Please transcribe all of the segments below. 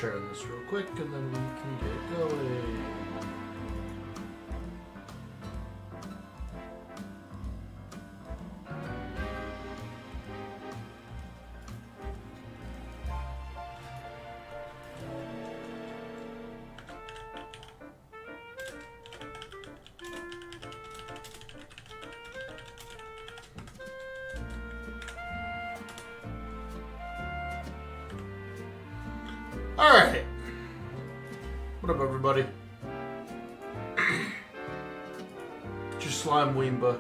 share this real quick and then we can get going. Alright. What up, everybody? It's your Slime Weemba.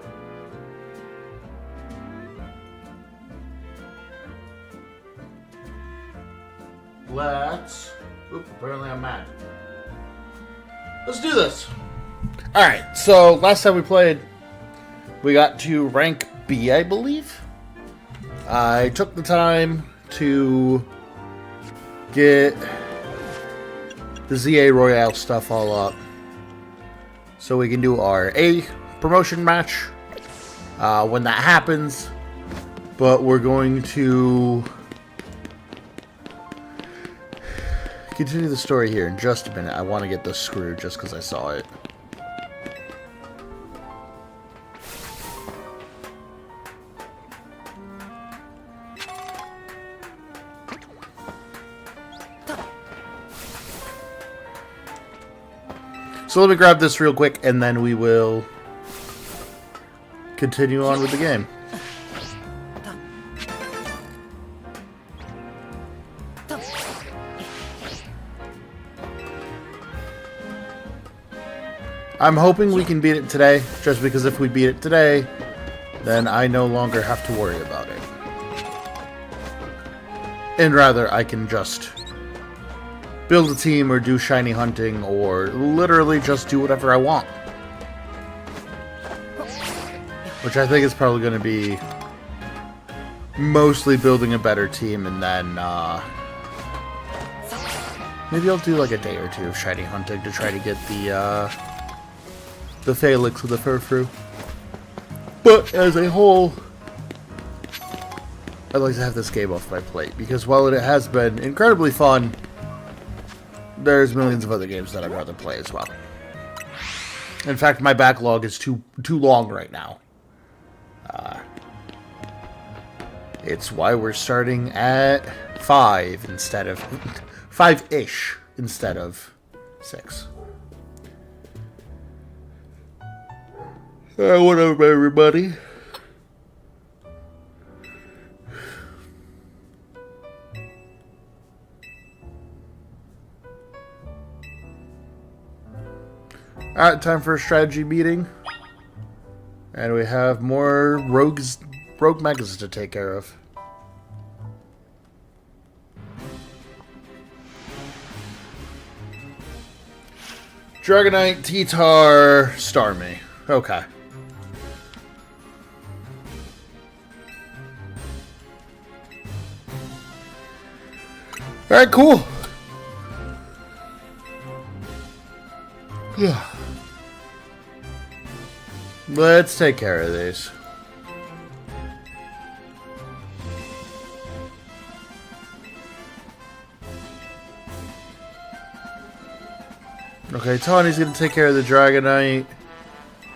Let's... Oop, apparently I'm mad. Let's do this! Alright, so last time we played, we got to rank B, I believe. I took the time to get the ZA Royale stuff all up so we can do our A promotion match when that happens. But we're going to continue the story here in just a minute. I want to get this screw just because I saw it. So let me grab this real quick, and then we will continue on with the game. I'm hoping we can beat it today, just because if we beat it today, then I no longer have to worry about it. And rather, I can just build a team or do shiny hunting or literally just do whatever I want. Which I think is probably going to be mostly building a better team, and then maybe I'll do like a day or two of shiny hunting to try to get the Phalix or the Furfrou. But as a whole, I'd like to have this game off my plate, because while it has been incredibly fun, there's millions of other games that I'd rather play as well. In fact, my backlog is too long right now. It's why we're starting at 5 instead of 5-ish instead of 6. What up, everybody? Alright, time for a strategy meeting. And we have more rogue megas to take care of. Dragonite, T-Tar, Starmie. Okay. Alright, cool. Yeah. Let's take care of these. Okay, Tawny's gonna take care of the Dragonite.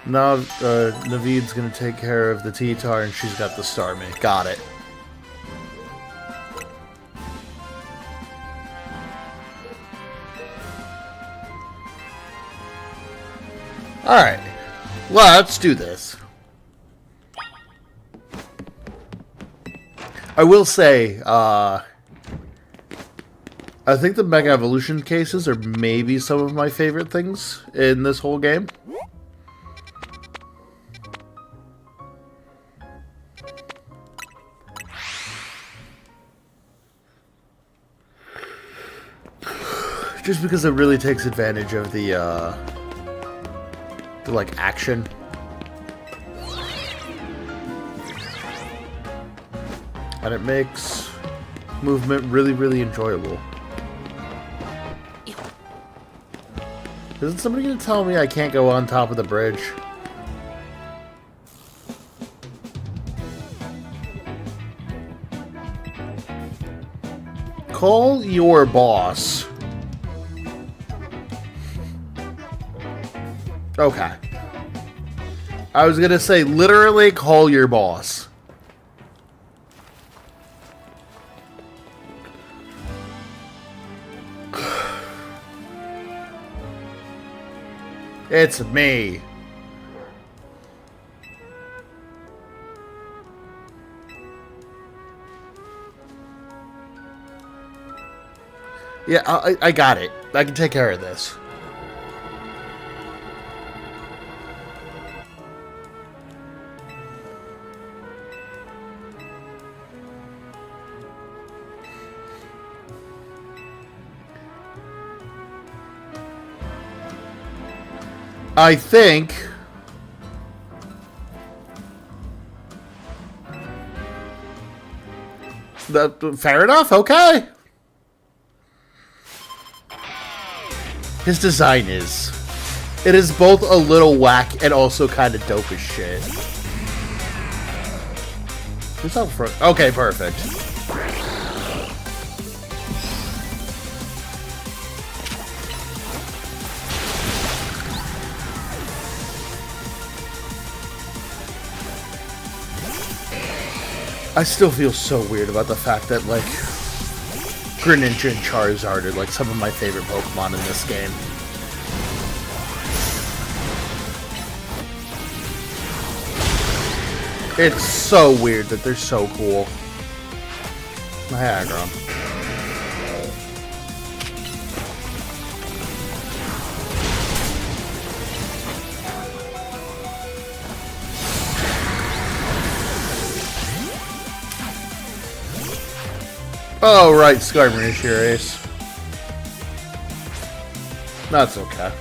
Now, Naveed's gonna take care of the T-Tar, and she's got the Starmie. Got it. Alright. Let's do this. I will say, I think the Mega Evolution cases are maybe some of my favorite things in this whole game. Just because it really takes advantage of the like action. And it makes movement really, really enjoyable. Isn't somebody gonna tell me I can't go on top of the bridge? Call your boss. Okay. I was gonna say, literally call your boss. It's me. Yeah, I got it. I can take care of this. I think... fair enough, okay. His design is... It is both a little whack and also kind of dope as shit. Who's out front? Okay, perfect. I still feel so weird about the fact that, like, Greninja and Charizard are, like, some of my favorite Pokemon in this game. It's so weird that they're so cool. Niagara. Oh, right, Skarmory is your ace. That's okay.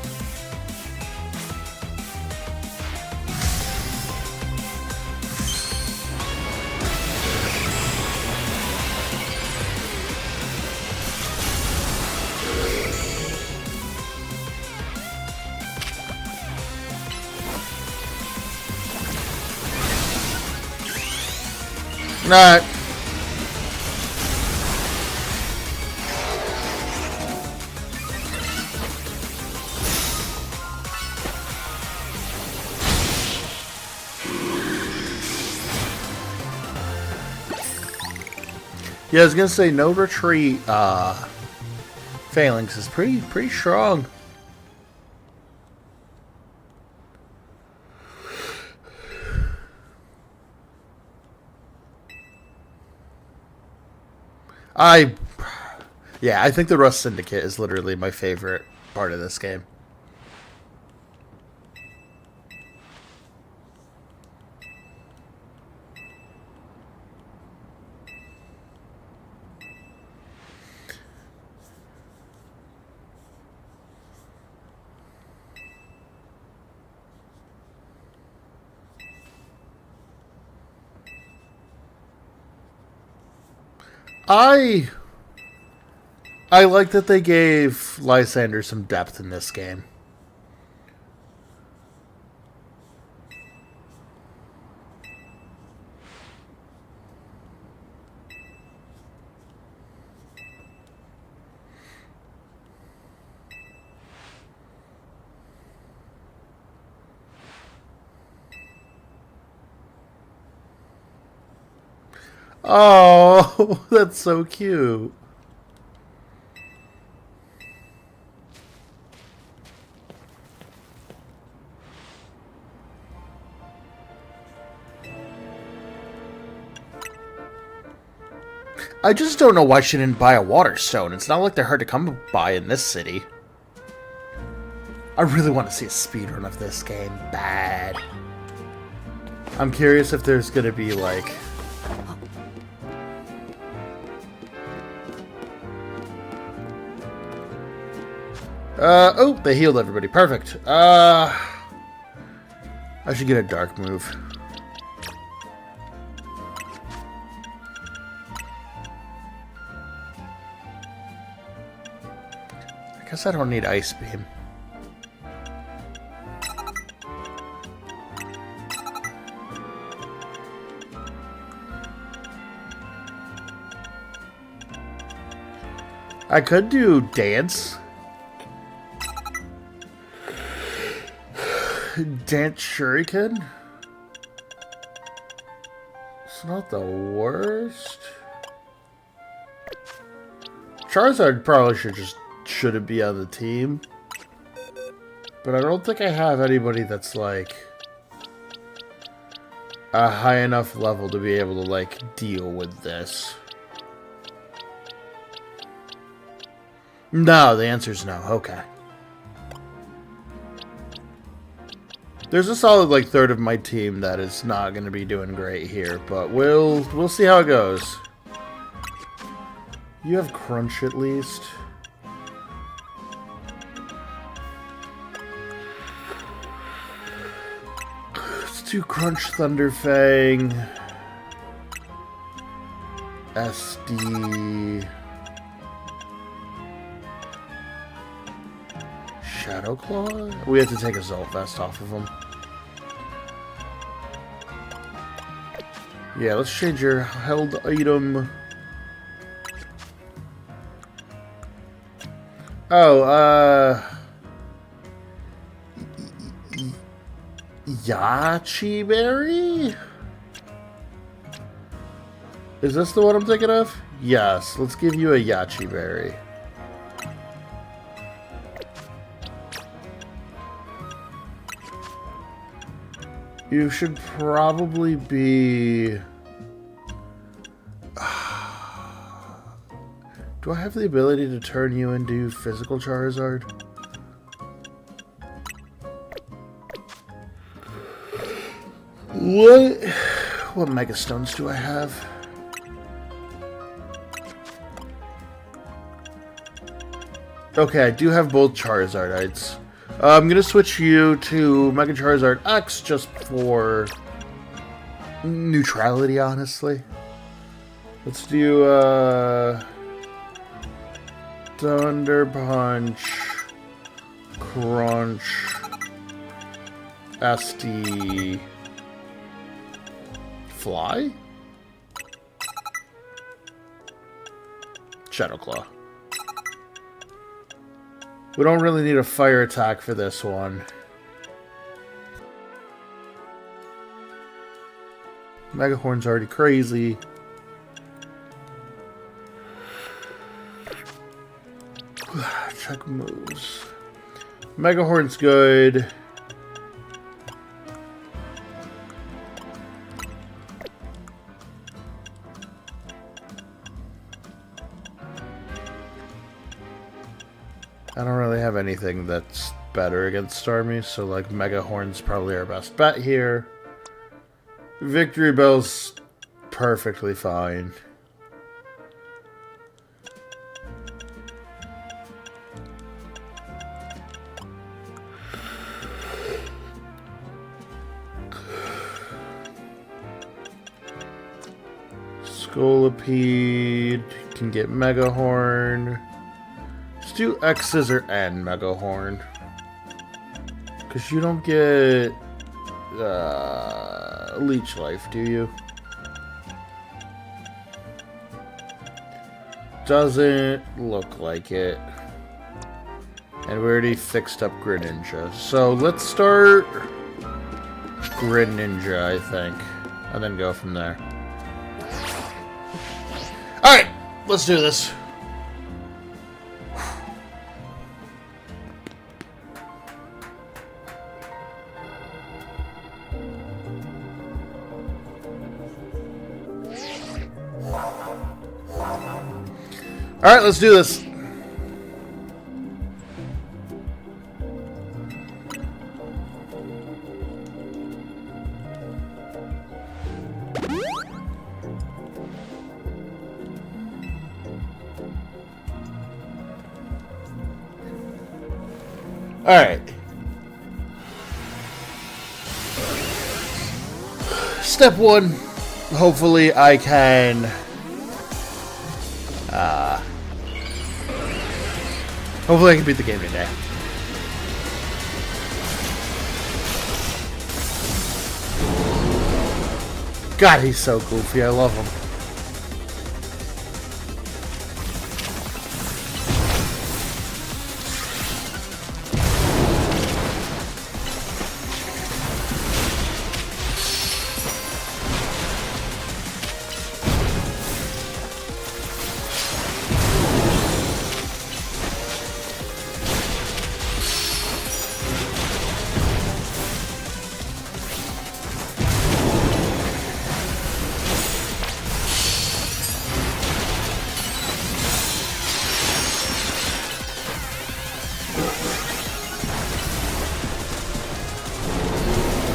Alright. Yeah, I was gonna say no retreat phalanx is pretty strong. Yeah, I think the Rust Syndicate is literally my favorite part of this game. I like that they gave Lysander some depth in this game. Oh, that's so cute. I just don't know why she didn't buy a water stone. It's not like they're hard to come by in this city. I really want to see a speedrun of this game. Bad. I'm curious if there's gonna be like... oh, they healed everybody. Perfect. I should get a dark move. I guess I don't need Ice Beam. I could do Dance. Dance Shuriken? It's not the worst. Charizard probably shouldn't be on the team. But I don't think I have anybody that's like a high enough level to be able to like deal with this. No, the answer's no. Okay. There's a solid like third of my team that is not going to be doing great here, but we'll see how it goes. You have Crunch at least. Let's do Crunch, Thunderfang, SD, Shadow Claw? We have to take a Zolfest off of him. Yeah, let's change your held item. Oh, Yachi Berry? Is this the one I'm thinking of? Yes, let's give you a Yachi Berry. You should probably be... Do I have the ability to turn you into physical Charizard? What Mega Stones do I have? Okay, I do have both Charizardites. I'm gonna switch you to Mega Charizard X just for neutrality, honestly. Let's do Thunder Punch, Crunch, SD, Fly, Shadow Claw. We don't really need a fire attack for this one. Mega Horn's already crazy. Check moves. Mega Horn's good. I don't really have anything that's better against Starmie, so like Mega Horn's probably our best bet here. Victory Bell's perfectly fine. Scolipede can get Mega Horn. Let's do X Scissor and Mega Horn. Because you don't get Leech Life, do you? Doesn't look like it. And we already fixed up Greninja. So let's start Greninja, I think. And then go from there. Alright, let's do this. Alright, let's do this. Alright. Step one. Hopefully I can... hopefully I can beat the game today. God, he's so goofy. I love him.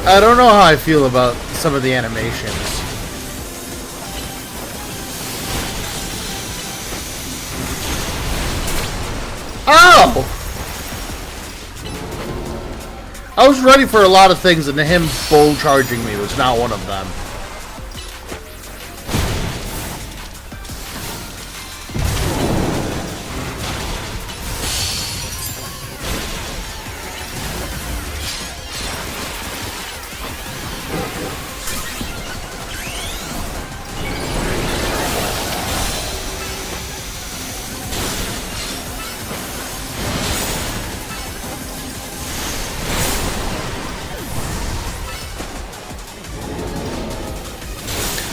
I don't know how I feel about some of the animations. Oh! I was ready for a lot of things, and him bull charging me was not one of them.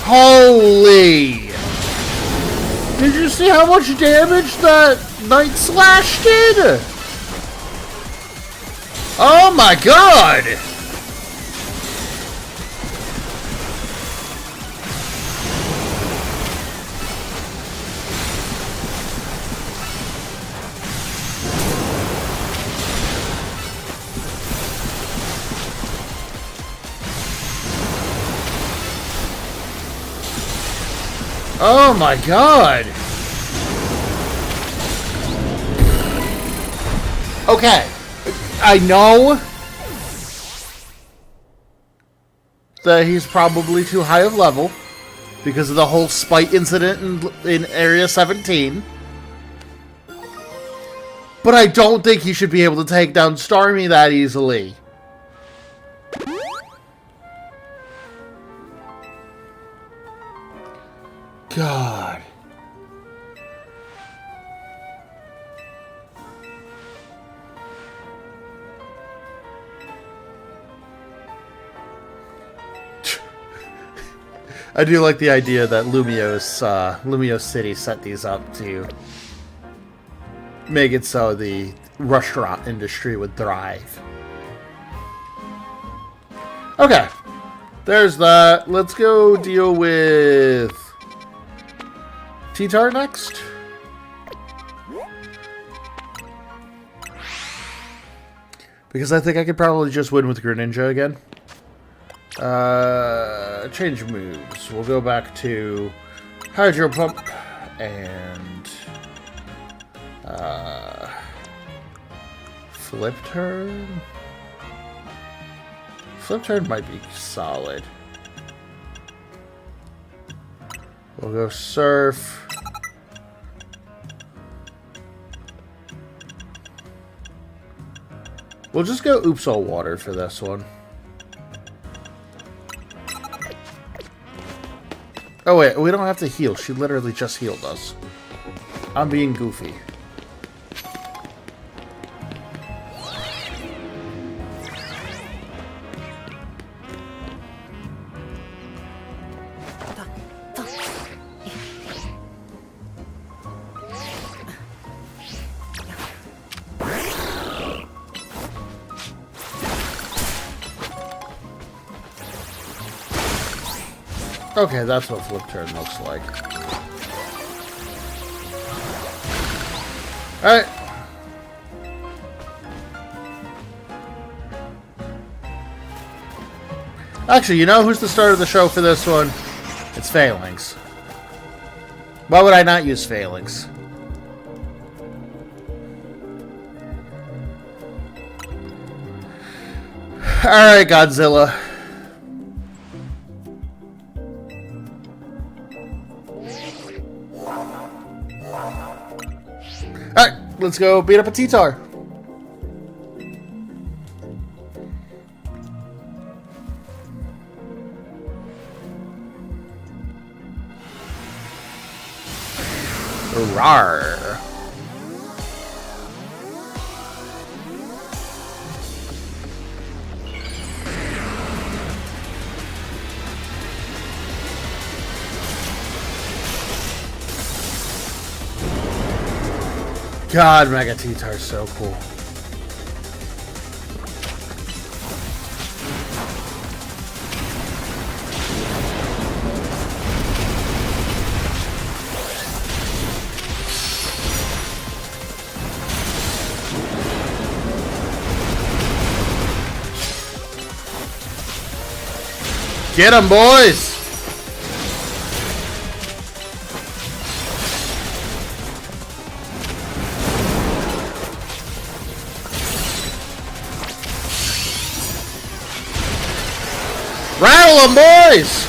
Holy! Did you see how much damage that Night Slash did? Oh my god! Oh my god! Okay, I know that he's probably too high of level because of the whole spite incident in Area 17. But I don't think he should be able to take down Starmie that easily. God. I do like the idea that Lumio City set these up to make it so the restaurant industry would thrive. Okay. There's that. Let's go deal with T-Tar next. Because I think I could probably just win with Greninja again. Change moves. We'll go back to Hydro Pump and Flip Turn. Flip Turn might be solid. We'll go Surf. We'll just go Oops All Water for this one. Oh wait, we don't have to heal. She literally just healed us. I'm being goofy. Okay, that's what Flip Turn looks like. Alright. Actually, you know who's the start of the show for this one? It's Phalanx. Why would I not use Phalanx? Alright, Godzilla. Alright, let's go beat up a T-Tar. Rawr. God, Mega T-Tar is so cool. Get 'em, boys! Rattle 'em, boys!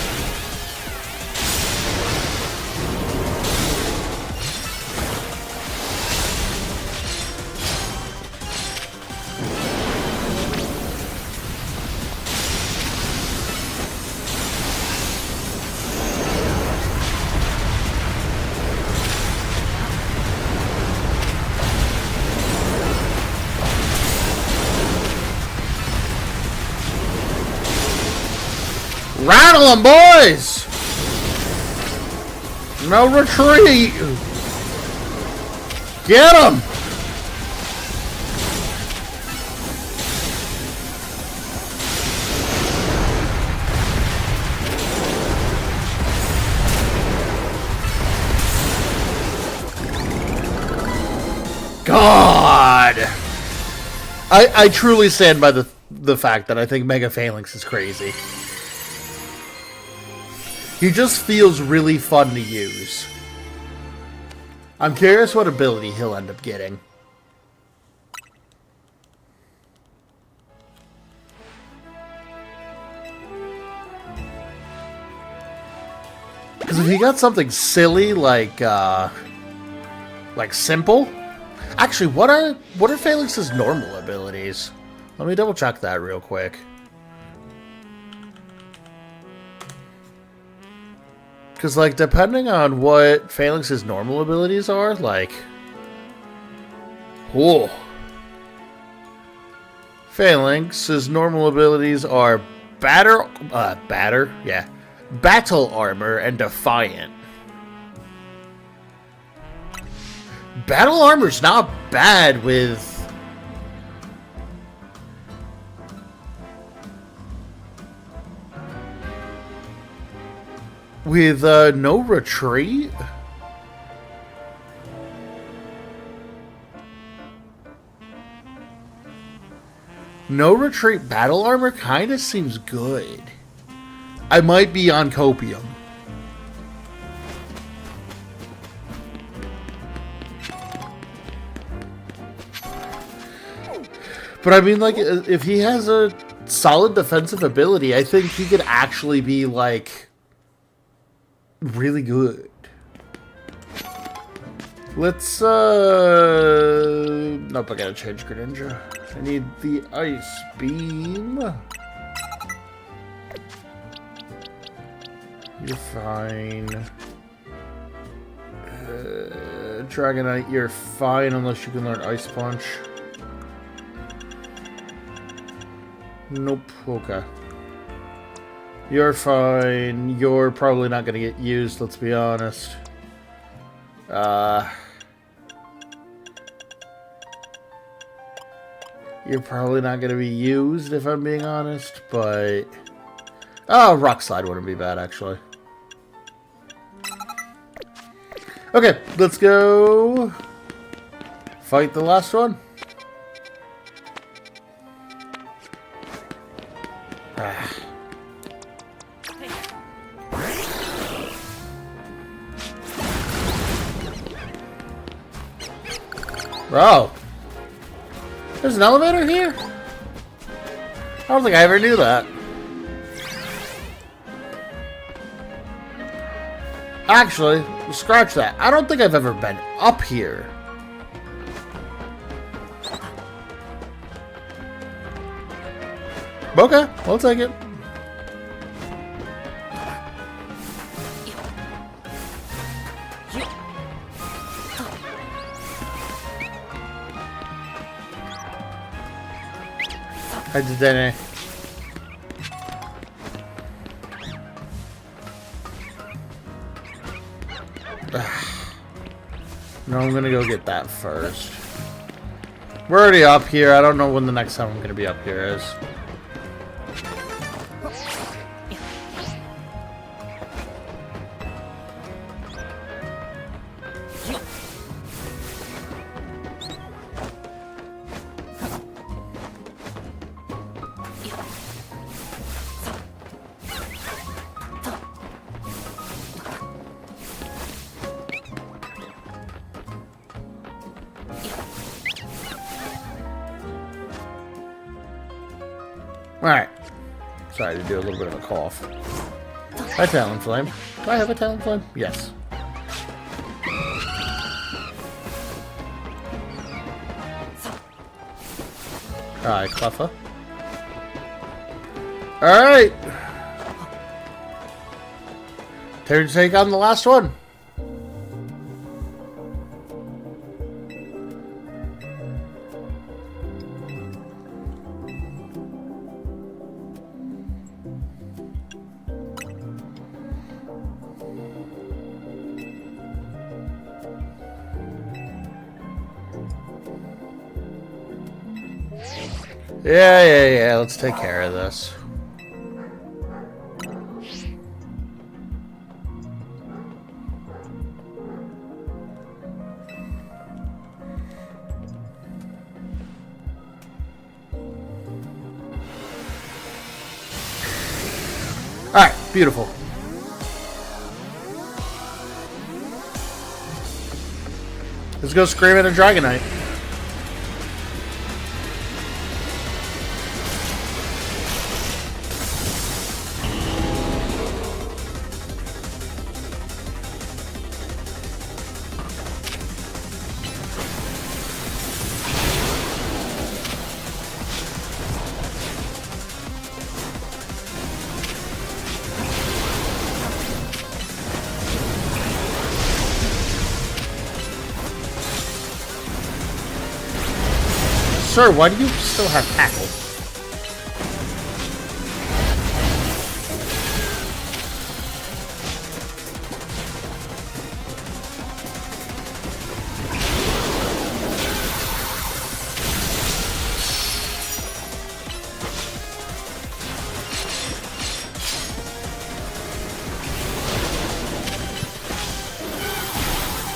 Rattle 'em, boys! No retreat! Get 'em! God! I truly stand by the fact that I think Mega Phalanx is crazy. He just feels really fun to use. I'm curious what ability he'll end up getting. Because if he got something silly like simple. Actually, what are Phalanx's normal abilities? Let me double check that real quick. Because, like, depending on what Phalanx's normal abilities are, like... Whoa. Phalanx's normal abilities are Battle Armor and Defiant. Battle Armor's not bad with... no retreat? No retreat battle armor kind of seems good. I might be on copium. But I mean, like, if he has a solid defensive ability, I think he could actually be, like... really good. Let's, nope, I gotta change Greninja. I need the Ice Beam. You're fine. Dragonite, you're fine unless you can learn Ice Punch. Nope, okay. You're fine. You're probably not going to get used, let's be honest. You're probably not going to be used, if I'm being honest, but... Oh, Rock Slide wouldn't be bad, actually. Okay, let's go... fight the last one. Bro, there's an elevator here? I don't think I ever knew that. Actually, scratch that. I don't think I've ever been up here. Okay, I'll take it. I did that. No, I'm gonna go get that first. We're already up here. I don't know when the next time I'm gonna be up here is. Alright. Sorry to do a little bit of a cough. Hi, Talonflame. Do I have a Talonflame? Yes. Alright, Cleffa. Alright! Turn to take on the last one. Yeah, let's take care of this. Alright, beautiful. Let's go scream at a Dragonite. Sir, why do you still have tackle?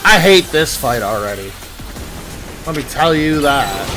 I hate this fight already. Let me tell you that.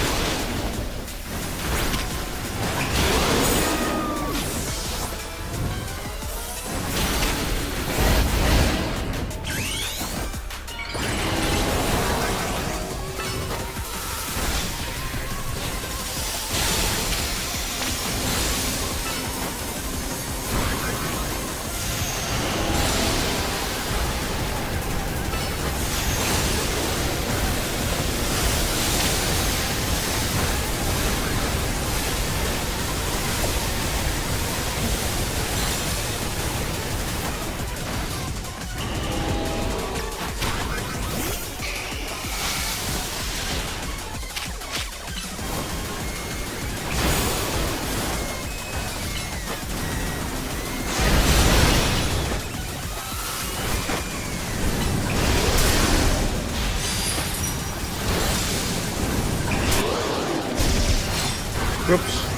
Whoops.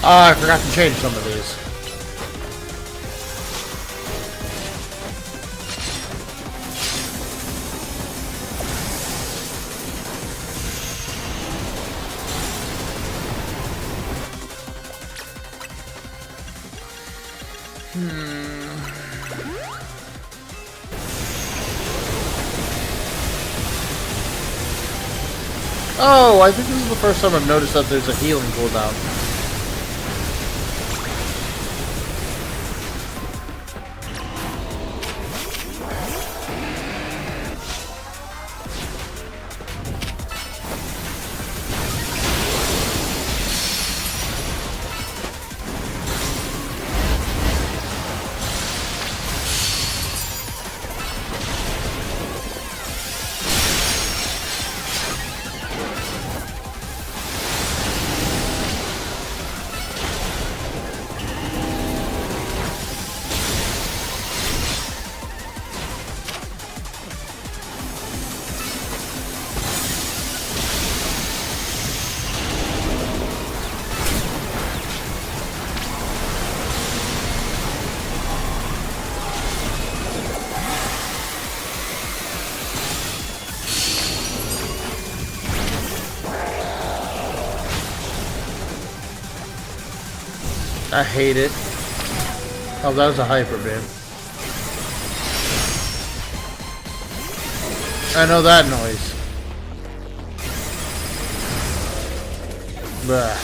I forgot to change some of these. Oh, I think this is the first time I've noticed that there's a healing cooldown. I hate it. Oh, that was a hyper beam. I know that noise. Bah.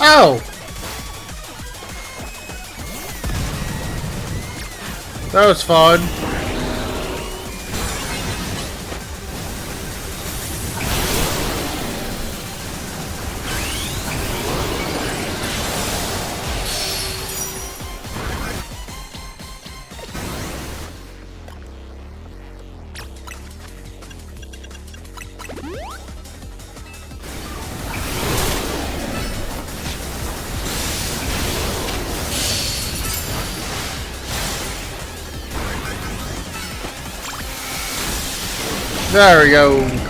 Oh! That was fun. There we go.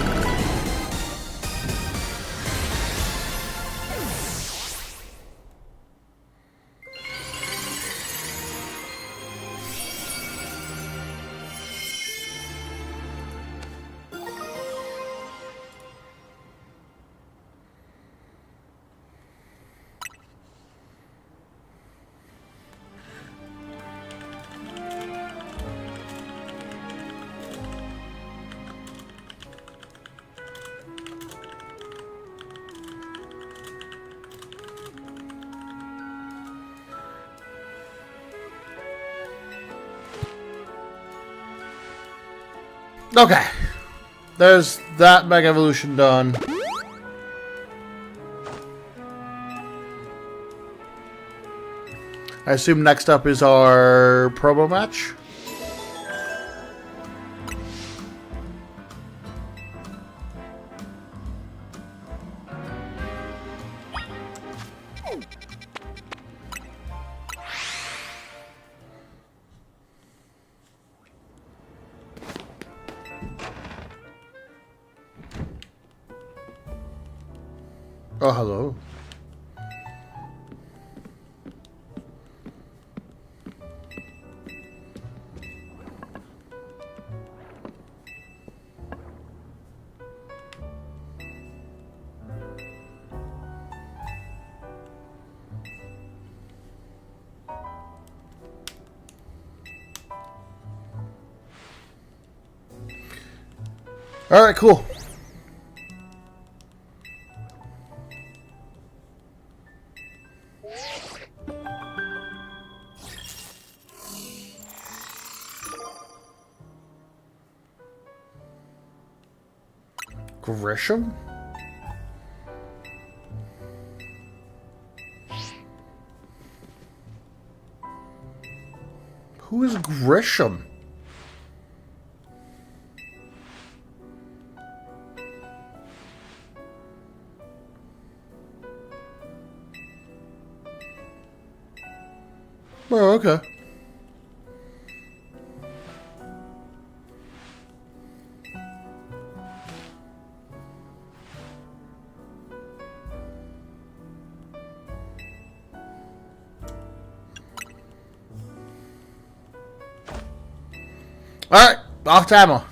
Okay. There's that Mega Evolution done. I assume next up is our promo match. Oh, hello. All right, cool. Grisham? Who is Grisham? Oh, okay. Alright, off to ammo.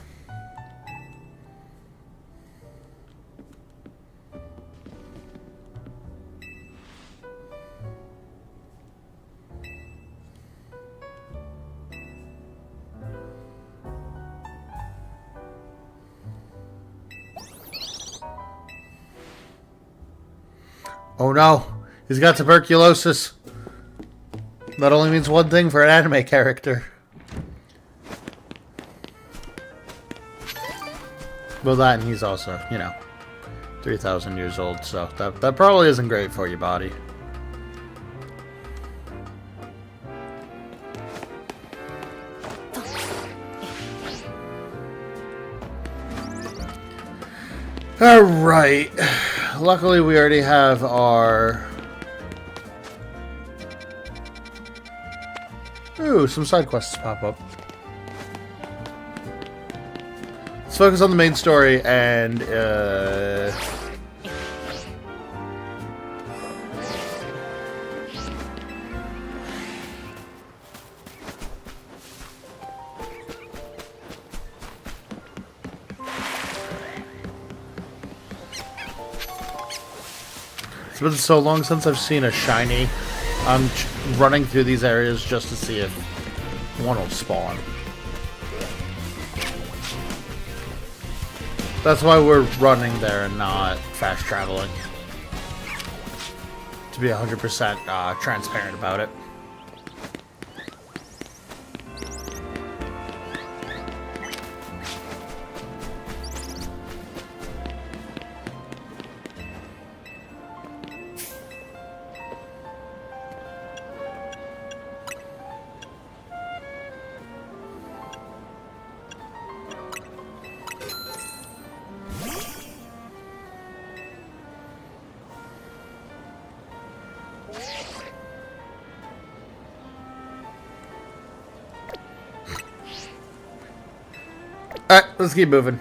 Oh no, he's got tuberculosis. That only means one thing for an anime character. Well, that, and he's also, 3,000 years old, so that probably isn't great for your body. Alright. Luckily, we already have our... Ooh, some side quests pop up. Let's focus on the main story and, It's been so long since I've seen a shiny. I'm running through these areas just to see if one will spawn. That's why we're running there and not fast traveling. To be 100% transparent about it. Alright, let's keep moving.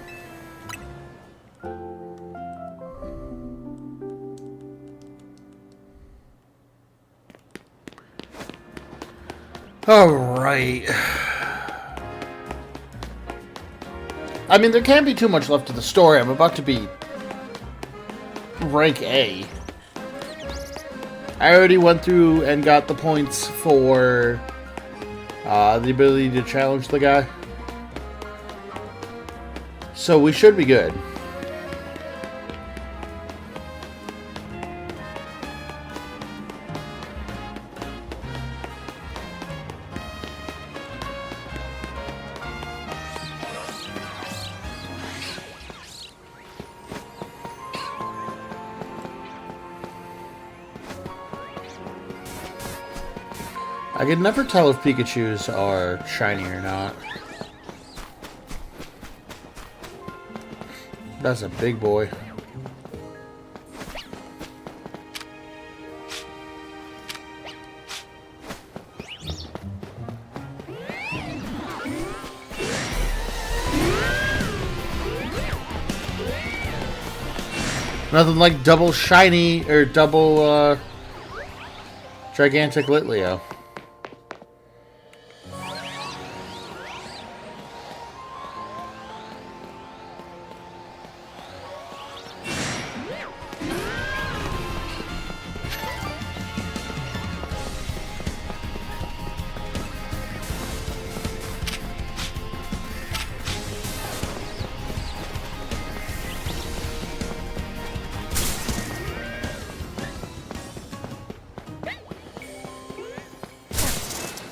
Alright. I mean, there can't be too much left of the story. I'm about to be rank A. I already went through and got the points for the ability to challenge the guy. So we should be good. I can never tell if Pikachus are shiny or not. That's a big boy. Nothing like double shiny or double gigantic Litleo.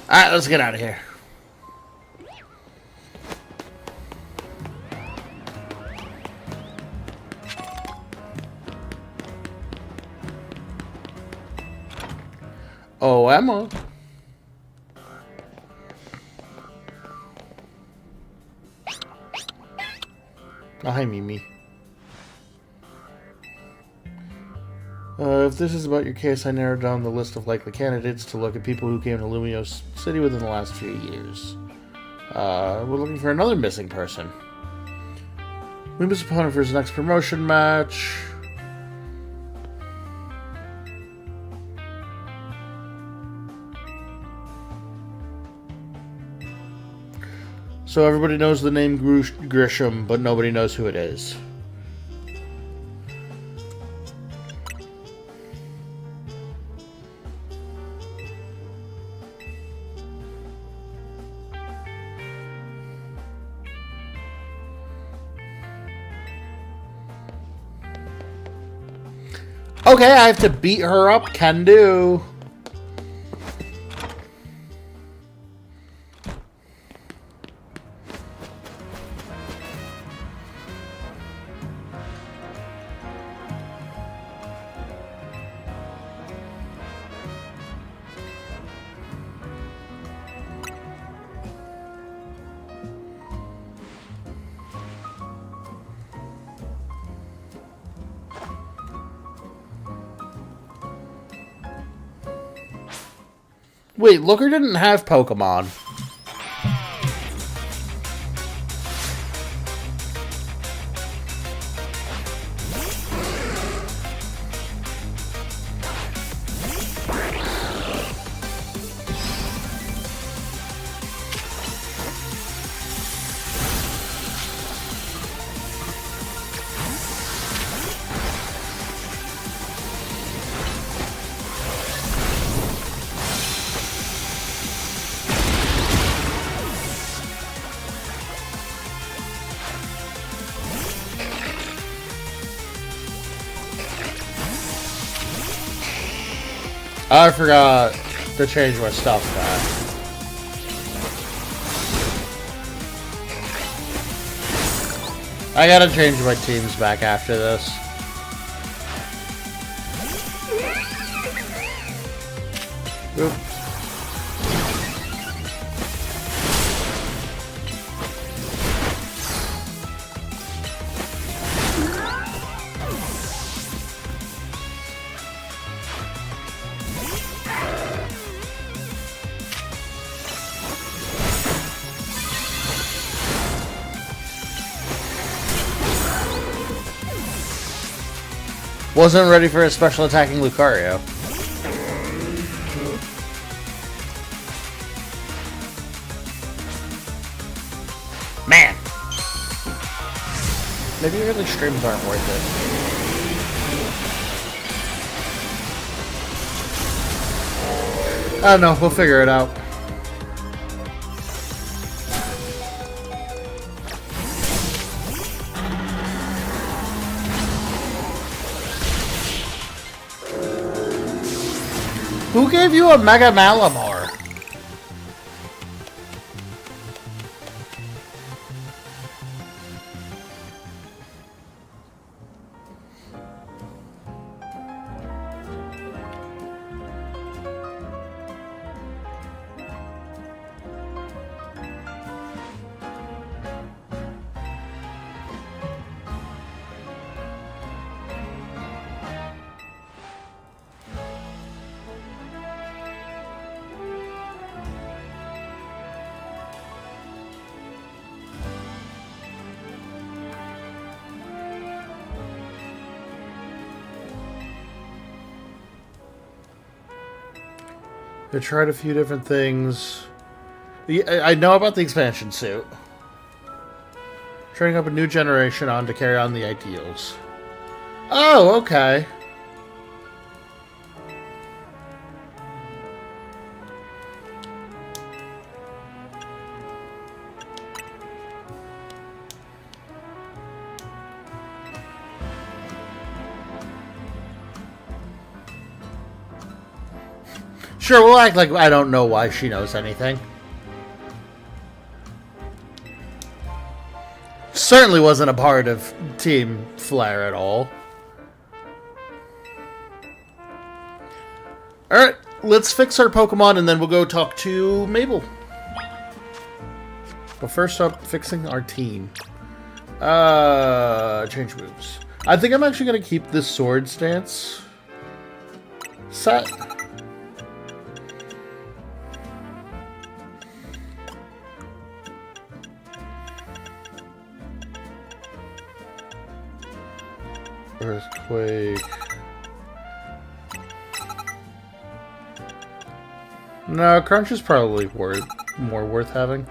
Alright, let's get out of here. Oh, Emma. Oh, hi, Mimi. If this is about your case, I narrowed down the list of likely candidates to look at people who came to Lumiose City within the last few years. We're looking for another missing person. We miss opponent for his next promotion match. So everybody knows the name Grisham, but nobody knows who it is. Okay, I have to beat her up. Can do. Wait, Looker didn't have Pokemon. I forgot to change my stuff back. I gotta change my teams back after this. Oop. Wasn't ready for a special attacking Lucario. Man! Maybe really streams aren't worth it. I don't know, we'll figure it out. Who gave you a Mega Malamar? I tried a few different things. I know about the expansion suit. Training up a new generation on to carry on the ideals. Oh, okay. Sure, we'll act like I don't know why she knows anything. Certainly wasn't a part of Team Flare at all. Alright, let's fix our Pokemon and then we'll go talk to Mabel. But first up, fixing our team. Change moves. I think I'm actually going to keep this Sword stance. set. Earthquake. No, Crunch is probably more worth having.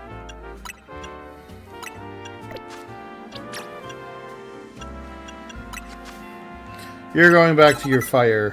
You're going back to your fire.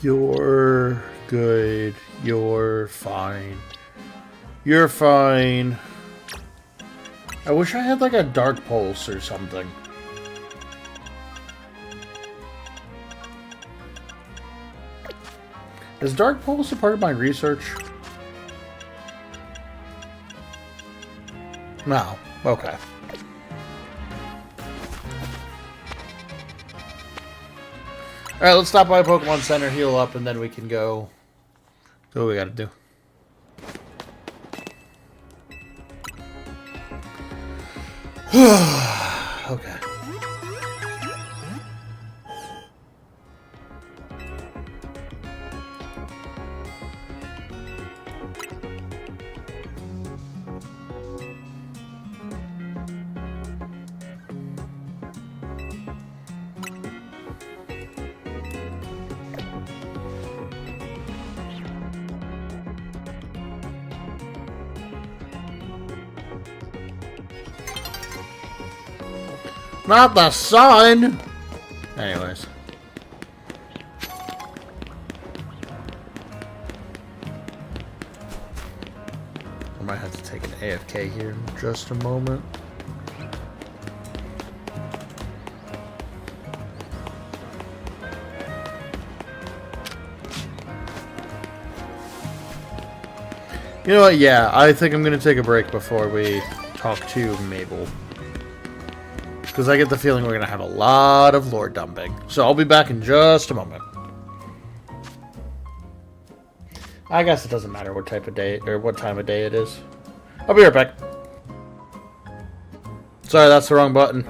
You're good. You're fine. You're fine. I wish I had like a Dark Pulse or something. Is Dark Pulse a part of my research? No. Okay. Alright, let's stop by Pokemon Center, heal up, and then we can go do what we gotta do. Okay. Not the sun! Anyways. I might have to take an AFK here in just a moment. You know what? Yeah, I think I'm going to take a break before we talk to Mabel. Because I get the feeling we're going to have a lot of lore dumping. So I'll be back in just a moment. I guess it doesn't matter what type of day or what time of day it is. I'll be right back. Sorry, that's the wrong button.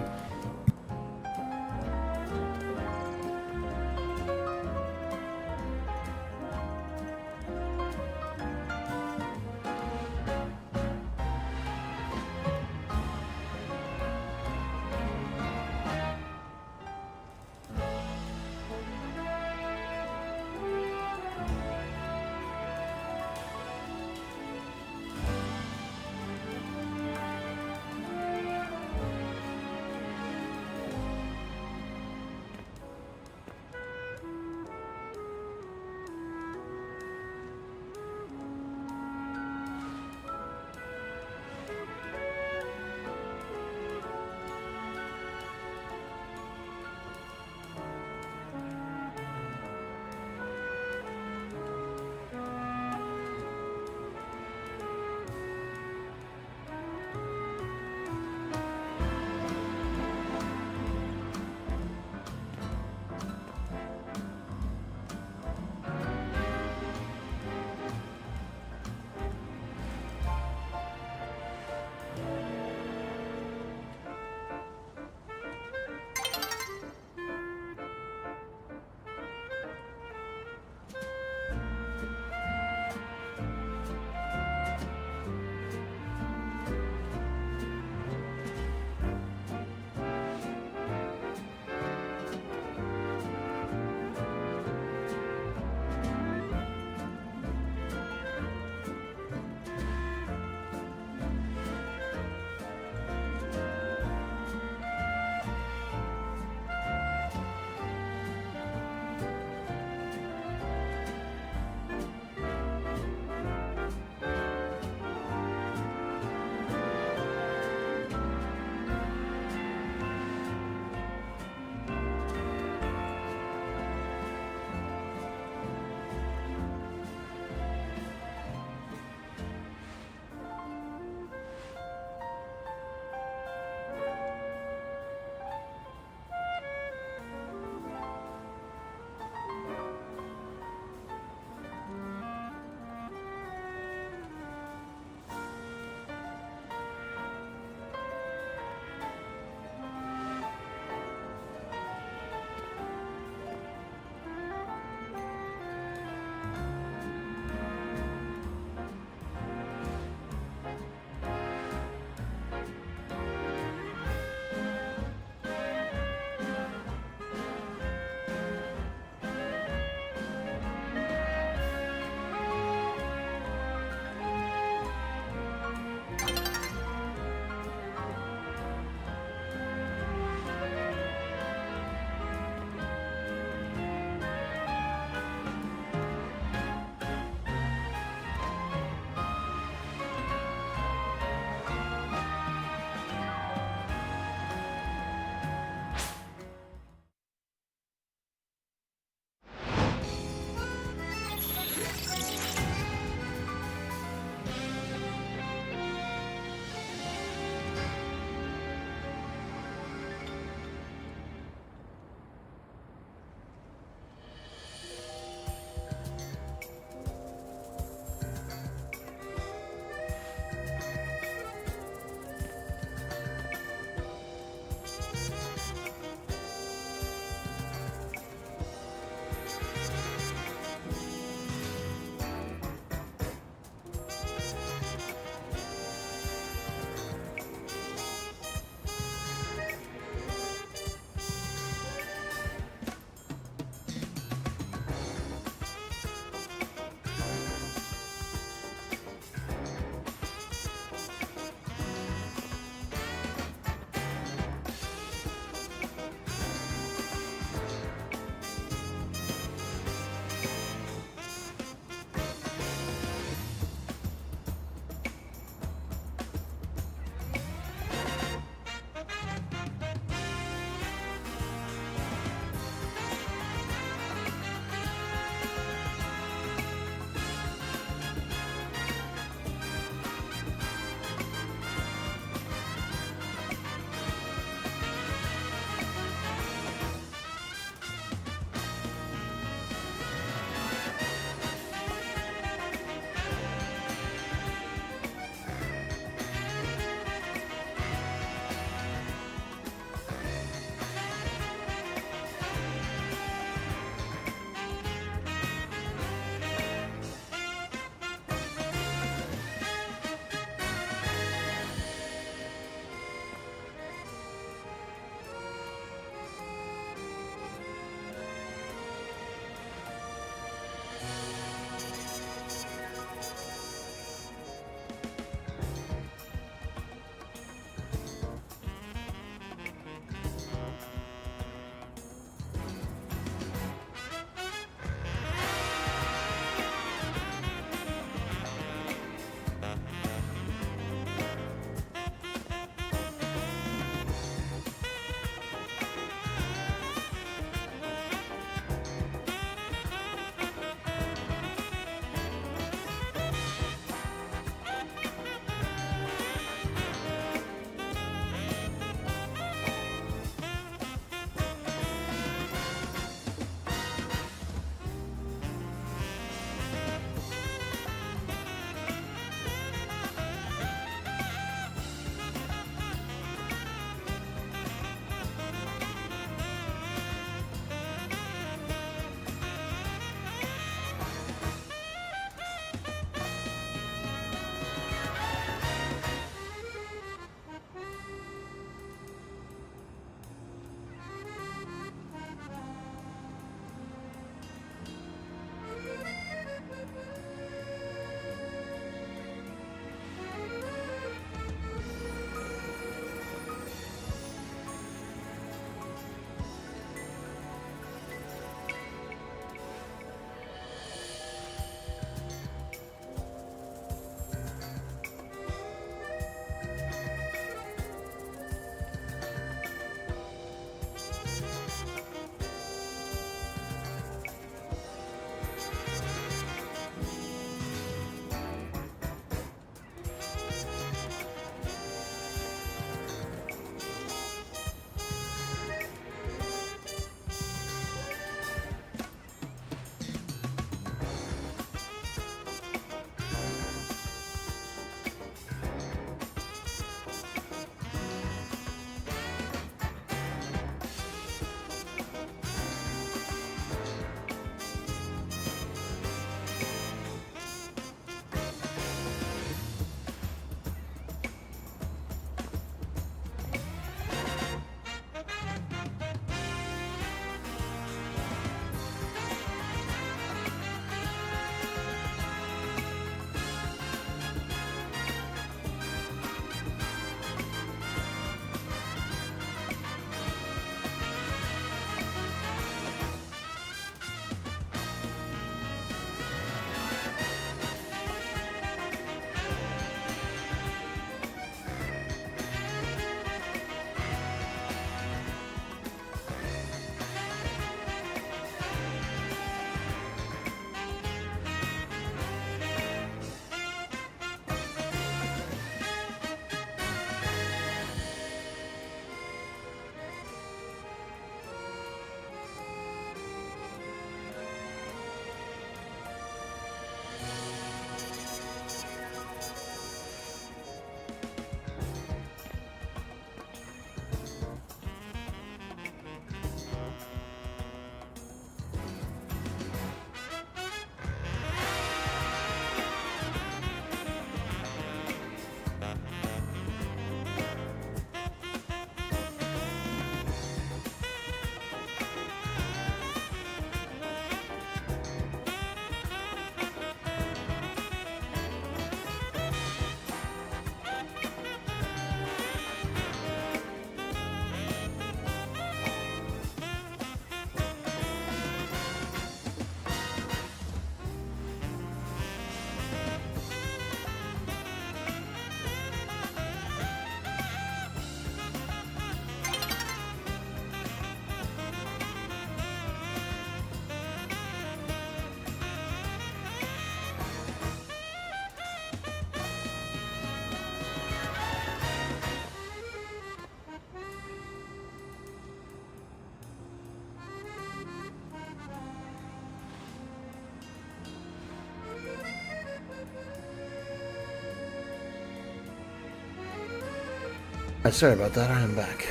Sorry about that, I am back.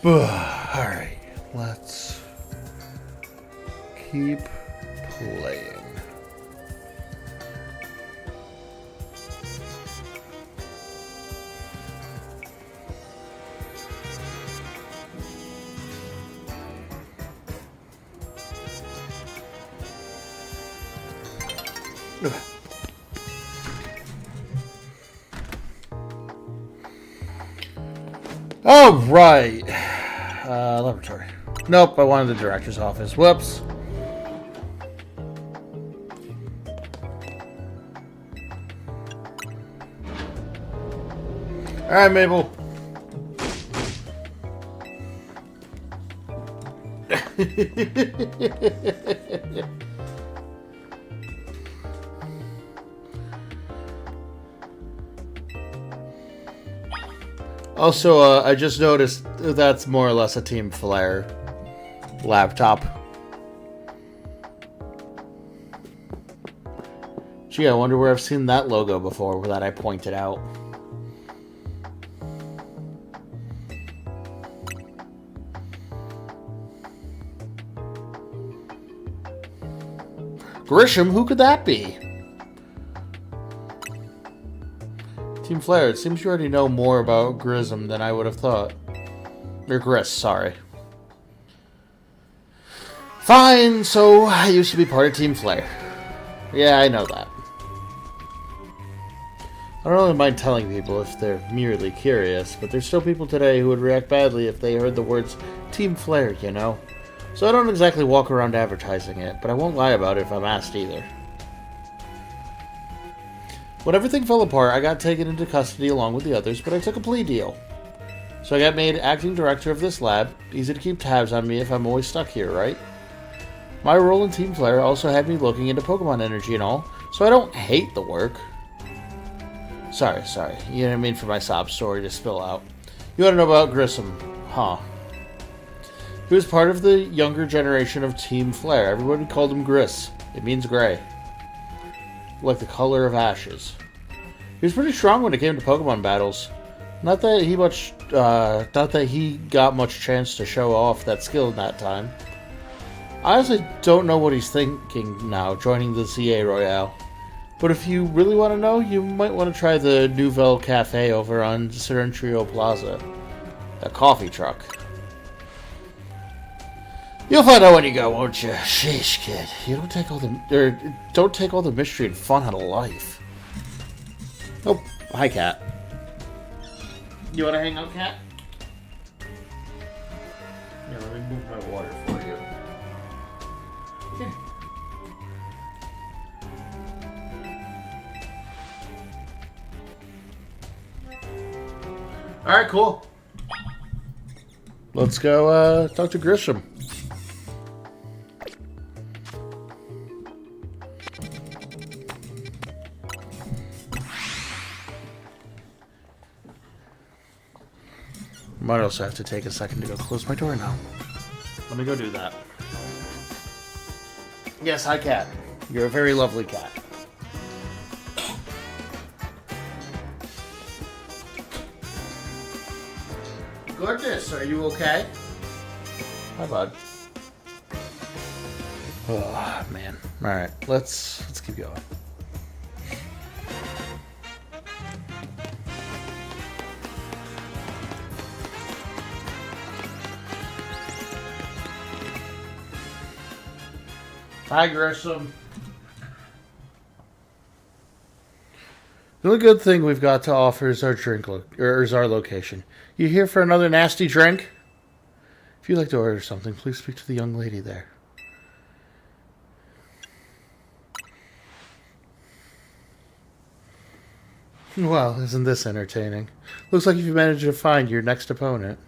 Alright, let's keep playing. All right. Laboratory. Nope, I wanted the director's office. Whoops. All right, Mabel. Also, I just noticed that's more or less a Team Flare laptop. Gee, I wonder where I've seen that logo before that I pointed out. Grisham, who could that be? Team Flare, it seems you already know more about Grissom than I would have thought. Or Griss, sorry. Fine, so I used to be part of Team Flare. Yeah, I know that. I don't really mind telling people if they're merely curious, but there's still people today who would react badly if they heard the words Team Flare, you know? So I don't exactly walk around advertising it, but I won't lie about it if I'm asked either. When everything fell apart, I got taken into custody along with the others, but I took a plea deal. So I got made acting director of this lab. Easy to keep tabs on me if I'm always stuck here, right? My role in Team Flare also had me looking into Pokemon energy and all, so I don't hate the work. Sorry. You didn't mean for my sob story to spill out. You want to know about Grissom, huh? He was part of the younger generation of Team Flare. Everybody called him Griss. It means gray. Like the color of ashes. He was pretty strong when it came to Pokemon battles. Not that he got much chance to show off that skill in that time. I honestly don't know what he's thinking now, joining the ZA Royale. But if you really want to know, you might want to try the Nouvelle Cafe over on Central Plaza. A coffee truck. You'll find out when you go, won't you? Sheesh, kid. You don't take all the mystery and fun out of life. Oh, hi, Cat. You want to hang out, Cat? Yeah, let me move my water for you. Okay. All right, cool. Let's go talk to Grisham. Might also have to take a second to go close my door now. Let me go do that. Yes, hi, Cat. You're a very lovely cat. Goodness, are you okay? Hi, bud. Oh, man. Alright, let's keep going. Hi, Grisham. The only good thing we've got to offer is our our location. You here for another nasty drink? If you'd like to order something, please speak to the young lady there. Well, isn't this entertaining? Looks like you've managed to find your next opponent.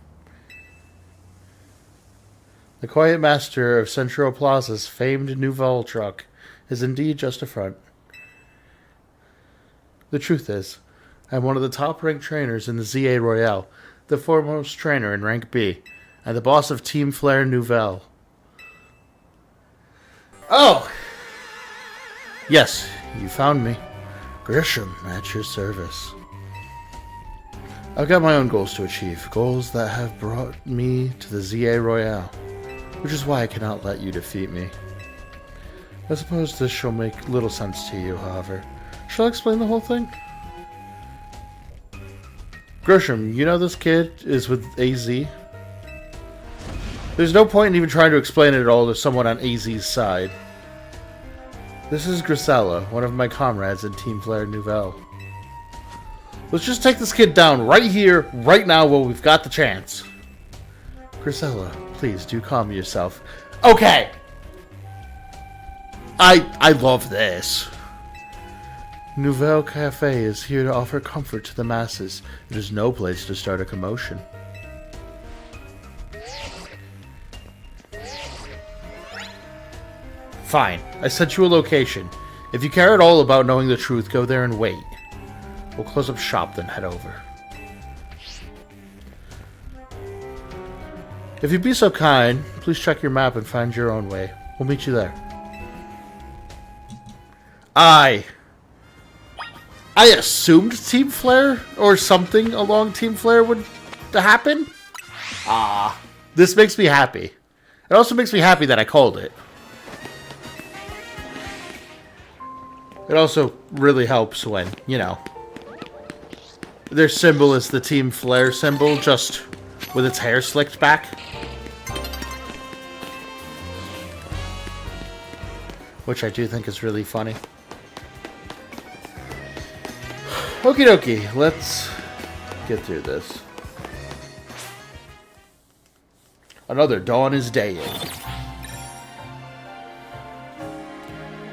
The quiet master of Central Plaza's famed Nouvelle truck is indeed just a front. The truth is, I'm one of the top-ranked trainers in the ZA Royale, the foremost trainer in rank B, and the boss of Team Flare Nouvelle. Oh! Yes, you found me. Grisham, at your service. I've got my own goals to achieve, goals that have brought me to the ZA Royale, which is why I cannot let you defeat me. I suppose this shall make little sense to you, however. Shall I explain the whole thing? Grisham, you know this kid is with AZ? There's no point in even trying to explain it at all to someone on AZ's side. This is Grisella, one of my comrades in Team Flare Nouvelle. Let's just take this kid down right here, right now, while we've got the chance. Grisella, please do calm yourself. Okay! I love this. Nouvelle Cafe is here to offer comfort to the masses. It is no place to start a commotion. Fine. I sent you a location. If you care at all about knowing the truth, go there and wait. We'll close up shop, then head over. If you'd be so kind, please check your map and find your own way. We'll meet you there. I assumed Team Flare or something along Team Flare would happen. This makes me happy. It also makes me happy that I called it. It also really helps when, you know, their symbol is the Team Flare symbol, just with its hair slicked back. Which I do think is really funny. Okie dokie, let's get through this. Another dawn is daying.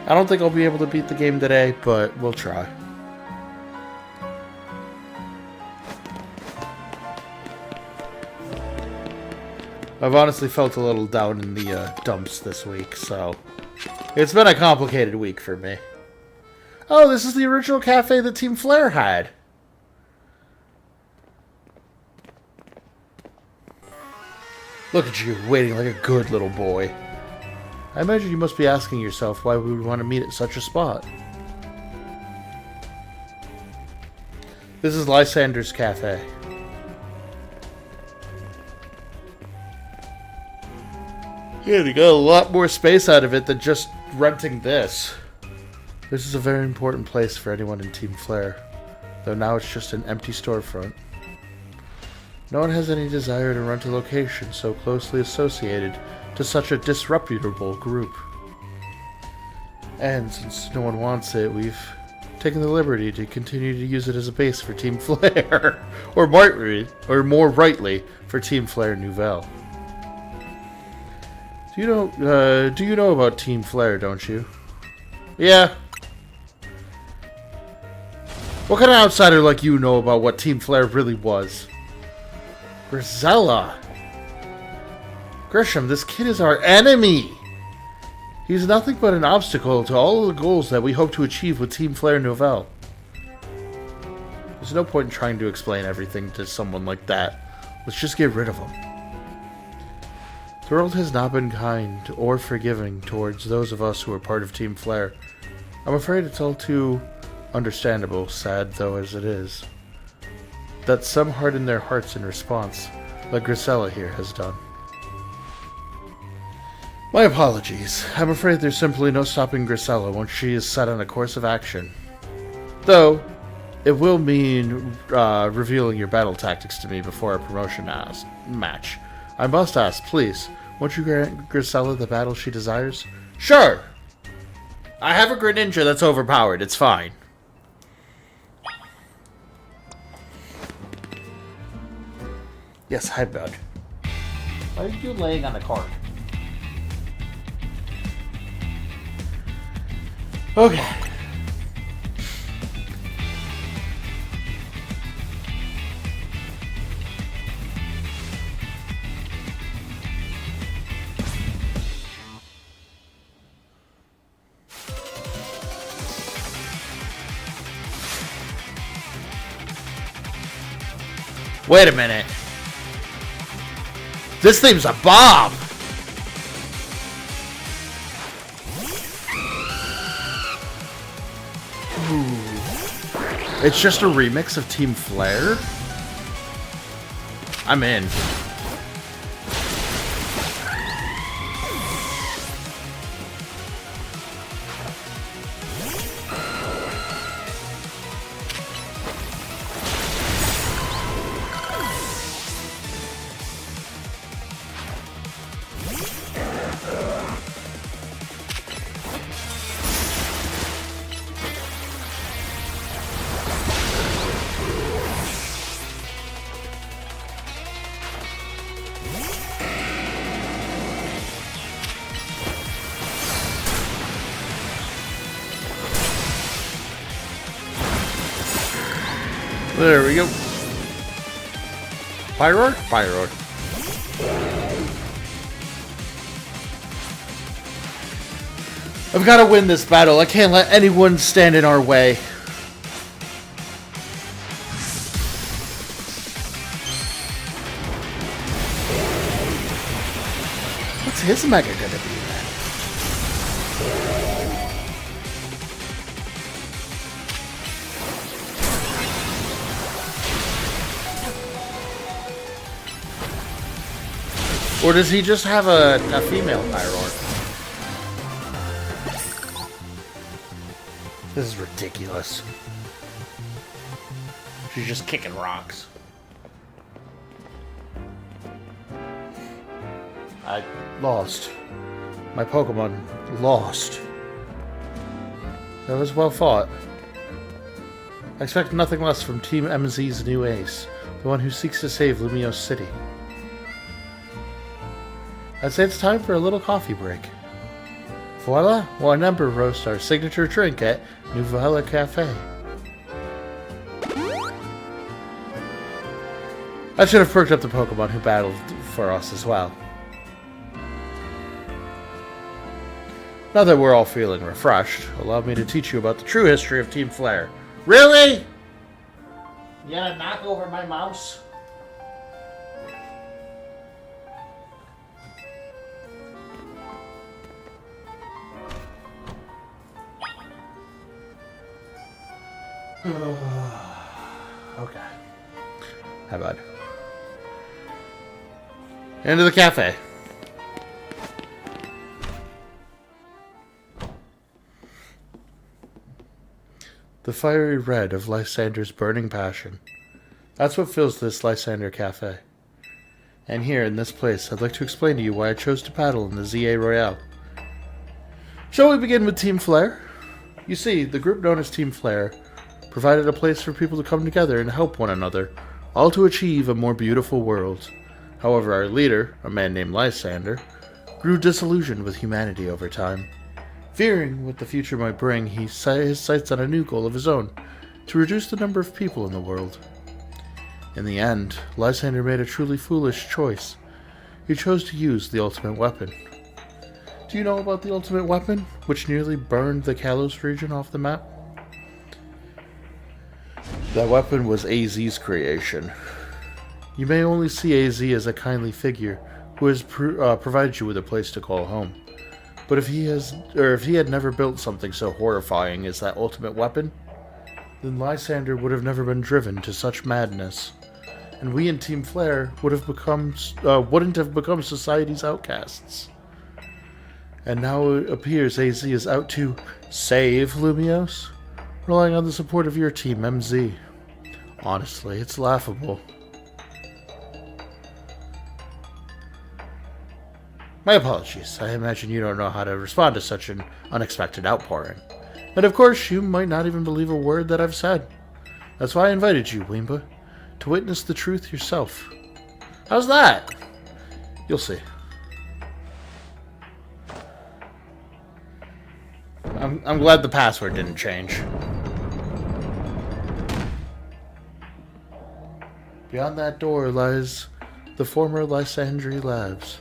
I don't think I'll be able to beat the game today, but we'll try. I've honestly felt a little down in the dumps this week, so it's been a complicated week for me. Oh, this is the original cafe that Team Flare had. Look at you, waiting like a good little boy. I imagine you must be asking yourself why we would want to meet at such a spot. This is Lysander's Cafe. Yeah, they got a lot more space out of it than just renting this. This is a very important place for anyone in Team Flare, though now it's just an empty storefront. No one has any desire to rent a location so closely associated to such a disreputable group. And since no one wants it, we've taken the liberty to continue to use it as a base for Team Flare, or more rightly, for Team Flare Nouvelle. Do you know about Team Flare, don't you? Yeah. What kind of outsider like you know about what Team Flare really was? Grisella. Grisham, this kid is our enemy. He's nothing but an obstacle to all of the goals that we hope to achieve with Team Flare Nouvelle. There's no point in trying to explain everything to someone like that. Let's just get rid of him. The world has not been kind or forgiving towards those of us who are part of Team Flare. I'm afraid it's all too understandable, sad though as it is, that some harden their hearts in response, like Grisella here has done. My apologies. I'm afraid there's simply no stopping Grisella once she is set on a course of action. Though, it will mean revealing your battle tactics to me before our promotion match. I must ask, please, won't you grant Grisella the battle she desires? Sure! I have a Greninja that's overpowered, it's fine. Yes, hi, bud. Why are you laying on the cart? Okay. Wait a minute. This thing's a bomb! It's just a remix of Team Flare? I'm in. There we go. Pyroar? Pyroar. I've got to win this battle. I can't let anyone stand in our way. What's his mega gonna be then? Or does he just have a female Pyroar? This is ridiculous. She's just kicking rocks. I lost. My Pokemon lost. That was well fought. I expect nothing less from Team MZ's new ace, the one who seeks to save Lumiose City. I'd say it's time for a little coffee break. Voila! One Ember Roast, our signature drink at Nouvelle Cafe. I should have perked up the Pokemon who battled for us as well. Now that we're all feeling refreshed, allow me to teach you about the true history of Team Flare. Really? You gonna knock over my mouse? Okay. How about into the cafe. The fiery red of Lysander's burning passion. That's what fills this Lysander Cafe. And here, in this place, I'd like to explain to you why I chose to paddle in the ZA Royale. Shall we begin with Team Flare? You see, the group known as Team Flare provided a place for people to come together and help one another, all to achieve a more beautiful world. However, our leader, a man named Lysander, grew disillusioned with humanity over time. Fearing what the future might bring, he set his sights on a new goal of his own, to reduce the number of people in the world. In the end, Lysander made a truly foolish choice. He chose to use the ultimate weapon. Do you know about the ultimate weapon, which nearly burned the Kalos region off the map? That weapon was AZ's creation. You may only see AZ as a kindly figure who has provided you with a place to call home. But if he had never built something so horrifying as that ultimate weapon, then Lysander would have never been driven to such madness, and we in Team Flare wouldn't have become society's outcasts. And now it appears AZ is out to save Lumiose, relying on the support of your team, MZ. Honestly, it's laughable. My apologies. I imagine you don't know how to respond to such an unexpected outpouring. And of course, you might not even believe a word that I've said. That's why I invited you, Wimba, to witness the truth yourself. How's that? You'll see. I'm glad the password didn't change. Beyond that door lies the former Lysandre Labs.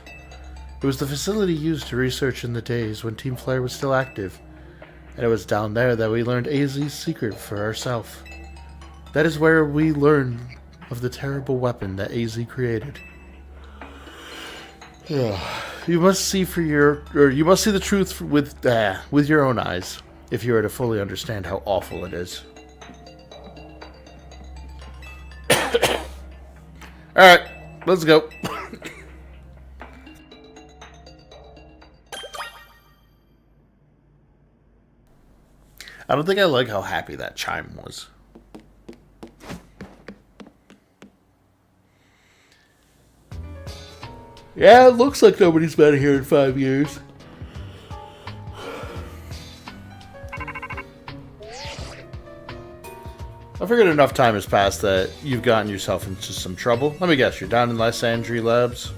It was the facility used to research in the days when Team Flare was still active, and it was down there that we learned AZ's secret for ourselves. That is where we learned of the terrible weapon that AZ created. You must see the truth with your own eyes if you are to fully understand how awful it is. Alright, let's go. I don't think I like how happy that chime was. Yeah, it looks like nobody's been here in 5 years. I figured enough time has passed that you've gotten yourself into some trouble. Let me guess, you're down in Lysandre Labs?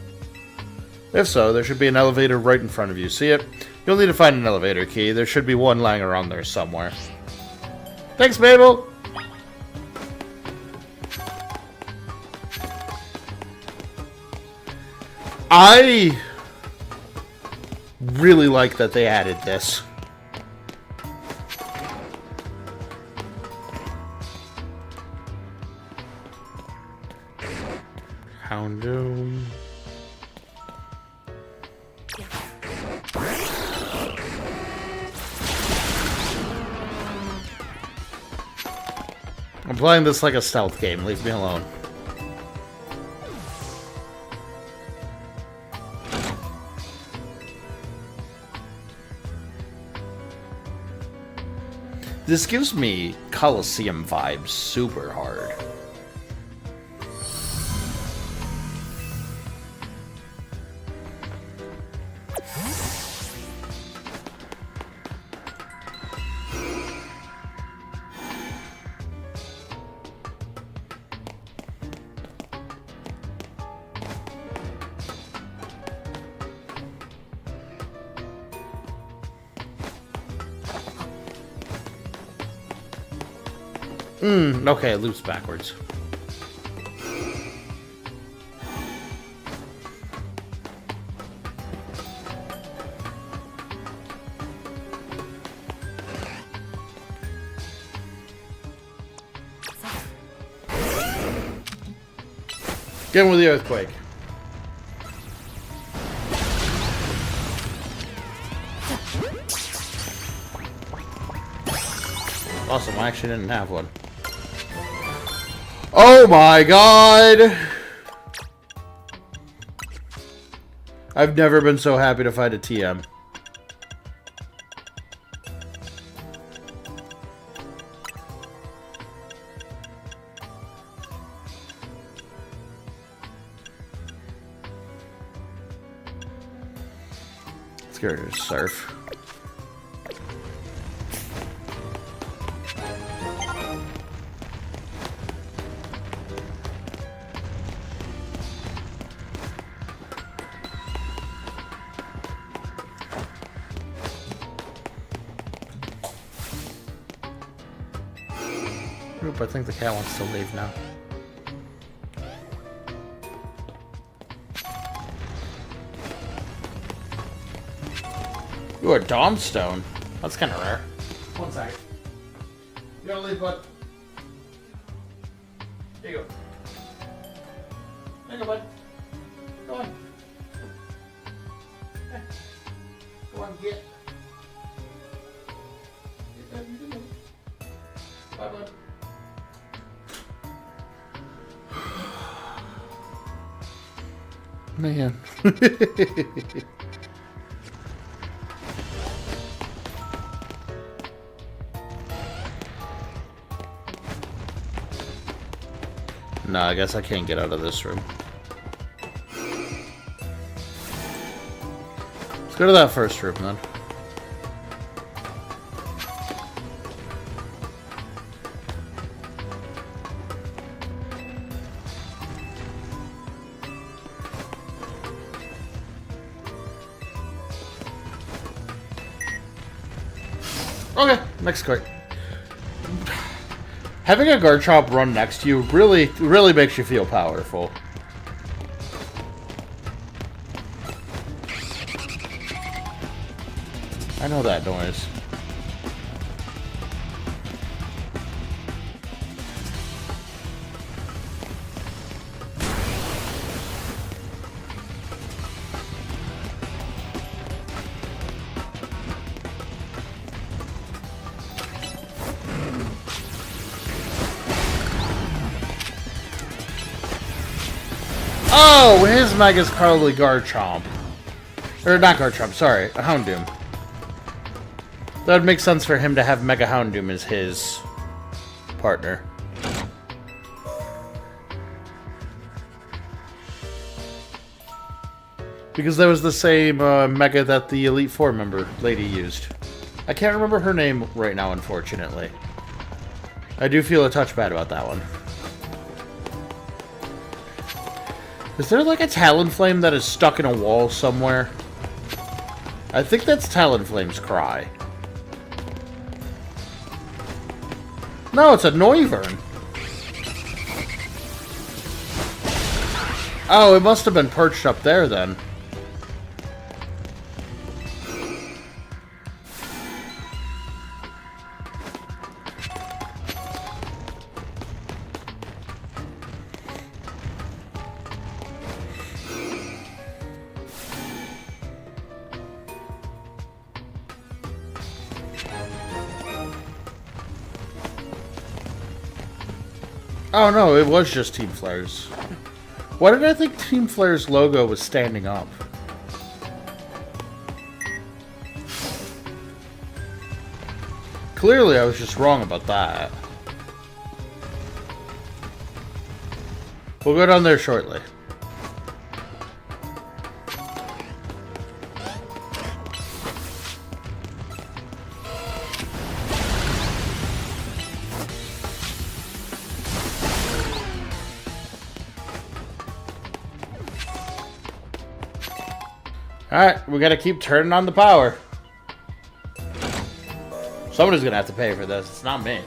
If so, there should be an elevator right in front of you. See it? You'll need to find an elevator key. There should be one lying around there somewhere. Thanks, Mabel! I really like that they added this. Houndoom. I'm playing this like a stealth game. Leave me alone. This gives me Coliseum vibes super hard. Okay, it loops backwards. Get in with the earthquake. Awesome, I actually didn't have one. Oh my god! I've never been so happy to find a TM. Let's go to surf. Oop, I think the cat wants to leave now. Ooh, a Dawnstone. That's kind of rare. One sec. You gotta leave, bud. Here you go. There you go, bud. Go on. Hey. Go on, get. Bye, bud. Man. No, I guess I can't get out of this room. Let's go to that first room then. Okay, next card. Having a Garchomp run next to you really makes you feel powerful. I know that noise. Oh, his Mega's probably Garchomp. Or not Garchomp, sorry, Houndoom. That would make sense for him to have Mega Houndoom as his partner. Because that was the same Mega that the Elite Four member lady used. I can't remember her name right now, unfortunately. I do feel a touch bad about that one. Is there like a Talonflame that is stuck in a wall somewhere? I think that's Talonflame's cry. No, it's a Noivern. Oh, it must have been perched up there then. Oh no, it was just Team Flare's. Why did I think Team Flare's logo was standing up? Clearly I was just wrong about that. We'll go down there shortly. Alright, we gotta keep turning on the power. Somebody's gonna have to pay for this. It's not me.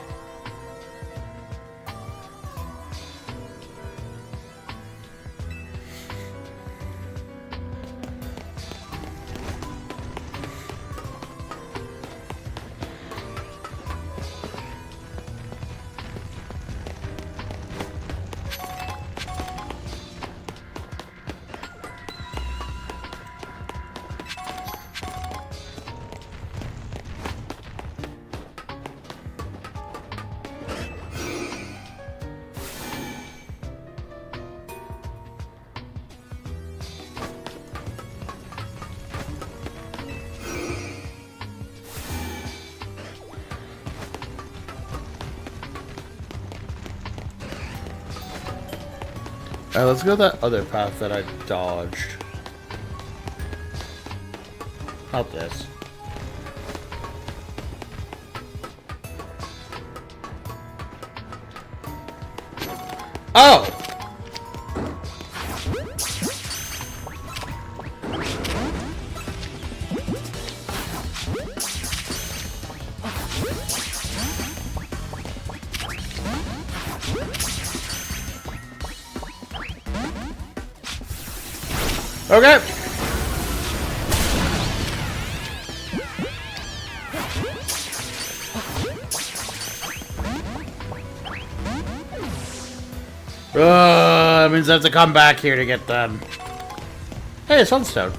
Alright, let's go that other path that I dodged. Not this. Oh! Okay. That means I have to come back here to get them. Hey, Sunstone.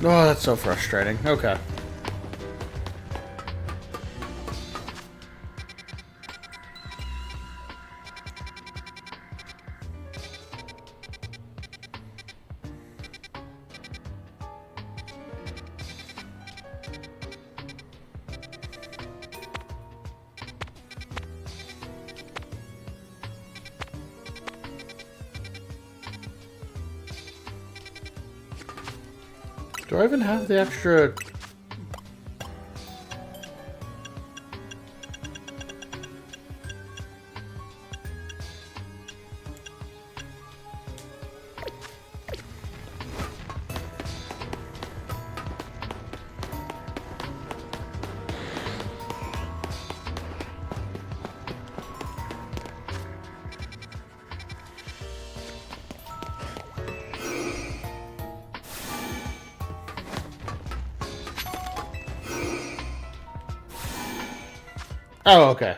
Oh, that's so frustrating. Okay. Do I even have the extra... Oh, okay.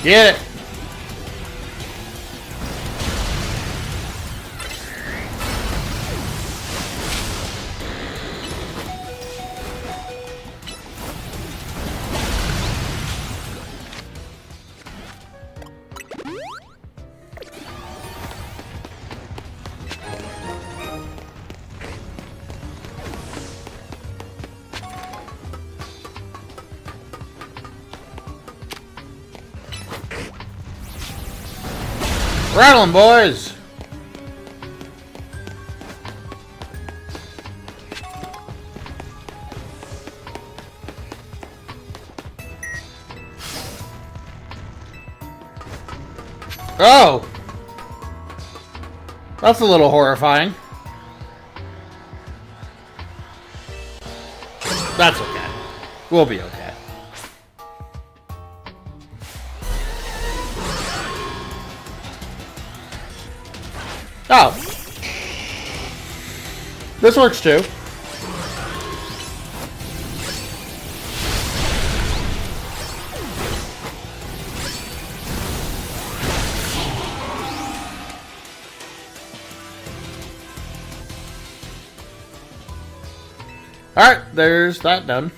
Get it! Rattling, boys! Oh! That's a little horrifying. That's okay. We'll be okay. Oh. This works too. Alright, there's that done.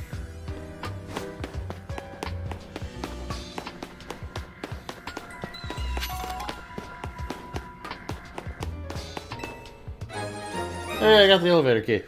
Hey, I got the elevator key.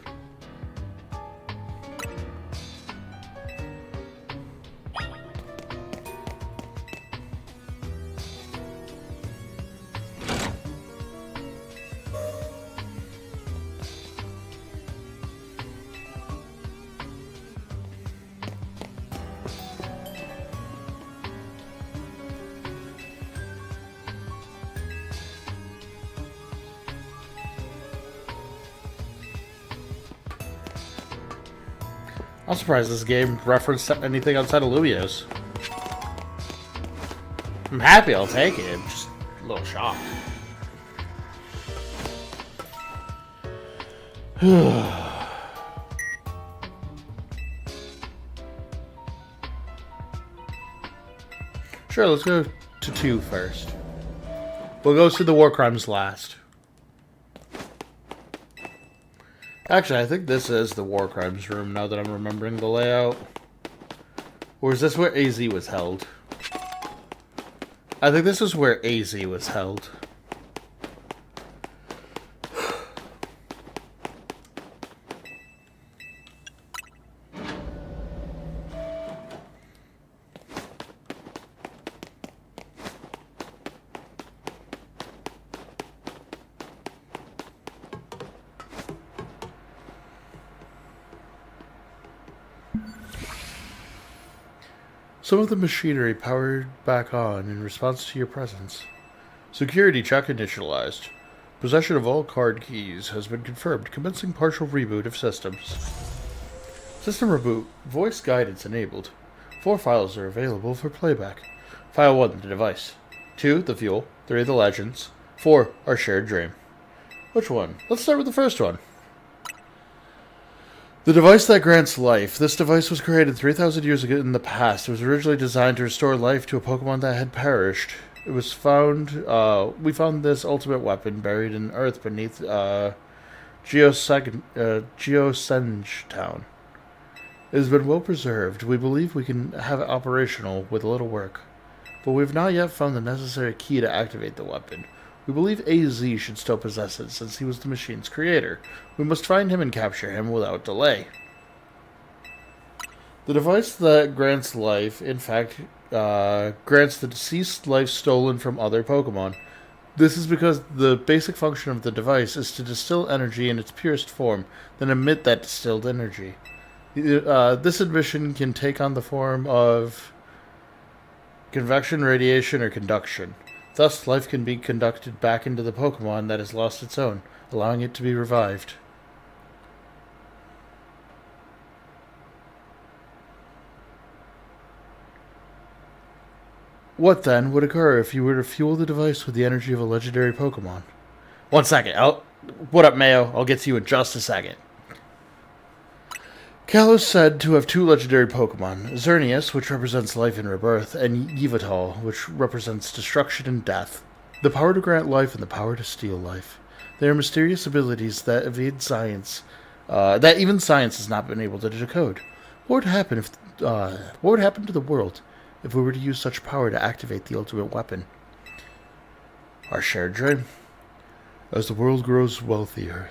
I'm surprised this game referenced anything outside of Lumiose. I'm happy I'll take it. I'm just a little shocked. Sure, let's go to 2 first. We'll go to the war crimes last. Actually, I think this is the war crimes room now that I'm remembering the layout. Or is this where AZ was held? I think this is where AZ was held. Some of the machinery powered back on in response to your presence. Security check initialized. Possession of all card keys has been confirmed. Commencing partial reboot of systems. System reboot. Voice guidance enabled. 4 files are available for playback. File 1, the device. 2, the fuel. 3, the legends. 4, our shared dream. Which one? Let's start with the first one. The device that grants life. This device was created 3,000 years ago in the past. It was originally designed to restore life to a Pokemon that had perished. It was found, we found this ultimate weapon buried in earth beneath, Geosenge Town. It has been well preserved. We believe we can have it operational with a little work. But we have not yet found the necessary key to activate the weapon. We believe AZ should still possess it since he was the machine's creator. We must find him and capture him without delay. The device that grants life, in fact, grants the deceased life stolen from other Pokemon. This is because the basic function of the device is to distill energy in its purest form, then emit that distilled energy. This emission can take on the form of convection, radiation, or conduction. Thus, life can be conducted back into the Pokemon that has lost its own, allowing it to be revived. What, then, would occur if you were to fuel the device with the energy of a legendary Pokemon? 1 second. What up, Mayo? I'll get to you in just a second. Kalos is said to have two legendary Pokemon, Xerneas, which represents life and rebirth, and Yveltal, which represents destruction and death. The power to grant life and the power to steal life. They are mysterious abilities that evade science, that even science has not been able to decode. What would happen to the world if we were to use such power to activate the ultimate weapon? Our shared dream. As the world grows wealthier,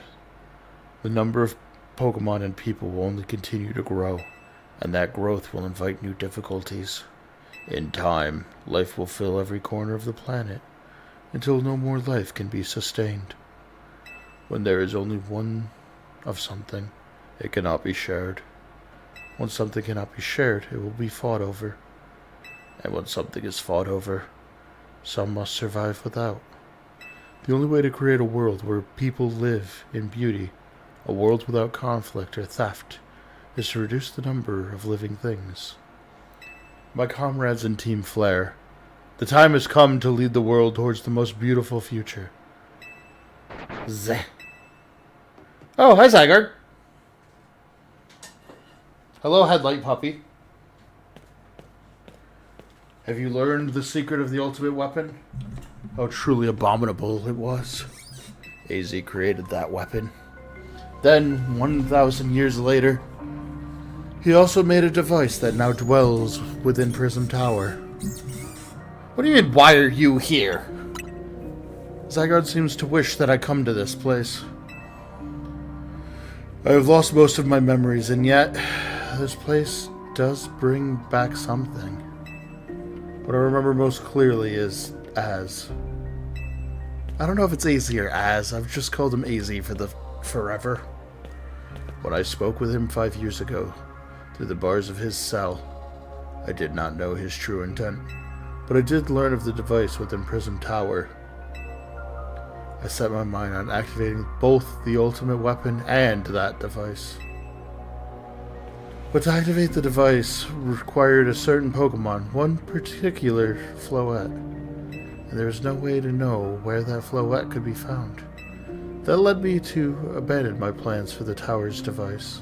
the number of Pokemon and people will only continue to grow, and that growth will invite new difficulties. In time, life will fill every corner of the planet, until no more life can be sustained. When there is only one of something, it cannot be shared. When something cannot be shared, it will be fought over. And when something is fought over, some must survive without. The only way to create a world where people live in beauty, a world without conflict or theft, is to reduce the number of living things. My comrades in Team Flare, the time has come to lead the world towards the most beautiful future. Zeh. Oh, hi, Zygarde. Hello, Headlight Puppy. Have you learned the secret of the ultimate weapon? How truly abominable it was. AZ created that weapon. Then, 1,000 years later, he also made a device that now dwells within Prism Tower. What do you mean, why are you here? Zygarde seems to wish that I come to this place. I have lost most of my memories, and yet, this place does bring back something. What I remember most clearly is Az. I don't know if it's AZ or Az. I've just called him AZ for the forever. When I spoke with him 5 years ago, through the bars of his cell, I did not know his true intent, but I did learn of the device within Prism Tower. I set my mind on activating both the ultimate weapon and that device. But to activate the device required a certain Pokemon, one particular Floette, and there was no way to know where that Floette could be found. That led me to abandon my plans for the tower's device,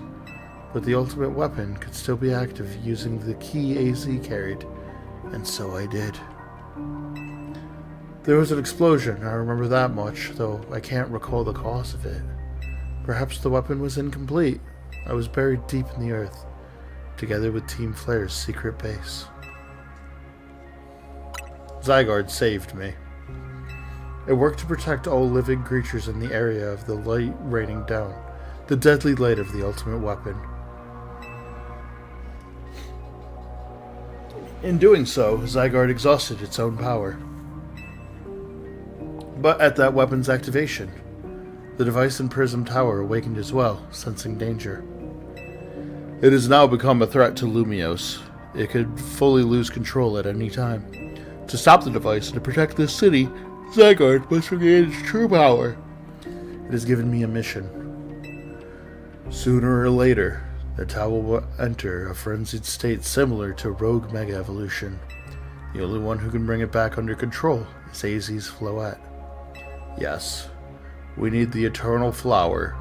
but the ultimate weapon could still be active using the key AZ carried, and so I did. There was an explosion, I remember that much, though I can't recall the cause of it. Perhaps the weapon was incomplete. I was buried deep in the earth, together with Team Flare's secret base. Zygarde saved me. It worked to protect all living creatures in the area of the light raining down, the deadly light of the ultimate weapon. In doing so, Zygarde exhausted its own power. But at that weapon's activation, the device in Prism Tower awakened as well, sensing danger. It has now become a threat to Lumiose. It could fully lose control at any time. To stop the device and to protect this city, Zygarde must regain its true power. It has given me a mission. Sooner or later, the tower will enter a frenzied state similar to Rogue Mega Evolution. The only one who can bring it back under control is AZ's Floette. Yes, we need the Eternal Flower,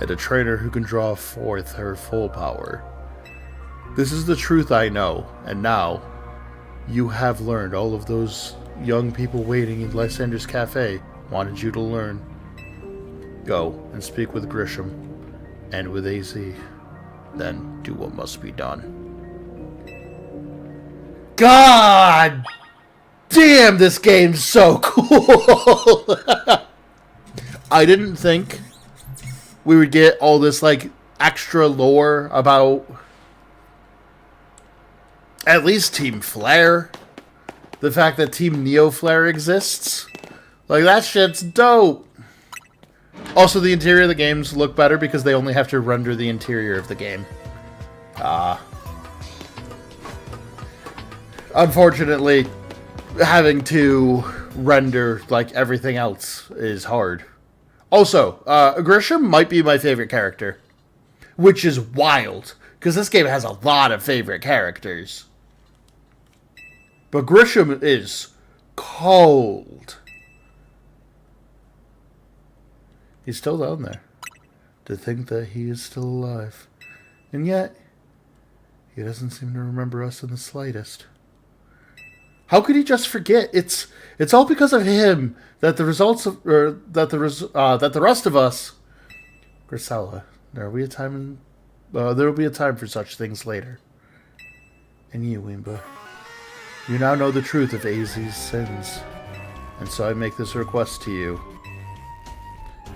and a trainer who can draw forth her full power. This is the truth I know, and now, you have learned all of those young people waiting in Lysander's Cafe wanted you to learn. Go and speak with Grisham, and with AZ. Then do what must be done. God damn, this game's so cool! I didn't think we would get all this, like, extra lore about at least Team Flare. The fact that Team Neo Flare exists. Like, that shit's dope. Also, the interior of the games look better because they only have to render the interior of the game. Unfortunately, having to render, like, everything else is hard. Also, Grisham might be my favorite character. Which is wild, because this game has a lot of favorite characters. But Grisham is cold. He's still down there. To think that he is still alive. And yet, he doesn't seem to remember us in the slightest. How could he just forget? It's all because of him that the results of, or that the rest of us, Grisella, there will be a time for such things later. And you, Wimba, you now know the truth of AZ's sins, and so I make this request to you: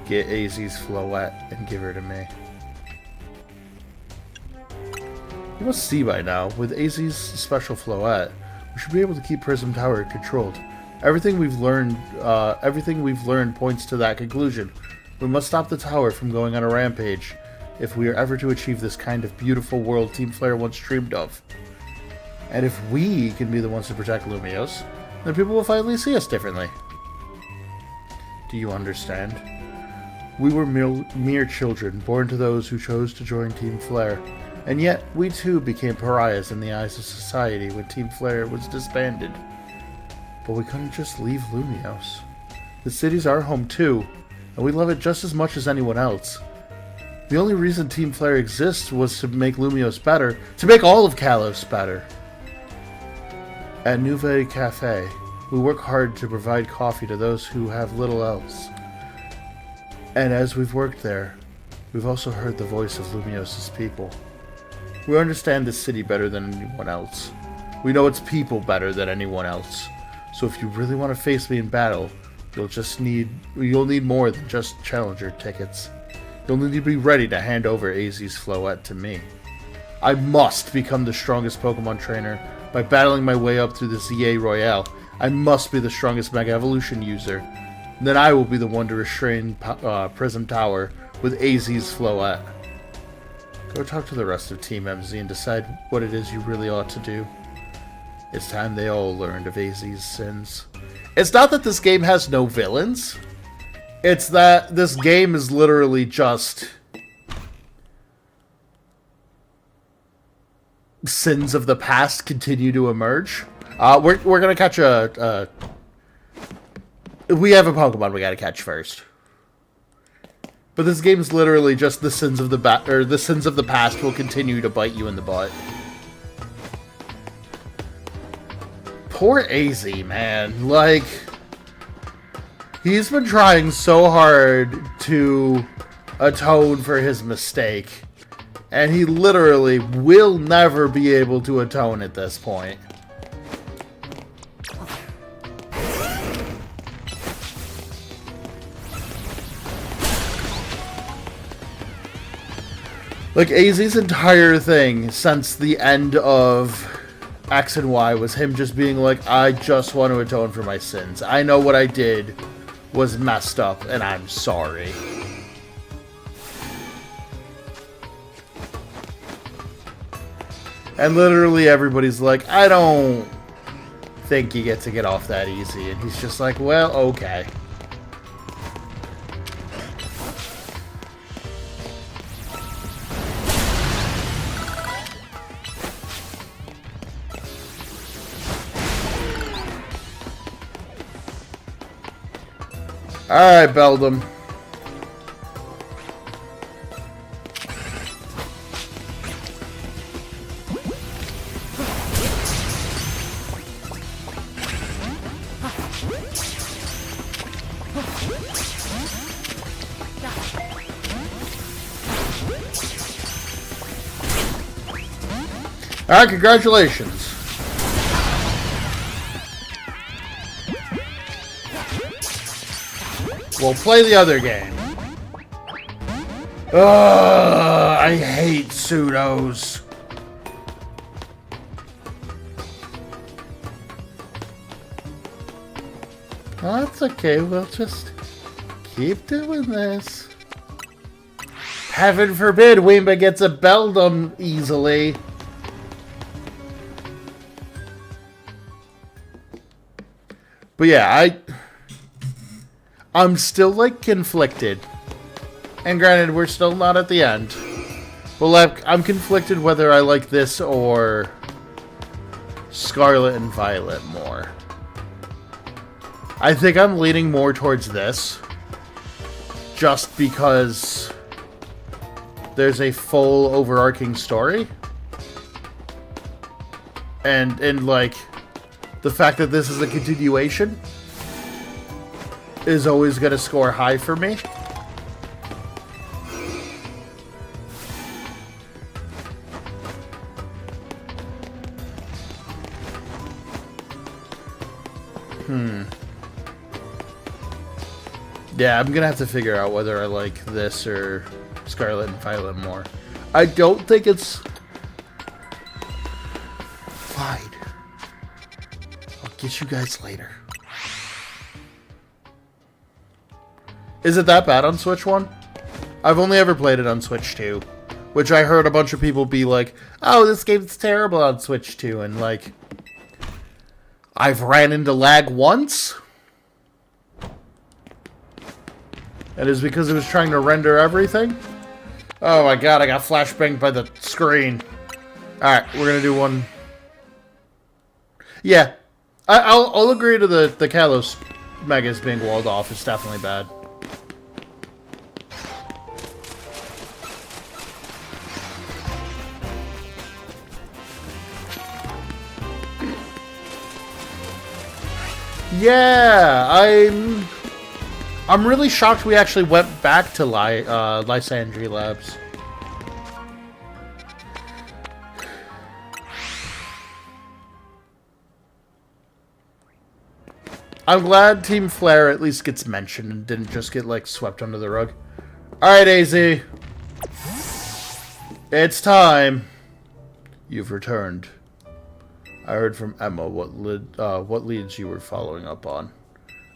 get AZ's Floette and give her to me. You must see by now, with AZ's special Floette, we should be able to keep Prism Tower controlled. Everything we've learned points to that conclusion. We must stop the tower from going on a rampage if we are ever to achieve this kind of beautiful world Team Flare once dreamed of. And if we can be the ones to protect Lumiose, then people will finally see us differently. Do you understand? We were mere children, born to those who chose to join Team Flare. And yet, we too became pariahs in the eyes of society when Team Flare was disbanded. But we couldn't just leave Lumiose. The city's our home too, and we love it just as much as anyone else. The only reason Team Flare exists was to make Lumiose better, to make all of Kalos better. At Nouvelle Cafe, we work hard to provide coffee to those who have little else. And as we've worked there, we've also heard the voice of Lumiose's people. We understand this city better than anyone else. We know its people better than anyone else. So if you really want to face me in battle, you'll need more than just challenger tickets. You'll need to be ready to hand over AZ's Floette to me. I must become the strongest Pokemon trainer by battling my way up through the ZA Royale. I must be the strongest Mega Evolution user. And then I will be the one to restrain Prism Tower with AZ's Floette. Go talk to the rest of Team MZ and decide what it is you really ought to do. It's time they all learned of AZ's sins. It's not that this game has no villains. It's that this game is literally just sins of the past continue to emerge. We're gonna catch we have a Pokemon we gotta catch first. But this game is literally just the sins of the past will continue to bite you in the butt. Poor AZ, man. Like, he's been trying so hard to atone for his mistake, and he literally will never be able to atone at this point. Like, AZ's entire thing since the end of X and Y was him just being like, I just want to atone for my sins. I know what I did was messed up, and I'm sorry. And literally everybody's like, I don't think you get to get off that easy. And he's just like, well, okay. Alright, Beldum. Alright, congratulations. We'll play the other game. Ugh, I hate pseudos. Oh, that's okay, we'll just keep doing this. Heaven forbid Wimba gets a Beldum easily. But yeah, I'm still, like, conflicted. And granted, we're still not at the end. But, like, I'm conflicted whether I like this or Scarlet and Violet more. I think I'm leaning more towards this. Just because there's a full overarching story. And like, the fact that this is a continuation is always going to score high for me. Yeah, I'm gonna have to figure out whether I like this or Scarlet and Violet more. I don't think it's... Fine. I'll get you guys later. Is it that bad on Switch 1? I've only ever played it on Switch 2. Which I heard a bunch of people be like, oh, this game's terrible on Switch 2. And like, I've ran into lag once. And it's because it was trying to render everything. Oh my god, I got flashbanged by the screen. Alright, we're gonna do one. Yeah. I'll agree to the Kalos Megas being walled off. It's definitely bad. Yeah, I'm really shocked we actually went back to Lysandre Labs. I'm glad Team Flare at least gets mentioned and didn't just get, like, swept under the rug. Alright, AZ. It's time. You've returned. I heard from Emma what leads you were following up on.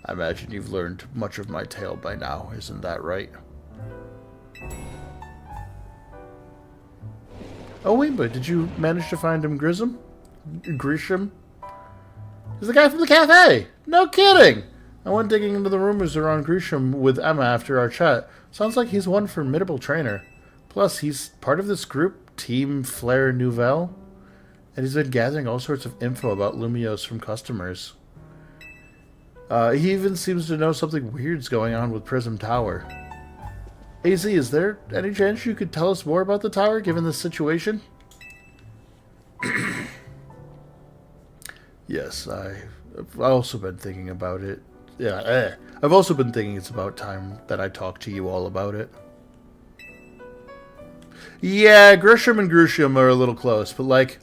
I imagine you've learned much of my tale by now, isn't that right? Oh wait, but did you manage to find him Grisham? He's the guy from the cafe! No kidding! I went digging into the rumors around Grisham with Emma after our chat. Sounds like he's one formidable trainer. Plus, he's part of this group, Team Flare Nouvelle. And he's been gathering all sorts of info about Lumiose from customers. He even seems to know something weird's going on with Prism Tower. AZ, is there any chance you could tell us more about the tower, given this situation? Yes, I've also been thinking about it. Yeah, I've also been thinking it's about time that I talk to you all about it. Yeah, Grisham and Grisham are a little close, but like,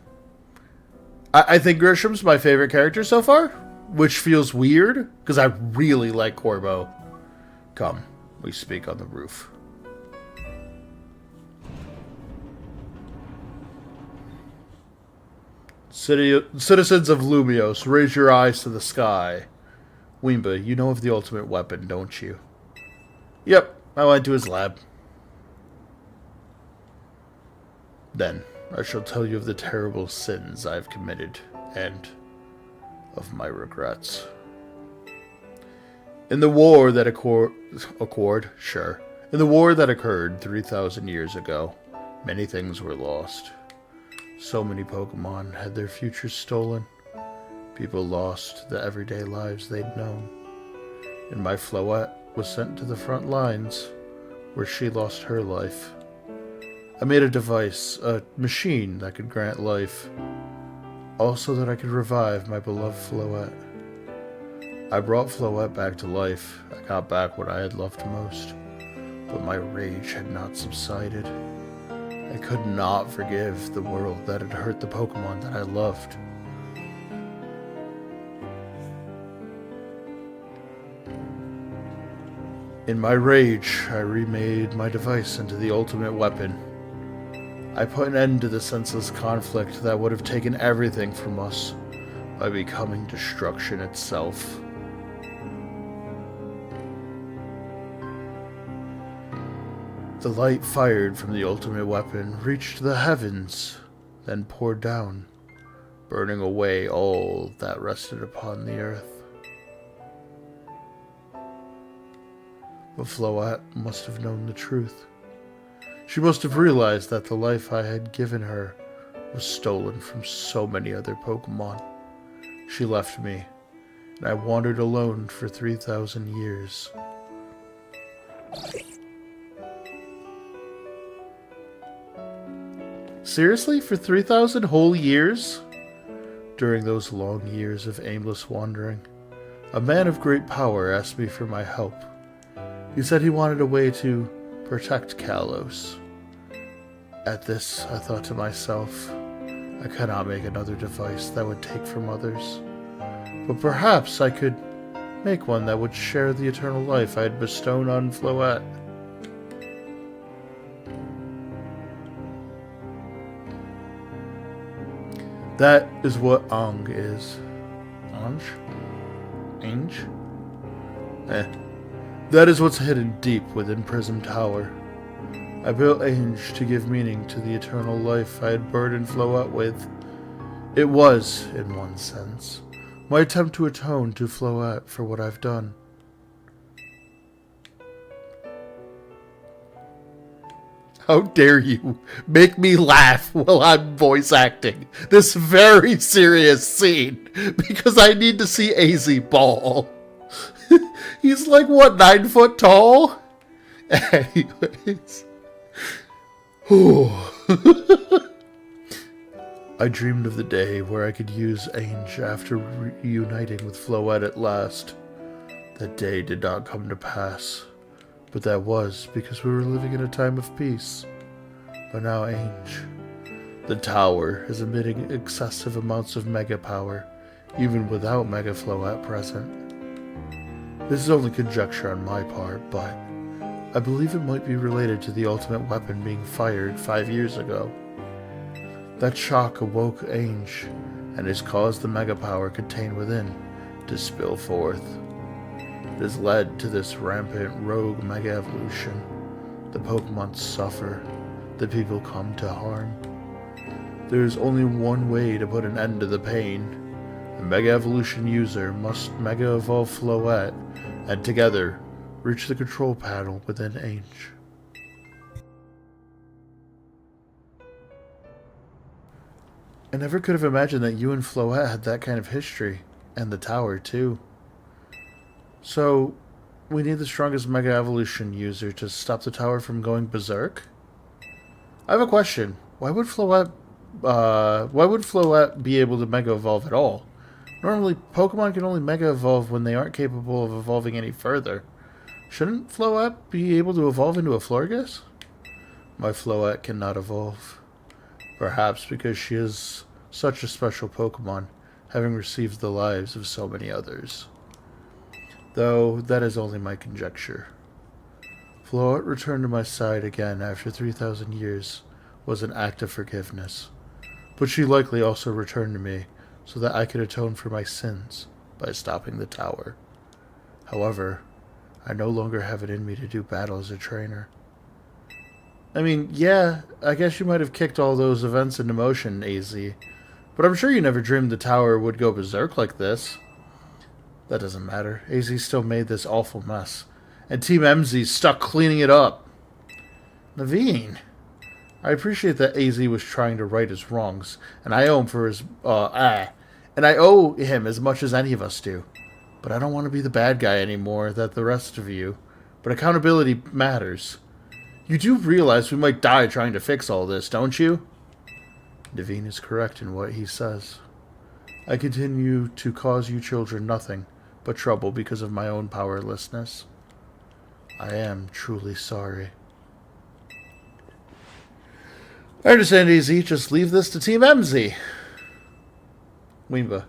I think Grisham's my favorite character so far, which feels weird, because I really like Corbo. Come, we speak on the roof. Citizens of Lumiose, raise your eyes to the sky. Wimba, you know of the ultimate weapon, don't you? Yep, I went to his lab. Then, I shall tell you of the terrible sins I've committed, and of my regrets. In the war that In the war that occurred 3,000 years ago, many things were lost. So many Pokemon had their futures stolen. People lost the everyday lives they'd known. And my Floette was sent to the front lines, where she lost her life. I made a device, a machine that could grant life, also that I could revive my beloved Floette. I brought Floette back to life. I got back what I had loved most, but my rage had not subsided. I could not forgive the world that had hurt the Pokemon that I loved. In my rage, I remade my device into the ultimate weapon. I put an end to the senseless conflict that would have taken everything from us by becoming destruction itself. The light fired from the ultimate weapon reached the heavens, then poured down, burning away all that rested upon the earth. But Floette must have known the truth. She must have realized that the life I had given her was stolen from so many other Pokemon. She left me, and I wandered alone for 3,000 years. Seriously? For 3,000 whole years? During those long years of aimless wandering, a man of great power asked me for my help. He said he wanted a way to protect Kalos. At this, I thought to myself, I cannot make another device that would take from others. But perhaps I could make one that would share the eternal life I had bestowed on Floette. That is what Ang is. Ange? Ange? That is what's hidden deep within Prism Tower. I built Ange to give meaning to the eternal life I had burdened Floette with. It was, in one sense, my attempt to atone to Floette for what I've done. How dare you make me laugh while I'm voice acting this very serious scene because I need to see AZ ball. He's like, what, 9 foot tall? Anyways. I dreamed of the day where I could use Ange after reuniting with Floette at last. That day did not come to pass. But that was because we were living in a time of peace. But now Ange, the tower, is emitting excessive amounts of mega power, even without Mega Floette present. This is only conjecture on my part, but I believe it might be related to the ultimate weapon being fired 5 years ago. That shock awoke Ange, and has caused the mega power contained within to spill forth. It has led to this rampant rogue mega evolution. The Pokemon suffer. The people come to harm. There is only one way to put an end to the pain. The Mega Evolution user must Mega Evolve Floette, and together reach the control panel within Ange. I never could have imagined that you and Floette had that kind of history, and the tower too. So, we need the strongest Mega Evolution user to stop the tower from going berserk? I have a question. Why would Floette be able to Mega Evolve at all? Normally, Pokemon can only Mega Evolve when they aren't capable of evolving any further. Shouldn't Floette be able to evolve into a Florges? My Floette cannot evolve. Perhaps because she is such a special Pokemon, having received the lives of so many others. Though, that is only my conjecture. Floette returned to my side again after 3,000 years was an act of forgiveness. But she likely also returned to me so that I could atone for my sins by stopping the tower. However, I no longer have it in me to do battle as a trainer. I mean, yeah, I guess you might have kicked all those events into motion, AZ. But I'm sure you never dreamed the tower would go berserk like this. That doesn't matter. AZ still made this awful mess. And Team MZ's stuck cleaning it up. Naveen, I appreciate that AZ was trying to right his wrongs, and I owe him for his, and I owe him as much as any of us do. But I don't want to be the bad guy anymore that the rest of you. But accountability matters. You do realize we might die trying to fix all this, don't you? Naveen is correct in what he says. I continue to cause you children nothing but trouble because of my own powerlessness. I am truly sorry. I understand, AZ. Just leave this to Team MZ. Weemba.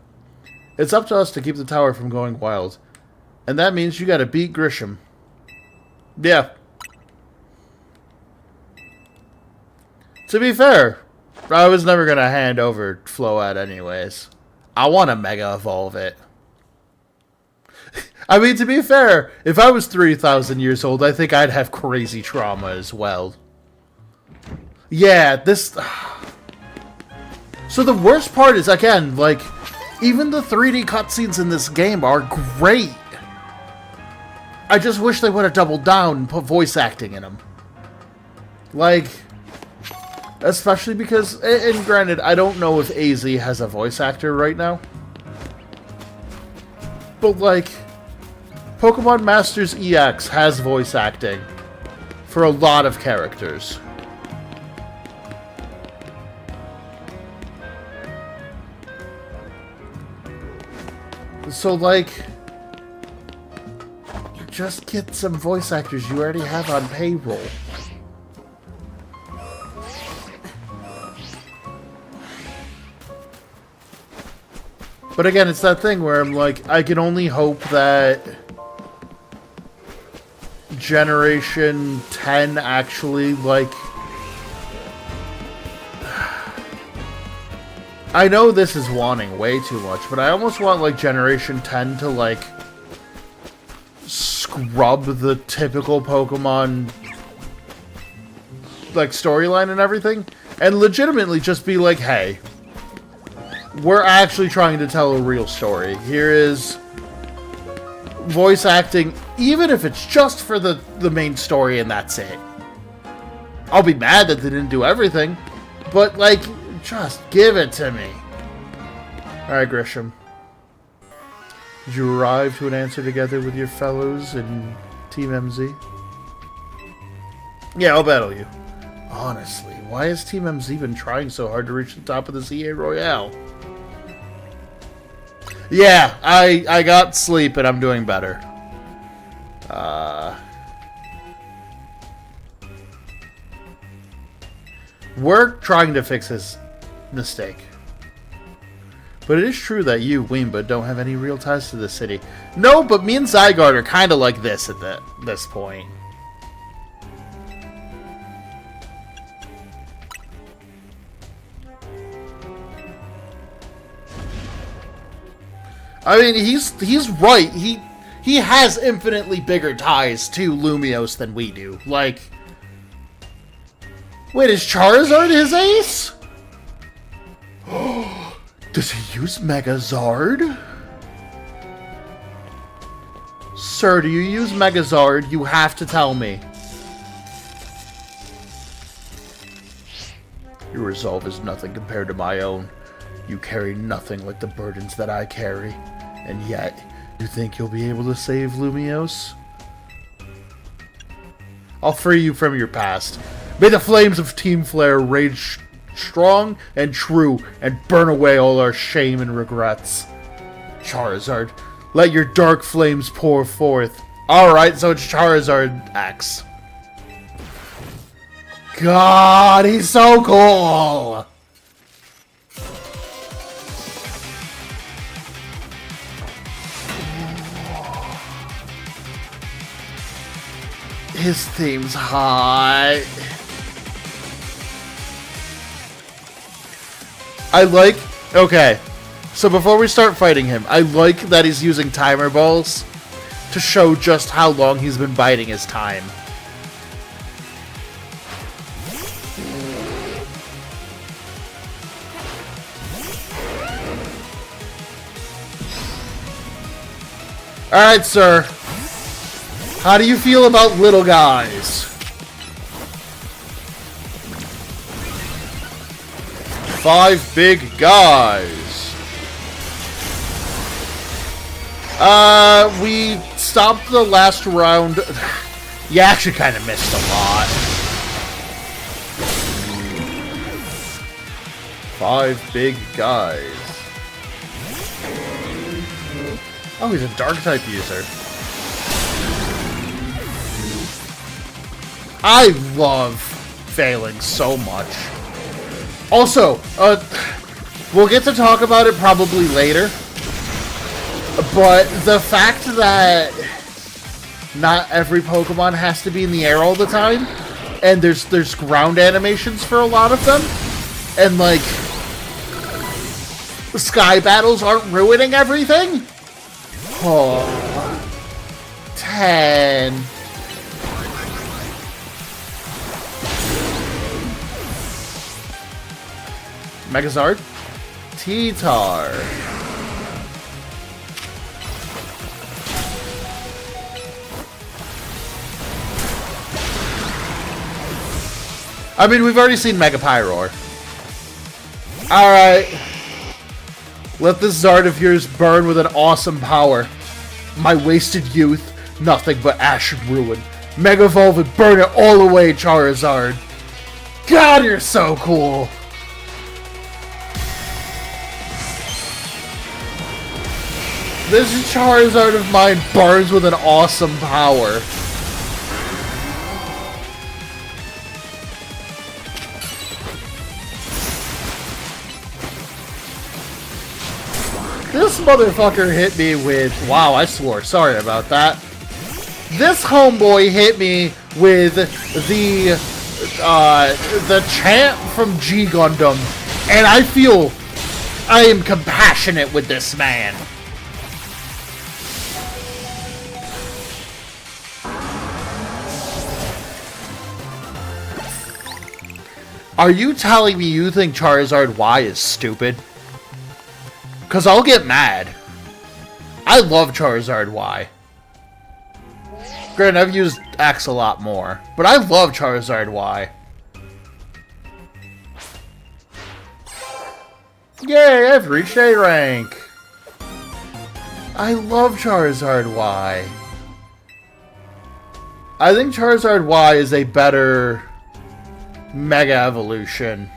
It's up to us to keep the tower from going wild. And that means you gotta beat Grisham. Yeah. To be fair, I was never gonna hand over Floette anyways. I want to Mega Evolve it. I mean, to be fair, if I was 3,000 years old, I think I'd have crazy trauma as well. Yeah, this... So the worst part is, again, like, even the 3D cutscenes in this game are great. I just wish they would have doubled down and put voice acting in them. Like, especially because, and granted, I don't know if AZ has a voice actor right now. But, like, Pokemon Masters EX has voice acting for a lot of characters. So, like, just get some voice actors you already have on payroll. But again, it's that thing where I'm like, I can only hope that Generation 10 actually, like... I know this is wanting way too much, but I almost want, like, Generation 10 to, like, scrub the typical Pokemon, like, storyline and everything, and legitimately just be like, hey, we're actually trying to tell a real story. Here is voice acting, even if it's just for the main story and that's it. I'll be mad that they didn't do everything, but, like, just give it to me. Alright, Grisham. Did you arrive to an answer together with your fellows in Team MZ? Yeah, I'll battle you. Honestly, why has Team MZ been trying so hard to reach the top of the CA Royale? Yeah, I got sleep and I'm doing better. We're trying to fix this mistake. But it is true that you, Weemba, don't have any real ties to the city. No, but me and Zygarde are kind of like this at this point. I mean, he's right. He has infinitely bigger ties to Lumiose than we do. Like, wait, is Charizard his ace? Does he use Megazard? Sir, do you use Megazard? You have to tell me. Your resolve is nothing compared to my own. You carry nothing like the burdens that I carry. And yet, you think you'll be able to save Lumiose? I'll free you from your past. May the flames of Team Flare rage strong and true and burn away all our shame and regrets. Charizard, let your dark flames pour forth. Alright, so it's Charizard X. God, he's so cool! His theme's hot. I like... Okay. So before we start fighting him, I like that he's using timer balls to show just how long he's been biding his time. Alright, sir. How do you feel about little guys? Five big guys. We stopped the last round. You actually kind of missed a lot. Five big guys. Oh, he's a dark type user. I love failing so much. Also, we'll get to talk about it probably later, but the fact that not every Pokemon has to be in the air all the time, and there's ground animations for a lot of them, and like, sky battles aren't ruining everything? Oh, 10. Megazard, T-Tar. I mean, we've already seen Mega Pyroar. Alright. Let this Zard of yours burn with an awesome power. My wasted youth, nothing but ash and ruin. Mega Evolve and burn it all away, Charizard. God, you're so cool. This Charizard of mine burns with an awesome power. This motherfucker hit me with... Wow, I swore. Sorry about that. This homeboy hit me with the chant from G Gundam, and I feel I am compassionate with this man. Are you telling me you think Charizard Y is stupid? Because I'll get mad. I love Charizard Y. Granted, I've used X a lot more, but I love Charizard Y. Yay, I've reached A rank. I love Charizard Y. I think Charizard Y is a better Mega Evolution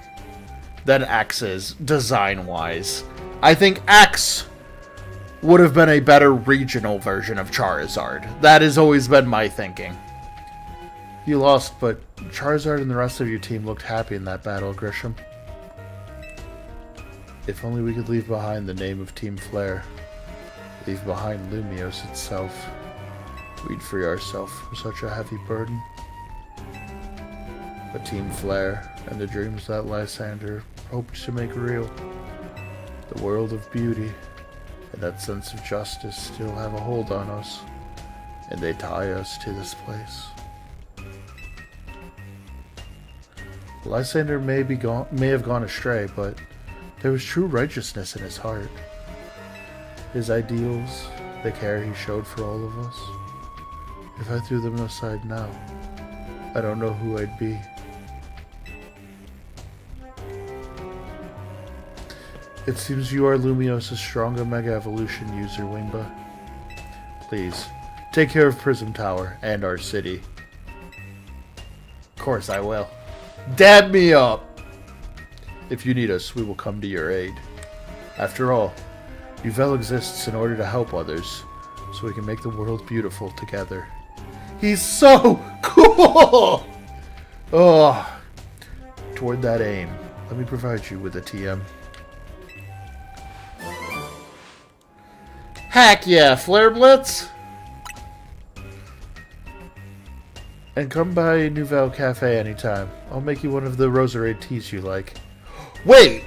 than X is, design-wise. I think X would have been a better regional version of Charizard. That has always been my thinking. You lost, but Charizard and the rest of your team looked happy in that battle, Grisham. If only we could leave behind the name of Team Flare. Leave behind Lumiose itself. We'd free ourselves from such a heavy burden. But Team Flare and the dreams that Lysander hoped to make real. The world of beauty and that sense of justice still have a hold on us, and they tie us to this place. Lysander may have gone astray, but there was true righteousness in his heart. His ideals, the care he showed for all of us. If I threw them aside now, I don't know who I'd be. It seems you are Lumiose's stronger Mega Evolution user, Wingba. Please, take care of Prism Tower and our city. Of course I will. Dab me up! If you need us, we will come to your aid. After all, Yubel exists in order to help others, so we can make the world beautiful together. He's so cool! Oh, toward that aim, let me provide you with a TM. Heck yeah, Flare Blitz! And come by Nouvelle Cafe anytime. I'll make you one of the Roserade teas you like. Wait!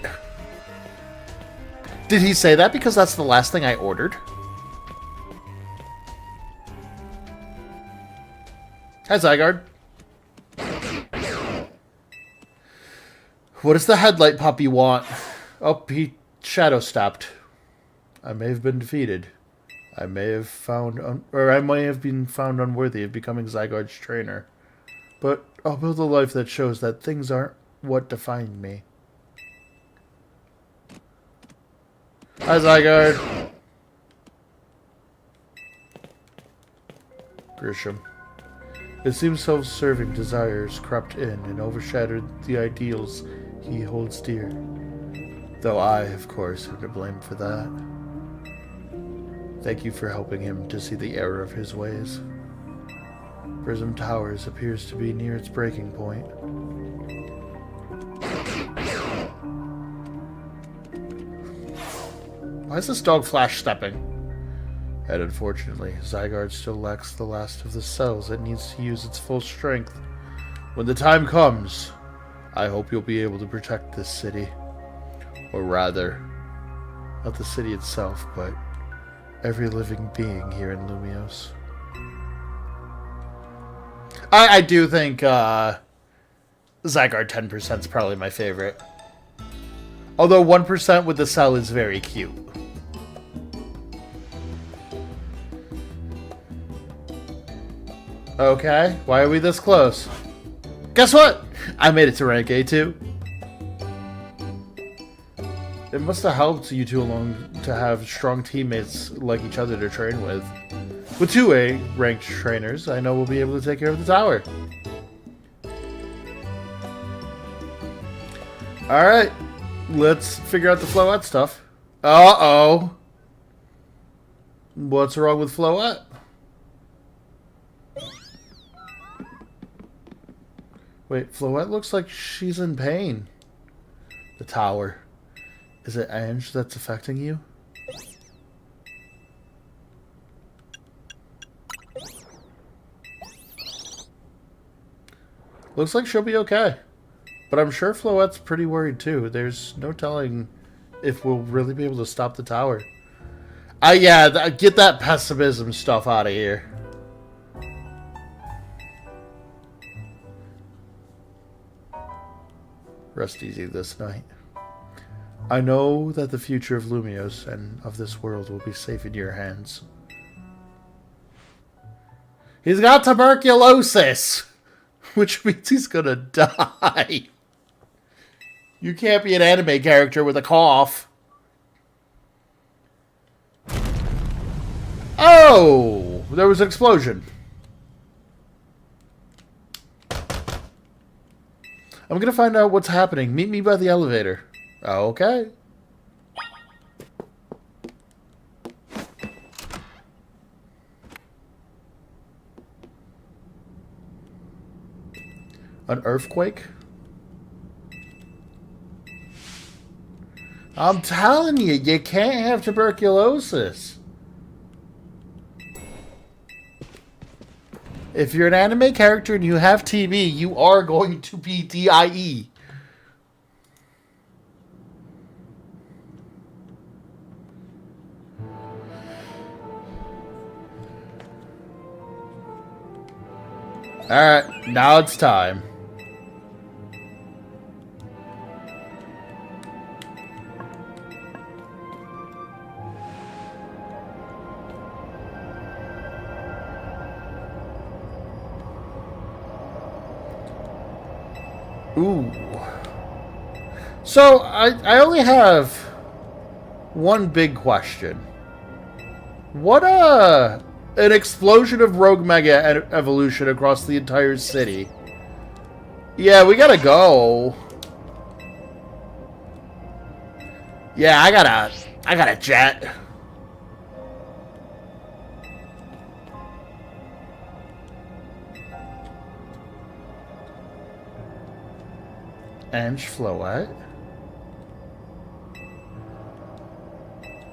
Did he say that because that's the last thing I ordered? Hi, Zygarde. What does the headlight puppy want? Oh, he shadow stopped. I may have been defeated. I may have been found unworthy of becoming Zygarde's trainer. But I'll build a life that shows that things aren't what defined me. Hi, Zygarde. Grisham. It seems self-serving desires crept in and overshadowed the ideals he holds dear. Though I, of course, am to blame for that. Thank you for helping him to see the error of his ways. Prism Towers appears to be near its breaking point. Why is this dog flash stepping? And unfortunately, Zygarde still lacks the last of the cells it needs to use its full strength. When the time comes, I hope you'll be able to protect this city. Or rather, not the city itself, but every living being here in Lumiose. I do think Zygarde 10% is probably my favorite. Although 1% with the cell is very cute. Okay, why are we this close? Guess what? I made it to rank A2. It must have helped you two along to have strong teammates like each other to train with. With 2A ranked trainers, I know we'll be able to take care of the tower. Alright, let's figure out the Floette stuff. Uh-oh. What's wrong with Floette? Wait, Floette looks like she's in pain. The tower. Is it Ange that's affecting you? Looks like she'll be okay. But I'm sure Floette's pretty worried too. There's no telling if we'll really be able to stop the tower. Yeah, get that pessimism stuff out of here. Rest easy this night. I know that the future of Lumios and of this world will be safe in your hands. He's got tuberculosis! Which means he's gonna die. You can't be an anime character with a cough. Oh! There was an explosion. I'm gonna find out what's happening. Meet me by the elevator. Okay. An earthquake? I'm telling you, you can't have tuberculosis. If you're an anime character and you have TB, you are going to be DIE. Alright, now it's time. Ooh. So, I only have one big question. What an explosion of Rogue Mega evolution across the entire city. Yeah, we gotta go. Yeah, I gotta jet. Ange Floette?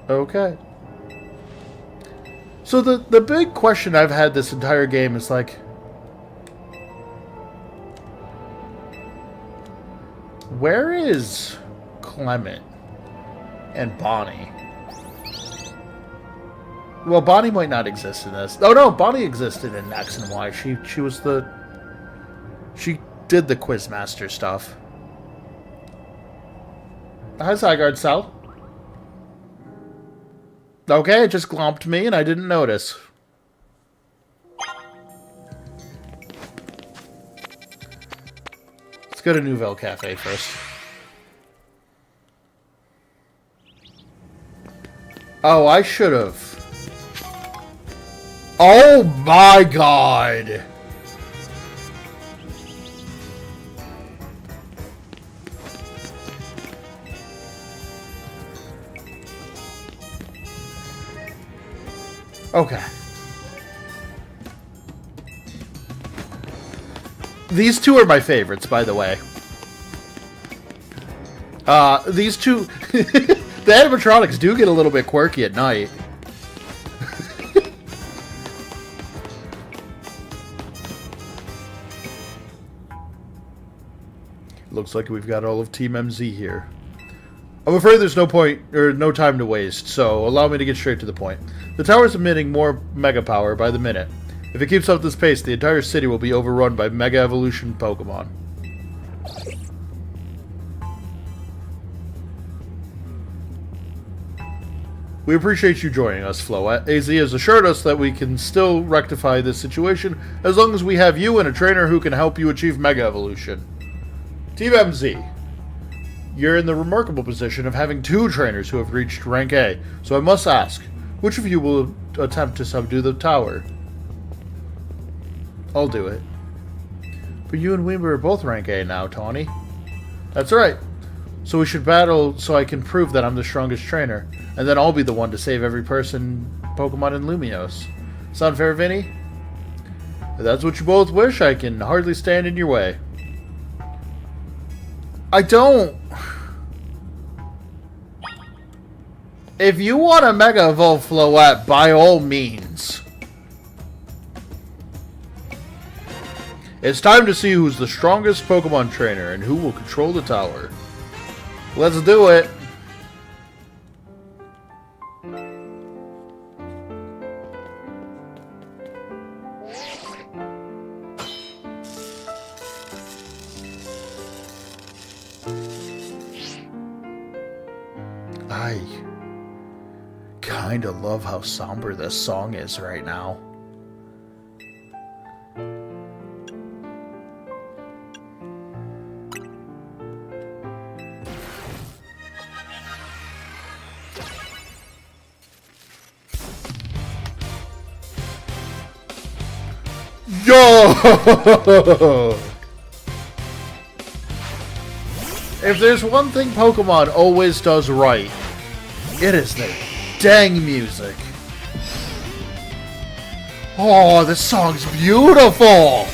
Okay. So the big question I've had this entire game is like, where is Clement and Bonnie? Well, Bonnie might not exist in this. Oh no, Bonnie existed in X and Y. She did the Quizmaster stuff. Hi, Zygarde Cell. Okay, it just glomped me and I didn't notice. Let's go to Nouvelle Cafe first. Oh, I should have. Oh my god! Okay. These two are my favorites, by the way. These two... the animatronics do get a little bit quirky at night. Looks like we've got all of Team MZ here. I'm afraid there's no point, or no time to waste, so allow me to get straight to the point. The tower is emitting more mega power by the minute. If it keeps up this pace, the entire city will be overrun by Mega Evolution Pokemon. We appreciate you joining us, Floette. AZ has assured us that we can still rectify this situation as long as we have you and a trainer who can help you achieve Mega Evolution. Team MZ. You're in the remarkable position of having two trainers who have reached rank A, so I must ask, which of you will attempt to subdue the tower? I'll do it. But you and Weaver are both rank A now, Tawny. That's right. So we should battle so I can prove that I'm the strongest trainer, and then I'll be the one to save every person Pokemon in Lumiose. Sound fair, Vinny? If that's what you both wish, I can hardly stand in your way. I don't... If you want to Mega Evolve Floette, by all means. It's time to see who's the strongest Pokemon trainer and who will control the tower. Let's do it! I kinda love how somber this song is right now. Yo! If there's one thing Pokemon always does right, it is the dang music. Oh, this song's beautiful!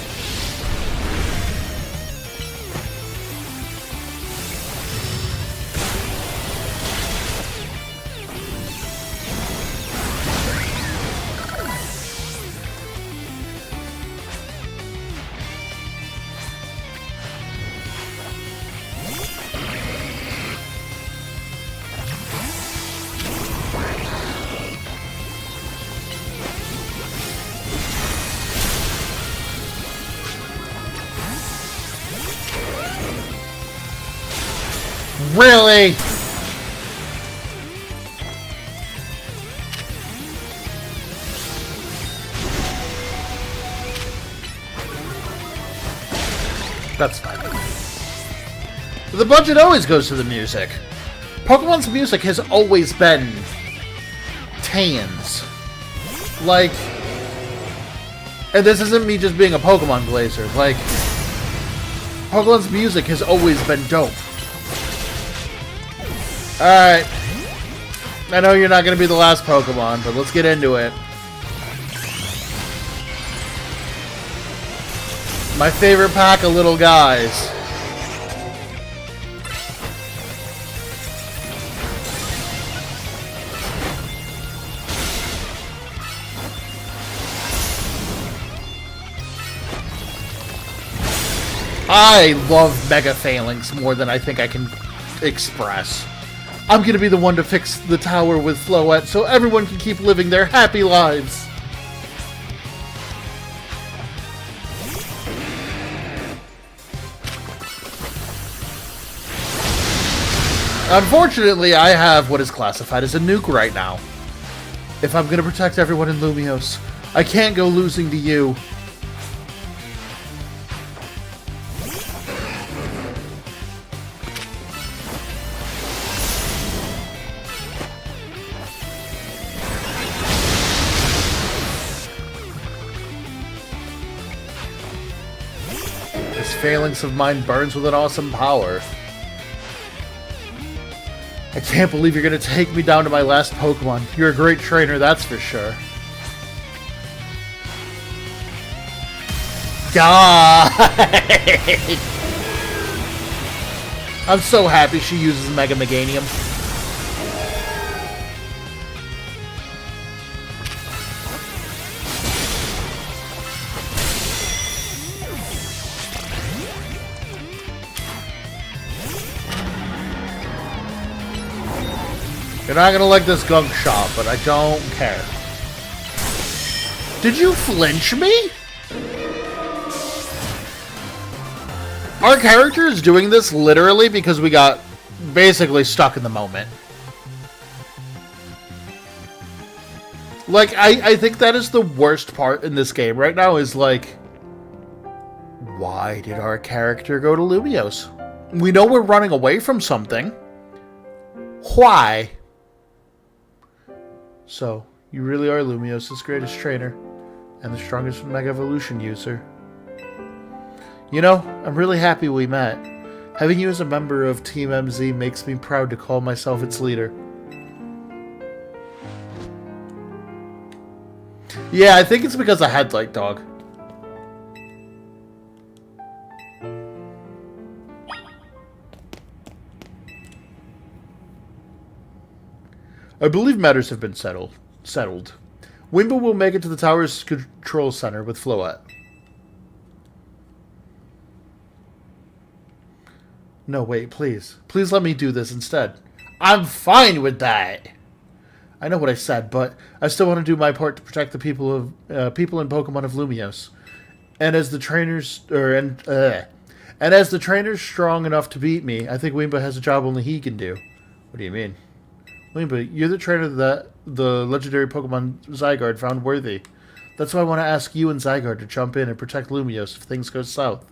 Really? That's fine. The budget always goes to the music. Pokemon's music has always been tans. Like, and this isn't me just being a Pokemon glazer. Like, Pokemon's music has always been dope. Alright. I know you're not going to be the last Pokemon, but let's get into it. My favorite pack of little guys. I love Mega Phalanx more than I think I can express. I'm gonna be the one to fix the tower with Floette so everyone can keep living their happy lives. Unfortunately, I have what is classified as a nuke right now. If I'm gonna protect everyone in Lumiose, I can't go losing to you. This phalanx of mine burns with an awesome power. I can't believe you're going to take me down to my last Pokemon. You're a great trainer, that's for sure. God! I'm so happy she uses Mega Meganium. You're not gonna like this gunk shot, but I don't care. Did you flinch me? Our character is doing this literally because we got basically stuck in the moment. Like, I think that is the worst part in this game right now is like, why did our character go to Lumiose? We know we're running away from something. Why? So, you really are Lumiose's greatest trainer, and the strongest Mega Evolution user. You know, I'm really happy we met. Having you as a member of Team MZ makes me proud to call myself its leader. Yeah, I think it's because I had Light Dog. I believe matters have been settled. Wimba will make it to the tower's control center with Floette. No, wait, please. Please let me do this instead. I'm fine with that. I know what I said, but I still want to do my part to protect the people and Pokemon of Lumiose. And as the trainer's strong enough to beat me, I think Wimba has a job only he can do. What do you mean? Wimba, you're the trainer that the legendary Pokemon Zygarde found worthy. That's why I want to ask you and Zygarde to jump in and protect Lumiose if things go south.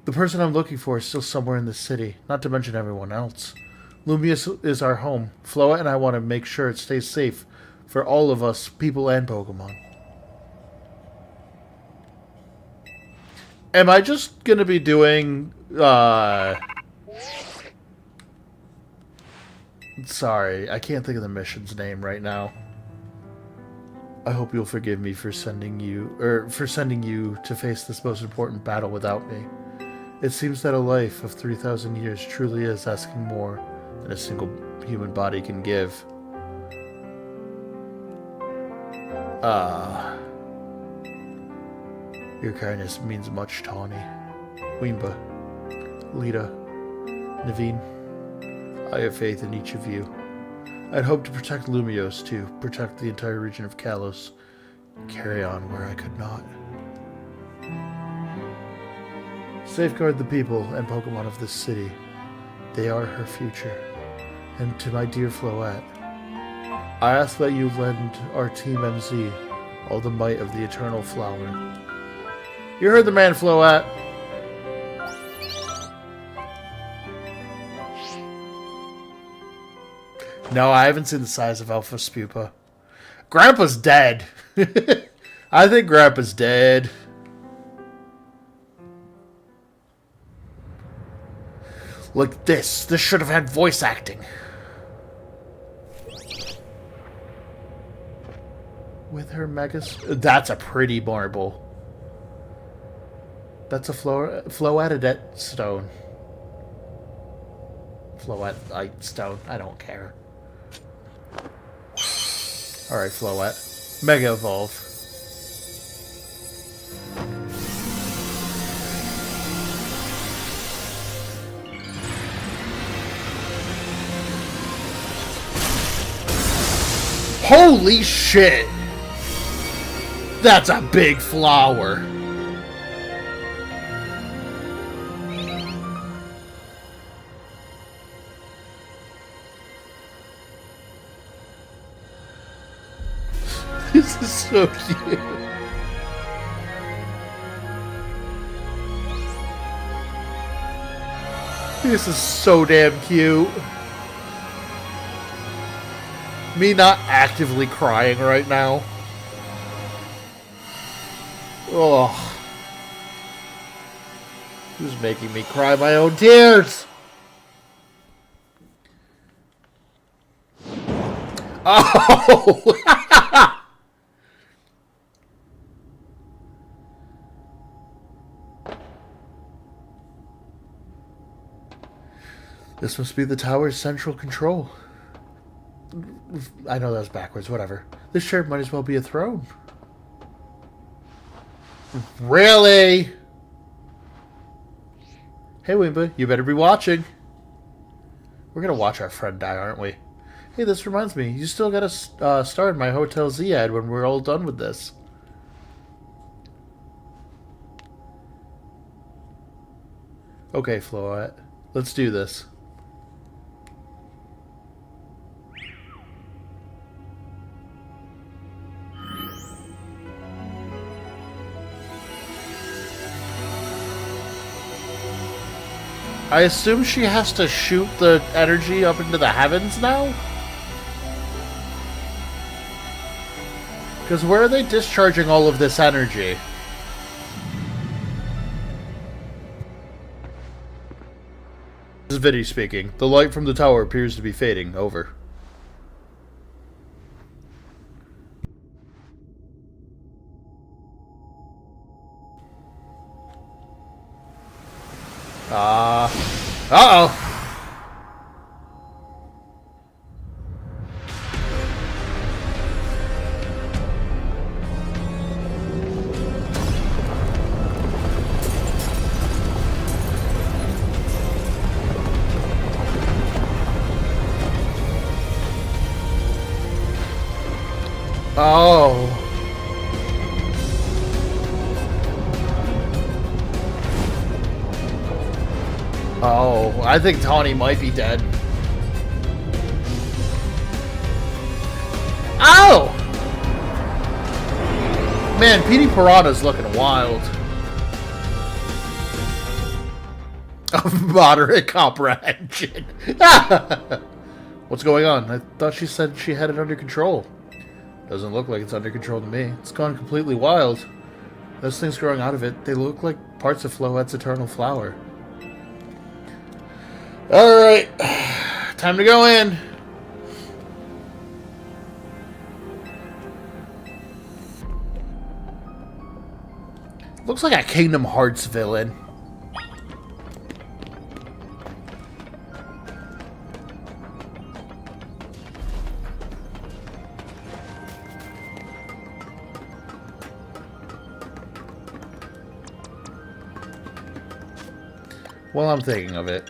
The person I'm looking for is still somewhere in the city, not to mention everyone else. Lumiose is our home. Floette and I want to make sure it stays safe for all of us, people and Pokemon. Am I just going to be doing... Sorry, I can't think of the mission's name right now. I hope you'll forgive me for sending you to face this most important battle without me. It seems that a life of 3,000 years truly is asking more than a single human body can give. Your kindness means much, Tawny. Wimba, Lita, Naveen, I have faith in each of you. I'd hoped to protect Lumiose, to protect the entire region of Kalos. Carry on where I could not. Safeguard the people and Pokemon of this city. They are her future. And to my dear Floette, I ask that you lend our Team MZ all the might of the Eternal Flower. You heard the man, Floette. No, I haven't seen the size of Alpha Spupa. Grandpa's dead. I think Grandpa's dead. Like this. This should have had voice acting. With her megas... That's a pretty marble. That's a Floette stone. Floette stone. I don't care. Alright, Floette. Mega Evolve. Holy shit! That's a big flower. This is so cute. This is so damn cute. Me not actively crying right now. Ugh. Who's making me cry my own tears? Oh! This must be the tower's central control. I know that was backwards, whatever. This chair might as well be a throne. Really? Hey, Wimba, you better be watching. We're gonna watch our friend die, aren't we? Hey, this reminds me. You still gotta star in my Hotel Z ad when we're all done with this. Okay, Floette. Let's do this. I assume she has to shoot the energy up into the heavens now? Because where are they discharging all of this energy? This is Vinny speaking. The light from the tower appears to be fading. Over. Uh-oh. Oh. Oh, I think Tawny might be dead. Ow! Man, Petey Piranha's looking wild. Of moderate comprehension. What's going on? I thought she said she had it under control. Doesn't look like it's under control to me. It's gone completely wild. Those things growing out of it, they look like parts of Floette's eternal flower. Alright. Time to go in. Looks like a Kingdom Hearts villain. Well, I'm thinking of it.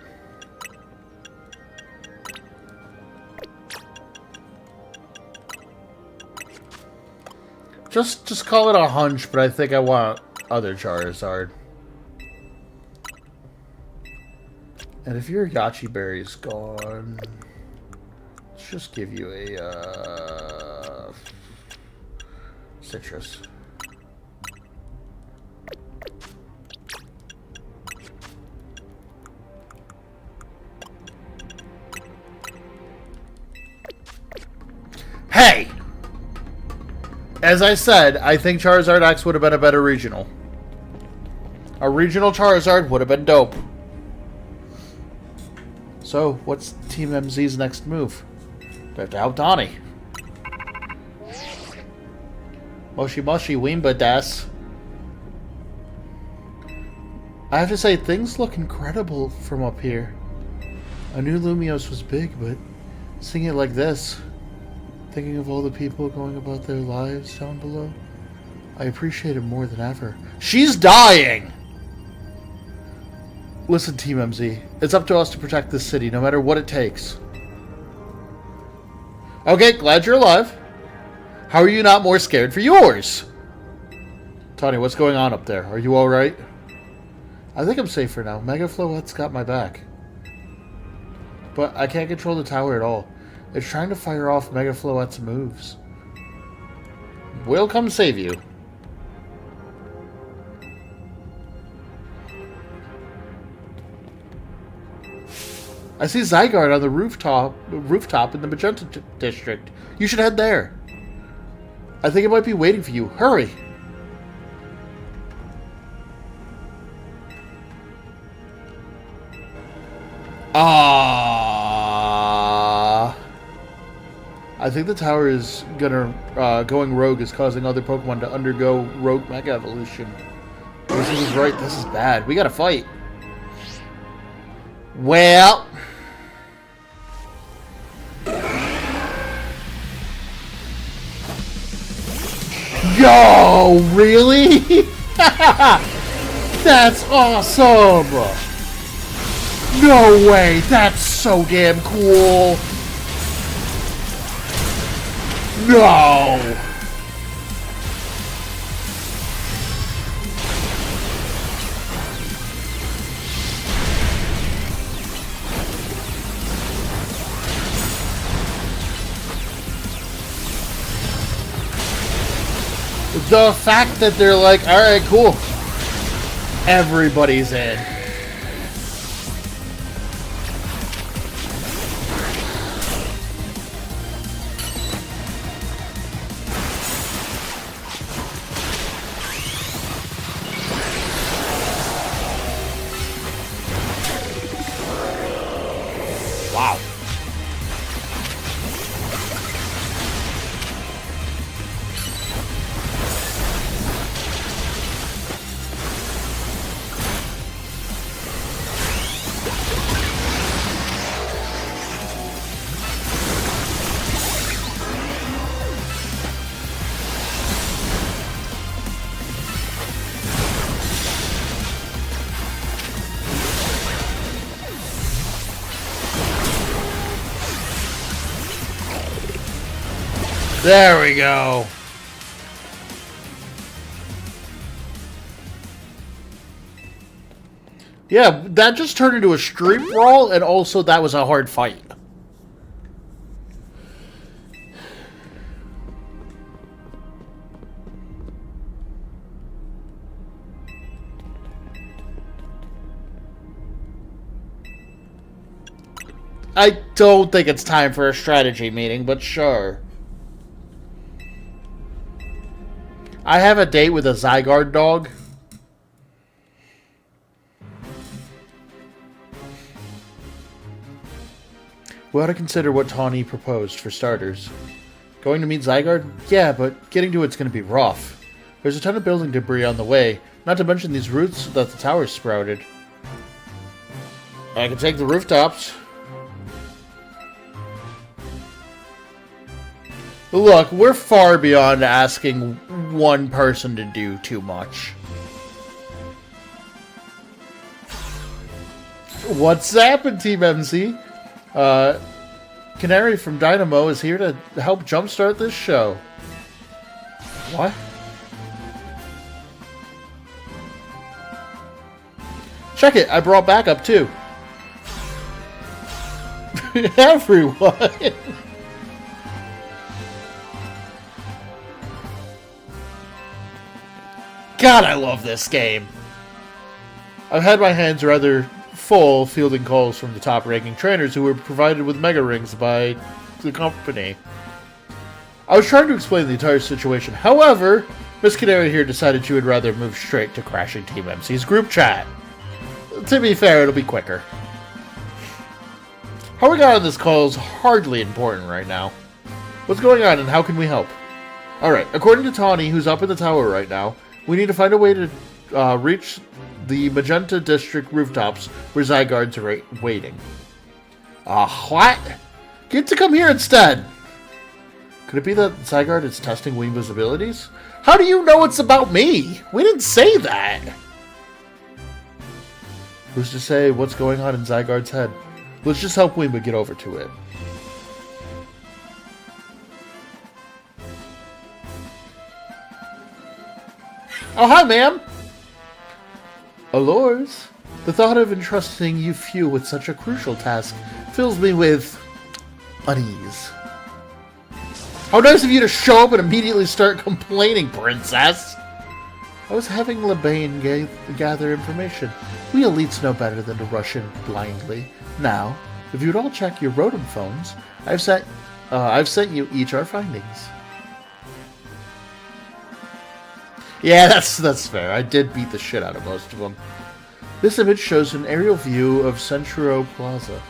Just call it a hunch, but I think I want other Charizard. And if your Yachi Berry's gone, let's just give you a Citrus. Hey! As I said, I think Charizard X would have been a better regional. A regional Charizard would have been dope. So, what's Team MZ's next move? They have to help Donnie. Moshi Moshi Weemba Das. I have to say, things look incredible from up here. I knew Lumiose was big, but seeing it like this, thinking of all the people going about their lives down below, I appreciate it more than ever. She's dying! Listen, Team MZ, it's up to us to protect this city, no matter what it takes. Okay, glad you're alive. How are you not more scared for yours? Tawny, what's going on up there? Are you alright? I think I'm safe for now. Mega Floette's got my back. But I can't control the tower at all. It's trying to fire off Mega Floette's moves. We'll come save you. I see Zygarde on the rooftop in the Magenta District. You should head there. I think it might be waiting for you. Hurry! I think the tower is going rogue is causing other Pokemon to undergo rogue Mega Evolution. This is right. This is bad. We gotta fight. Well. Yo, really? That's awesome! No way, that's so damn cool! No! The fact that they're like, alright, cool. Everybody's in. Wow. There we go. Yeah, that just turned into a street brawl, and also that was a hard fight. I don't think it's time for a strategy meeting, but sure. I have a date with a Zygarde dog. We ought to consider what Tawny proposed, for starters. Going to meet Zygarde? Yeah, but getting to it's going to be rough. There's a ton of building debris on the way, not to mention these roots that the tower sprouted. I can take the rooftops. Look, we're far beyond asking one person to do too much. What's happened, Team MC? Canary from Dynamo is here to help jumpstart this show. What? Check it, I brought backup too. Everyone! God, I love this game. I've had my hands rather full fielding calls from the top-ranking trainers who were provided with Mega Rings by the company. I was trying to explain the entire situation. However, Miss Canary here decided she would rather move straight to crashing Team MC's group chat. To be fair, it'll be quicker. How we got on this call is hardly important right now. What's going on and how can we help? Alright, according to Tawny, who's up in the tower right now, we need to find a way to reach the Magenta District rooftops where Zygarde's are waiting. What? Get to come here instead! Could it be that Zygarde is testing Weemba's abilities? How do you know it's about me? We didn't say that! Who's to say what's going on in Zygarde's head? Let's just help Weemba get over to it. Oh, hi, ma'am! Allures, the thought of entrusting you few with such a crucial task fills me with unease. How nice of you to show up and immediately start complaining, princess! I was having Lebane gather information. We elites know better than to rush in blindly. Now, if you'd all check your Rotom phones, I've sent you each our findings. Yeah, that's fair. I did beat the shit out of most of them. This image shows an aerial view of Centro Plaza.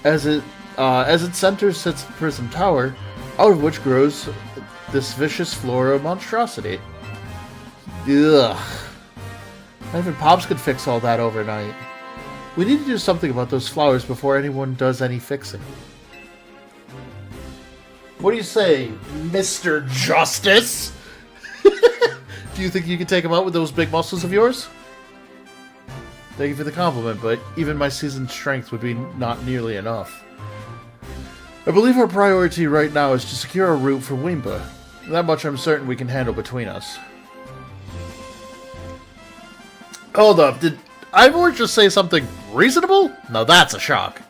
As its center sits the Prism Tower, out of which grows this vicious flora monstrosity. Ugh. Not even Pops could fix all that overnight. We need to do something about those flowers before anyone does any fixing. What do you say, Mr. Justice? Do you think you can take him out with those big muscles of yours? Thank you for the compliment, but even my seasoned strength would be not nearly enough. I believe our priority right now is to secure a route for Weemba. That much I'm certain we can handle between us. Hold up, did Ivor just say something reasonable? Now that's a shock.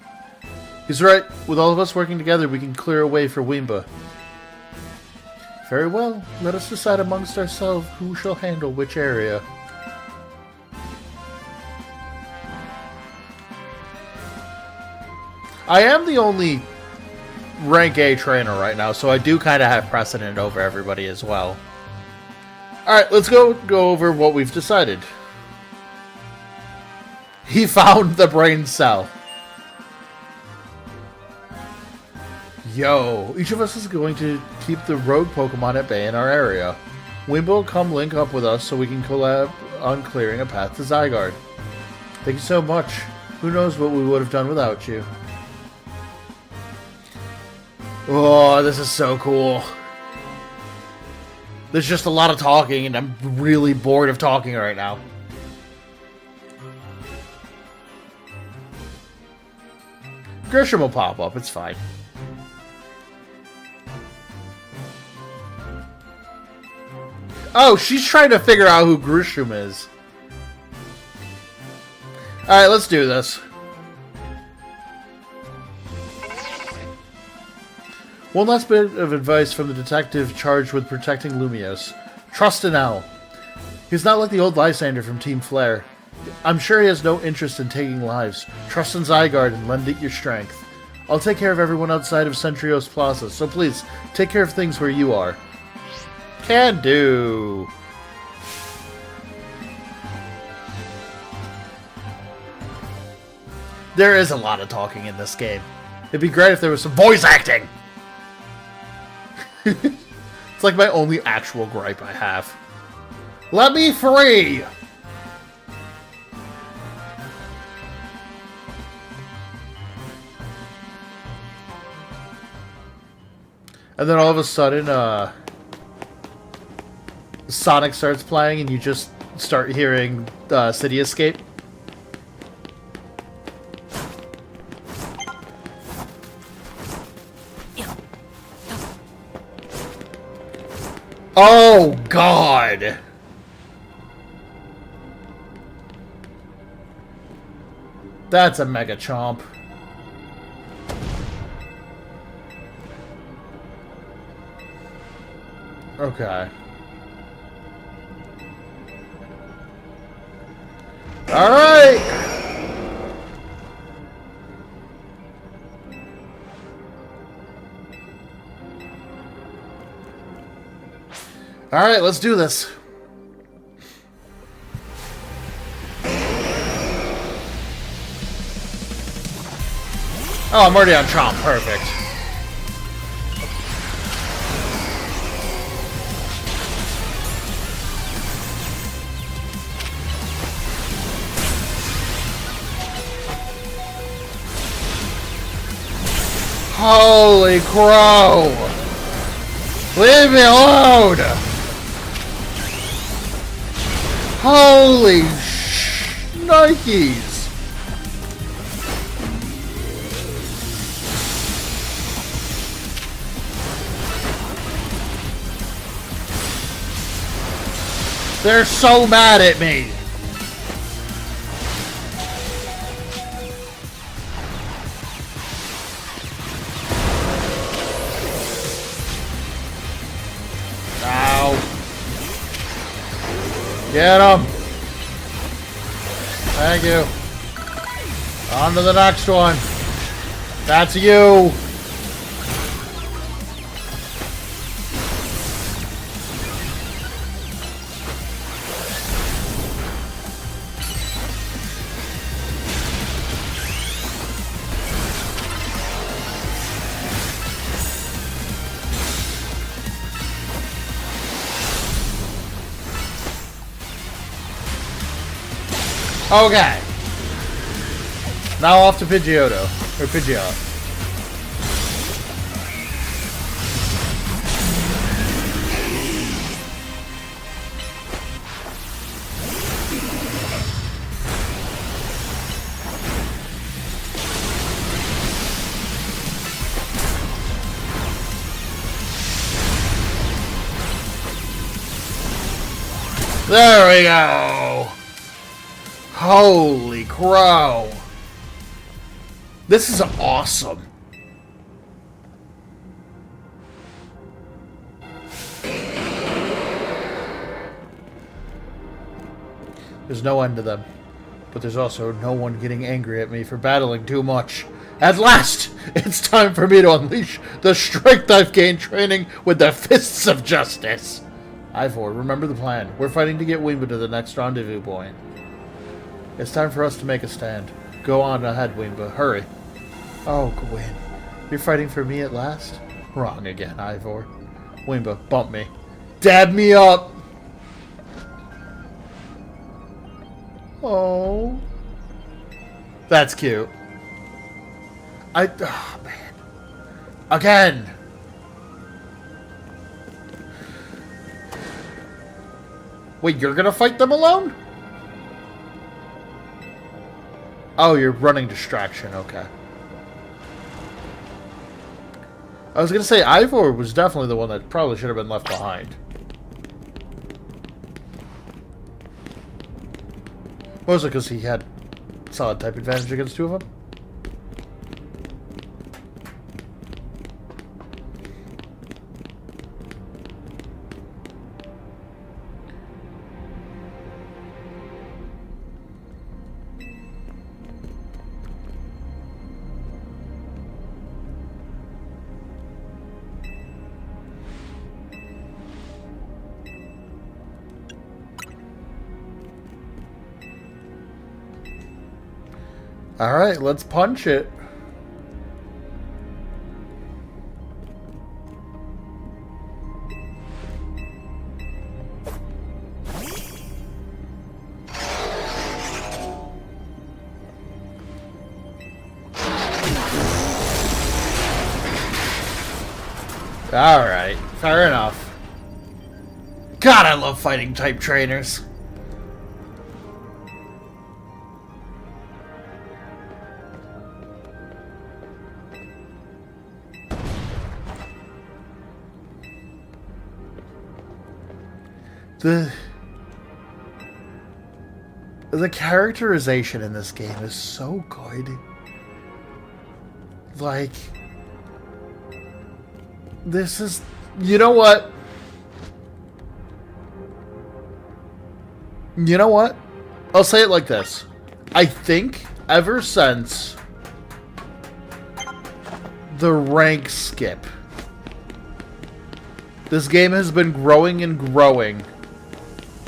He's right. With all of us working together, we can clear a way for Weemba. Very well. Let us decide amongst ourselves who shall handle which area. I am the only rank A trainer right now, so I do kind of have precedent over everybody as well. Alright, let's go over what we've decided. He found the brain cell. Yo, each of us is going to keep the rogue Pokemon at bay in our area. Weemba will come link up with us so we can collab on clearing a path to Zygarde. Thank you so much. Who knows what we would have done without you. Oh, this is so cool. There's just a lot of talking, and I'm really bored of talking right now. Grisham will pop up, it's fine. Oh, she's trying to figure out who Grisham is. Alright, let's do this. One last bit of advice from the detective charged with protecting Lumios. Trust in Al. He's not like the old Lysander from Team Flare. I'm sure he has no interest in taking lives. Trust in Zygarde and lend it your strength. I'll take care of everyone outside of Centrios Plaza, so please, take care of things where you are. Can do. There is a lot of talking in this game. It'd be great if there was some voice acting! It's like my only actual gripe I have. Let me free! And then all of a sudden, Sonic starts playing and you just start hearing City Escape. Oh, God! That's a Mega Chomp. Okay. Alright! Alright, let's do this. Oh, I'm already on Chomp. Perfect. Holy crow! Leave me alone! Holy Nikes! They're so mad at me! Get him! Thank you. On to the next one. That's you! Okay. Now off to Pidgeotto. Or Pidgeot. There we go! Holy crow! This is awesome. There's no end to them. But there's also no one getting angry at me for battling too much. At last! It's time for me to unleash the strength I've gained training with the fists of justice. Ivor, remember the plan. We're fighting to get Weemba to the next rendezvous point. It's time for us to make a stand. Go on ahead, Weemba. Hurry. Oh, Gwyn. You're fighting for me at last? Wrong again, Ivor. Weemba, bump me. Dab me up! Oh. That's cute. Oh, man. Again! Wait, you're gonna fight them alone? Oh, you're running distraction, okay. I was gonna say, Ivor was definitely the one that probably should have been left behind. Mostly because he had solid type advantage against two of them. Alright, let's punch it. Alright, fair enough. God, I love fighting type trainers. The characterization in this game is so good. Like, this is, you know what? You know what? I'll say it like this. I think ever since the rank skip, this game has been growing and growing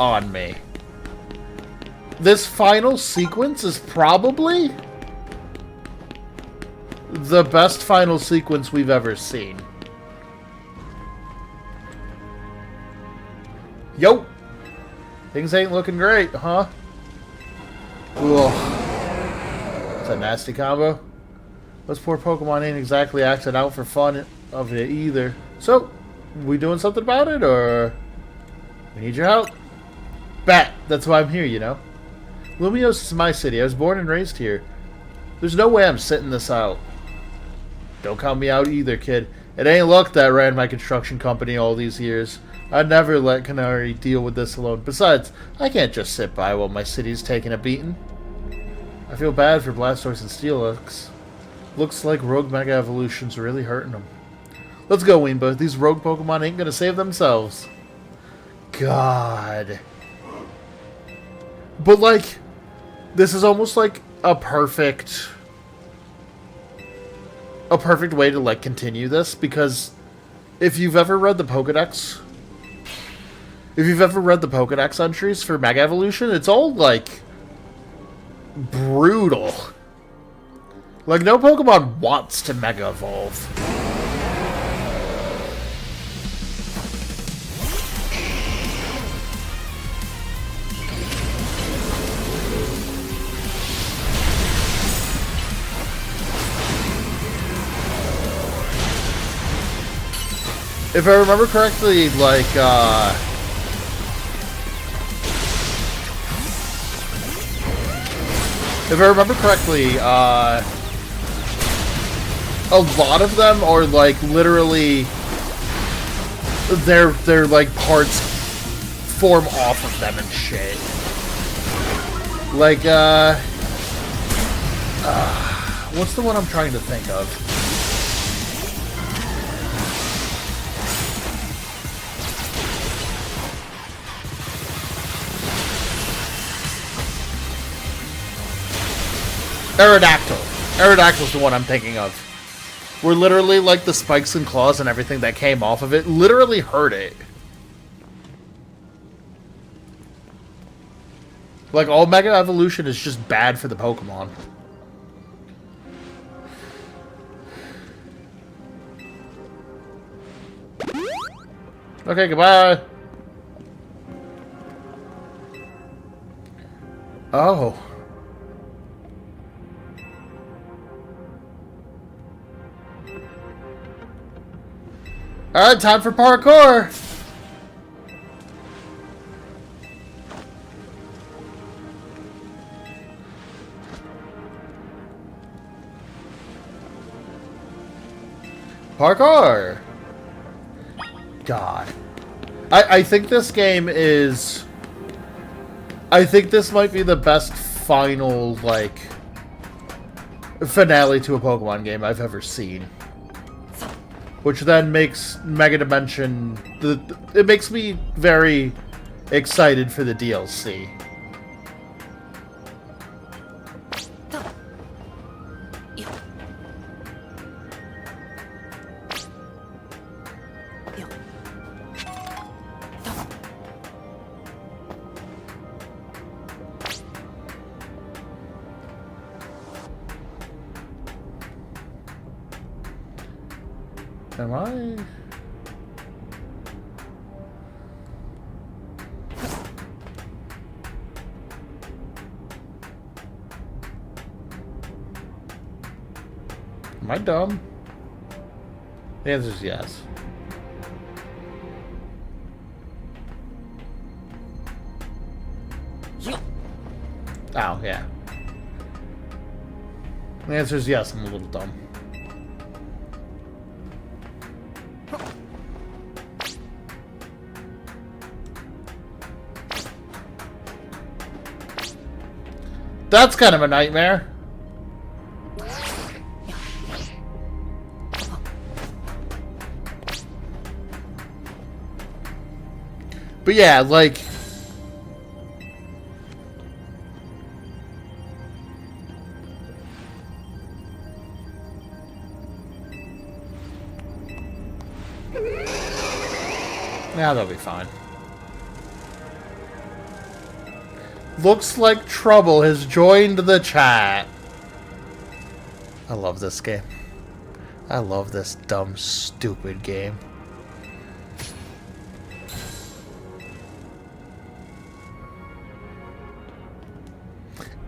on me. This final sequence is probably the best final sequence we've ever seen. Yo! Things ain't looking great, huh? Ugh. It's a nasty combo. Those poor Pokemon ain't exactly acting out for fun of it either. So, we doing something about it, or we need your help? Bet, that's why I'm here, you know. Lumiose is my city. I was born and raised here. There's no way I'm sitting this out. Don't count me out either, kid. It ain't luck that ran my construction company all these years. I'd never let Canary deal with this alone. Besides, I can't just sit by while my city's taking a beating. I feel bad for Blastoise and Steelix. Looks like Rogue Mega Evolution's really hurting them. Let's go, Weemba. These rogue Pokemon ain't gonna save themselves. God. But, like, this is almost like a perfect way to, like, continue this, because if you've ever read the Pokedex, entries for Mega Evolution, it's all, like, brutal. Like, no Pokemon wants to Mega Evolve. If I remember correctly, like, a lot of them are, like, literally, their like, parts form off of them and shit. Like, what's the one I'm trying to think of? Aerodactyl. Aerodactyl's the one I'm thinking of. Where literally, like, the spikes and claws and everything that came off of it literally hurt it. Like, all Mega Evolution is just bad for the Pokemon. Okay, goodbye. Oh. Alright, time for parkour! Parkour! God. I think this game is... I think this might be the best final, like, finale to a Pokemon game I've ever seen. Which then makes Mega Dimension... It makes me very excited for the DLC. Am I? Am I dumb? The answer is yes. Oh, yeah. The answer is yes, I'm a little dumb. That's kind of a nightmare. But yeah, like... Yeah, that'll be fine. Looks like Trouble has joined the chat. I love this game. I love this dumb, stupid game.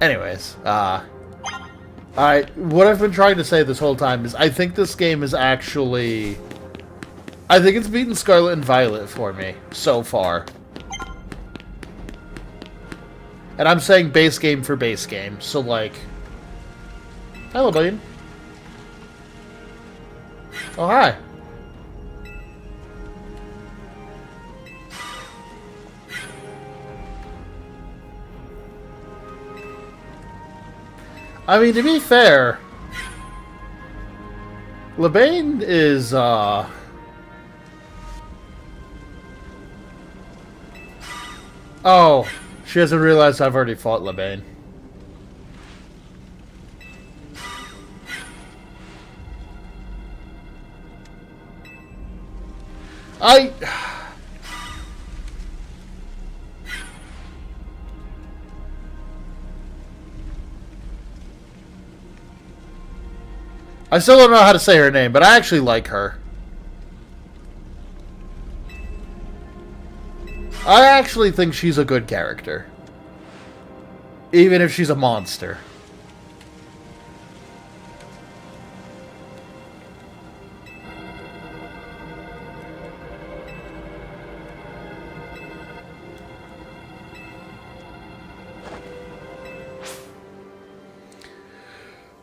Anyways, what I've been trying to say this whole time is I think this game is actually... I think it's beaten Scarlet and Violet for me, so far. And I'm saying base game for base game, so like... Hello, Blaine. Oh, hi. I mean, to be fair... Lebane is, Oh, she hasn't realized I've already fought Lebane. I still don't know how to say her name, but I actually like her. I actually think she's a good character. Even if she's a monster.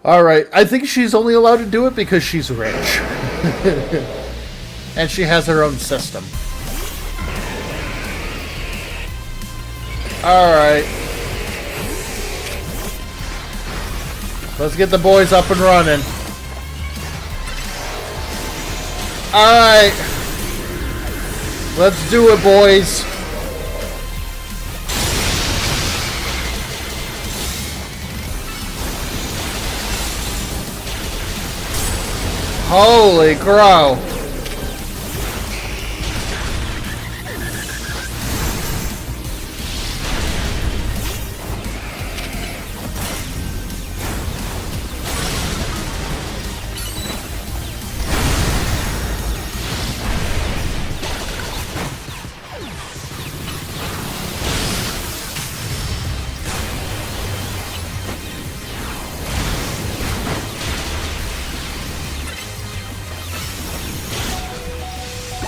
Alright, I think she's only allowed to do it because she's rich. And she has her own system. Alright. Let's get the boys up and running. Alright. Let's do it, boys. Holy crow.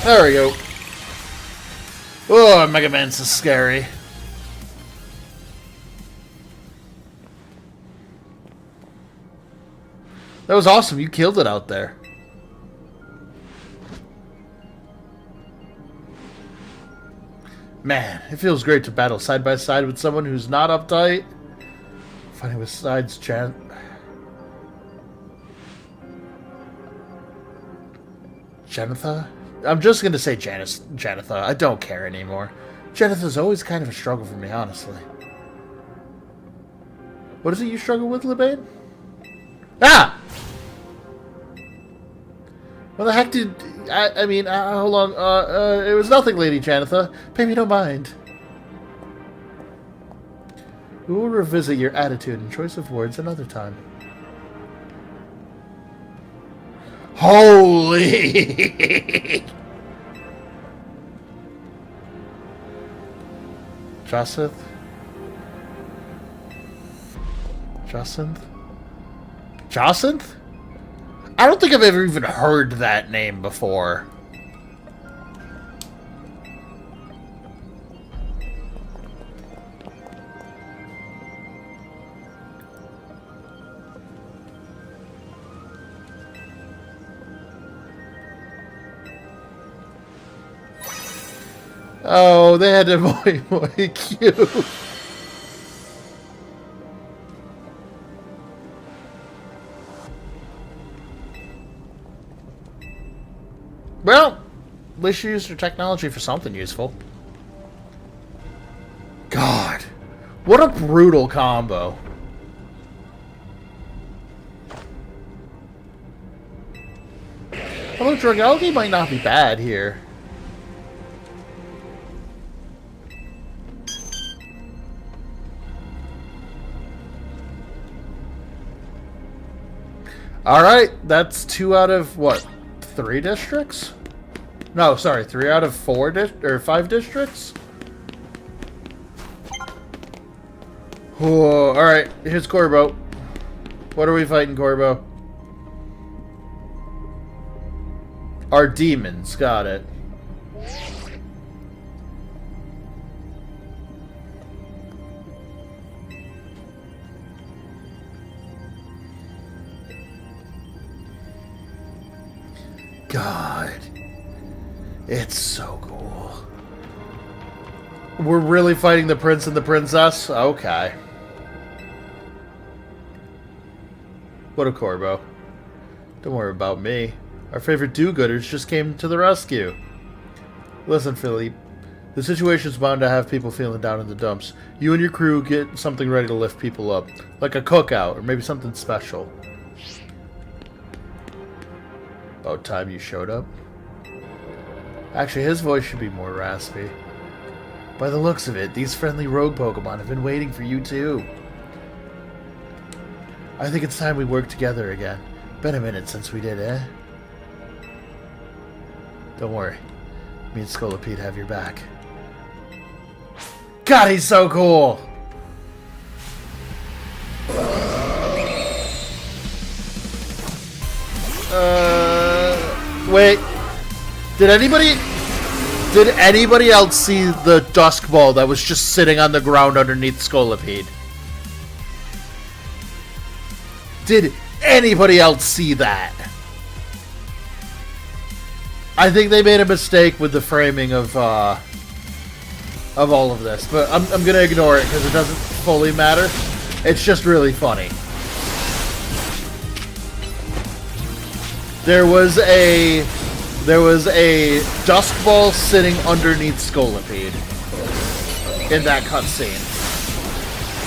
There we go. Oh, Mega Man's so scary. That was awesome. You killed it out there. Man, it feels great to battle side by side with someone who's not uptight. Funny besides Janitha? I'm just gonna say Janitha. I don't care anymore. Janitha's always kind of a struggle for me, honestly. What is it you struggle with, Libane? Ah! What the heck did... I mean, hold on. It was nothing, Lady Janitha. Baby, don't mind. We will revisit your attitude and choice of words another time. Holy! Jacinth? Jacinth? Jacinth? I don't think I've ever even heard that name before. Oh, they had to Moi Q. Well, at least you used your technology for something useful. God, what a brutal combo. Although Dragalge might not be bad here. Alright, that's 2 out of, what, 3 districts? No, sorry, 3 out of 5 districts? Whoa, alright, here's Corbo. What are we fighting, Corbo? Our demons, got it. God. It's so cool. We're really fighting the prince and the princess? Okay. What a Corbo. Don't worry about me. Our favorite do-gooders just came to the rescue. Listen, Philippe. The situation's bound to have people feeling down in the dumps. You and your crew get something ready to lift people up. Like a cookout, or maybe something special. About time you showed up. Actually, his voice should be more raspy. By the looks of it, these friendly rogue Pokemon have been waiting for you too. I think it's time we work together again. Been a minute since we did, eh? Don't worry. Me and Scolipede have your back. God, he's so cool! Wait. Did anybody else see the Dusk Ball that was just sitting on the ground underneath Scolipede? Did anybody else see that? I think they made a mistake with the framing of all of this, but I'm gonna ignore it because it doesn't fully matter. It's just really funny. There was a Dusk Ball sitting underneath Scolipede in that cutscene,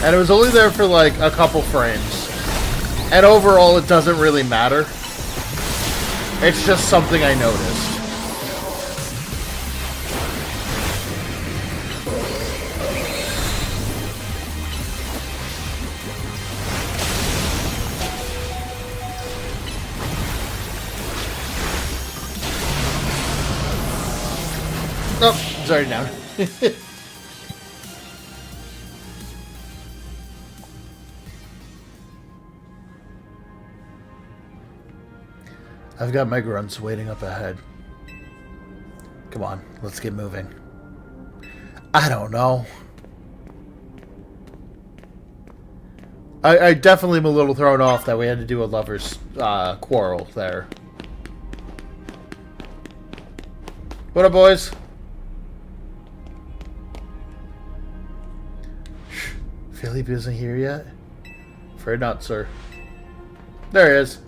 and it was only there for like a couple frames. And overall, it doesn't really matter. It's just something I noticed. Oh, it's already down. I've got my grunts waiting up ahead. Come on, let's get moving. I don't know. I definitely am a little thrown off that we had to do a lover's quarrel there. What up, boys? Philippe isn't here yet? Afraid not, sir. There he is.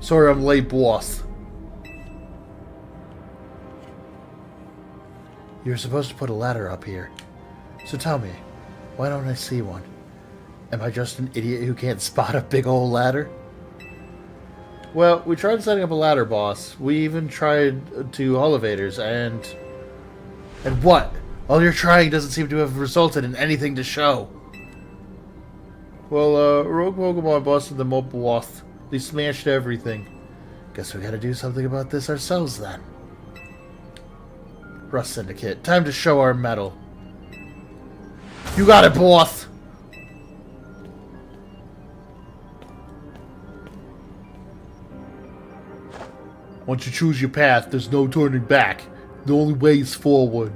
Sorry I'm late, boss. You were supposed to put a ladder up here. So tell me, why don't I see one? Am I just an idiot who can't spot a big old ladder? Well, we tried setting up a ladder, boss. We even tried 2 elevators, and... And what? All your trying doesn't seem to have resulted in anything to show. Well, Rogue Pokemon busted them up, boss. They smashed everything. Guess we gotta do something about this ourselves, then. Rust Syndicate, time to show our mettle. You got it, boss! Once you choose your path, there's no turning back. The only way is forward.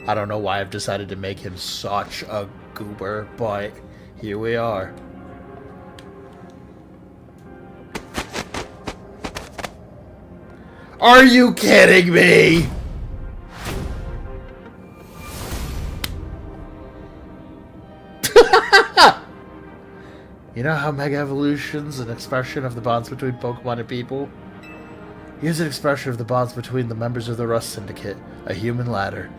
I don't know why I've decided to make him such a goober, but here we are. Are you kidding me? You know how Mega Evolution's an expression of the bonds between Pokemon and people? Here's an expression of the bonds between the members of the Rust Syndicate, a human ladder.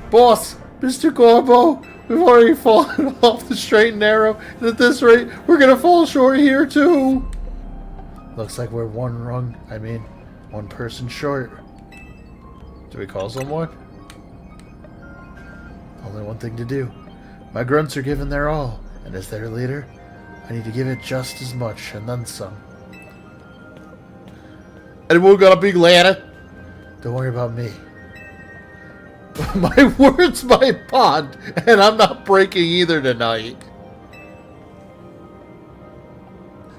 Boss! Mr. Gorbo! We've already fallen off the straight and narrow, and at this rate, we're gonna fall short here too! Looks like we're one person short. Do we call someone? Only one thing to do. My grunts are giving their all, and as their leader, I need to give it just as much, and then some. Anyone got a big ladder? Don't worry about me. My word's my bond, and I'm not breaking either tonight.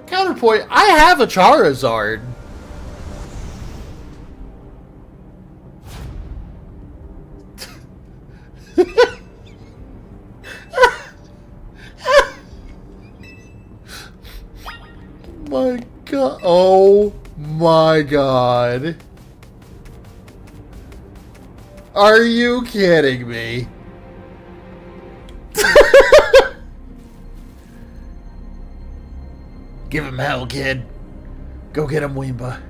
Counterpoint, I have a Charizard. My God. Oh my God. Are you kidding me? Give him hell, kid. Go get him, Weemba.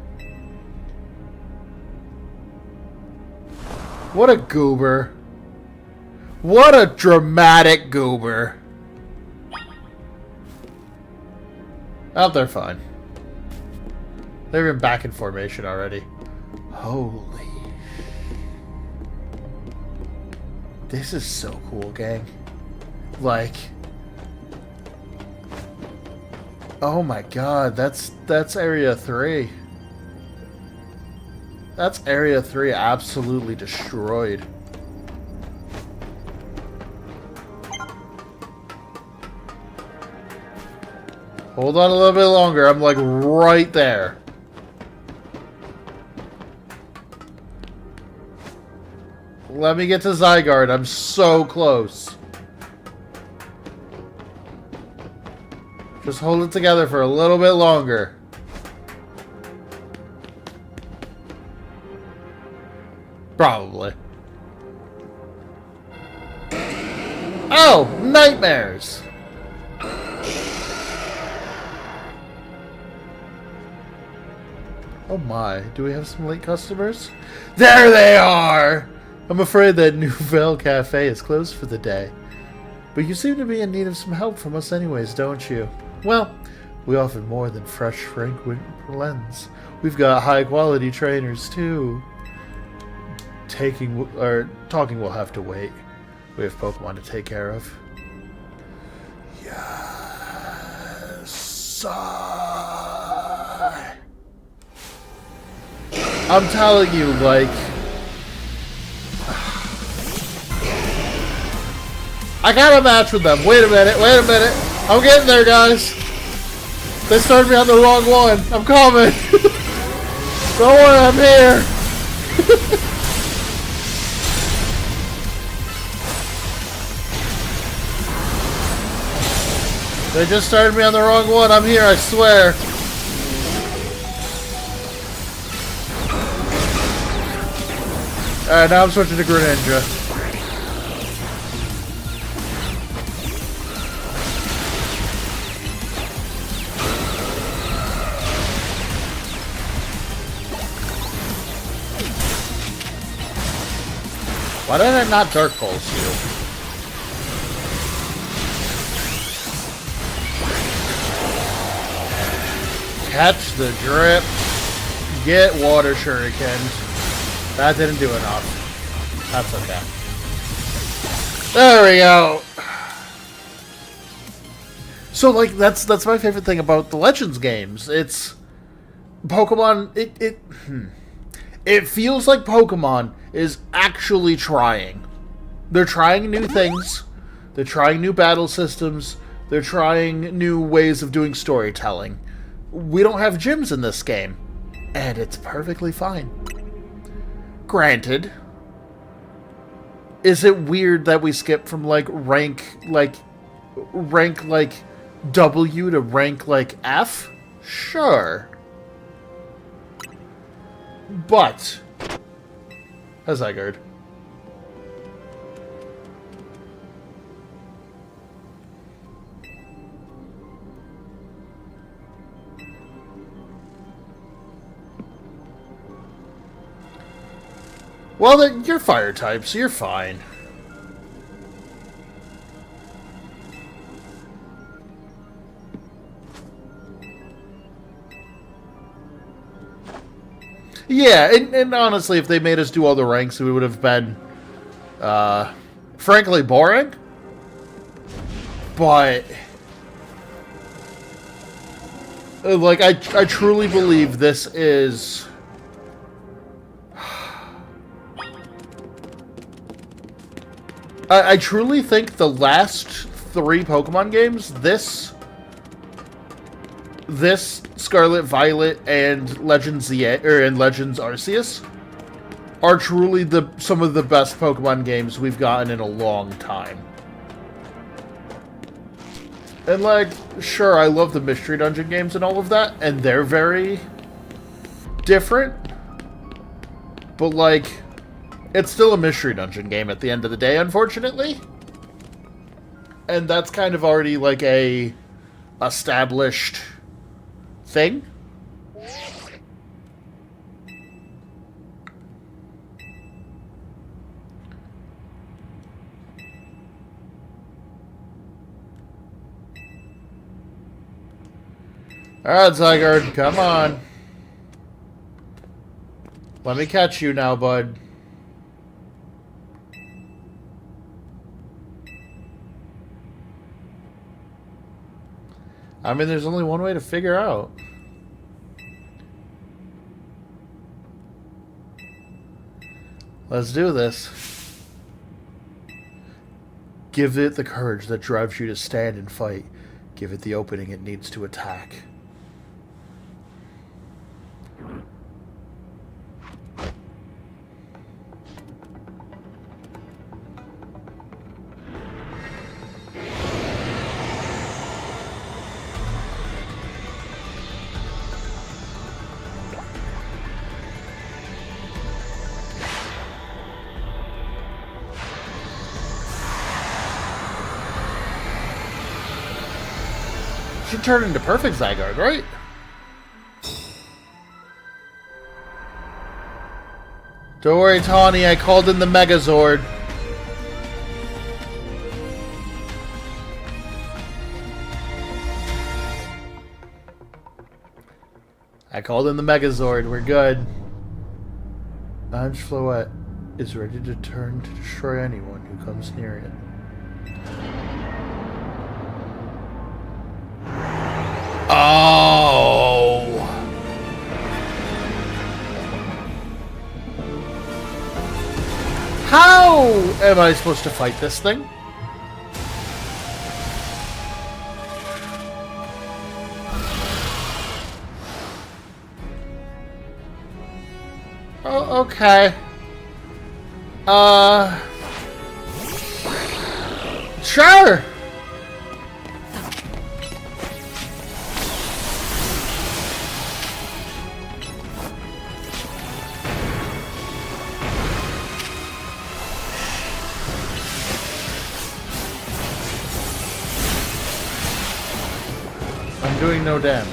What a goober. What a dramatic goober. Oh, they're fine. They're in back in formation already. Holy. This is so cool, gang. Like... Oh my God, that's Area 3. That's Area 3 absolutely destroyed. Hold on a little bit longer. I'm like right there. Let me get to Zygarde. I'm so close. Just hold it together for a little bit longer. Probably. Oh, nightmares. Oh my, do we have some late customers? There they are! I'm afraid that Nouvelle Cafe is closed for the day. But you seem to be in need of some help from us anyways, don't you? Well, we offer more than fresh, fragrant blends. We've got high-quality trainers, too. Talking will have to wait. We have Pokemon to take care of. Yes, I'm telling you, like... I got a match with them. Wait a minute. I'm getting there, guys. They started me on the wrong one. I'm coming. Don't worry, I'm here. They just started me on the wrong one. I'm here, I swear. Alright, now I'm switching to Greninja. Why did I not Dark Pulse you? Catch the drip. Get water shurikens. That didn't do enough. That's okay. There we go. So, like, that's my favorite thing about the Legends games. It's Pokemon. It feels like Pokemon is actually trying. They're trying new things. They're trying new battle systems. They're trying new ways of doing storytelling. We don't have gyms in this game, and it's perfectly fine. Granted, is it weird that we skip from rank W to rank F? Sure. But Zygarde. Well, you're fire type, so you're fine. Yeah, and honestly, if they made us do all the ranks, we would have been, frankly, boring. But, like, I truly believe this is... I truly think the last 3 Pokemon games, this Scarlet Violet and Legends Arceus, are truly some of the best Pokemon games we've gotten in a long time. And like, sure, I love the Mystery Dungeon games and all of that, and they're very different. But like, it's still a Mystery Dungeon game at the end of the day, unfortunately. And that's kind of already like a established thing. Alright, Zygarde, come on. Let me catch you now, bud. I mean, there's only one way to figure out. Let's do this. Give it the courage that drives you to stand and fight. Give it the opening it needs to attack. She turned into perfect Zygarde, right? Don't worry, Tawny, I called in the Megazord. I called in the Megazord, we're good. Orange Floette is ready to turn to destroy anyone who comes near it. Oh! How am I supposed to fight this thing? Oh, okay. Sure! I'm doing no damage.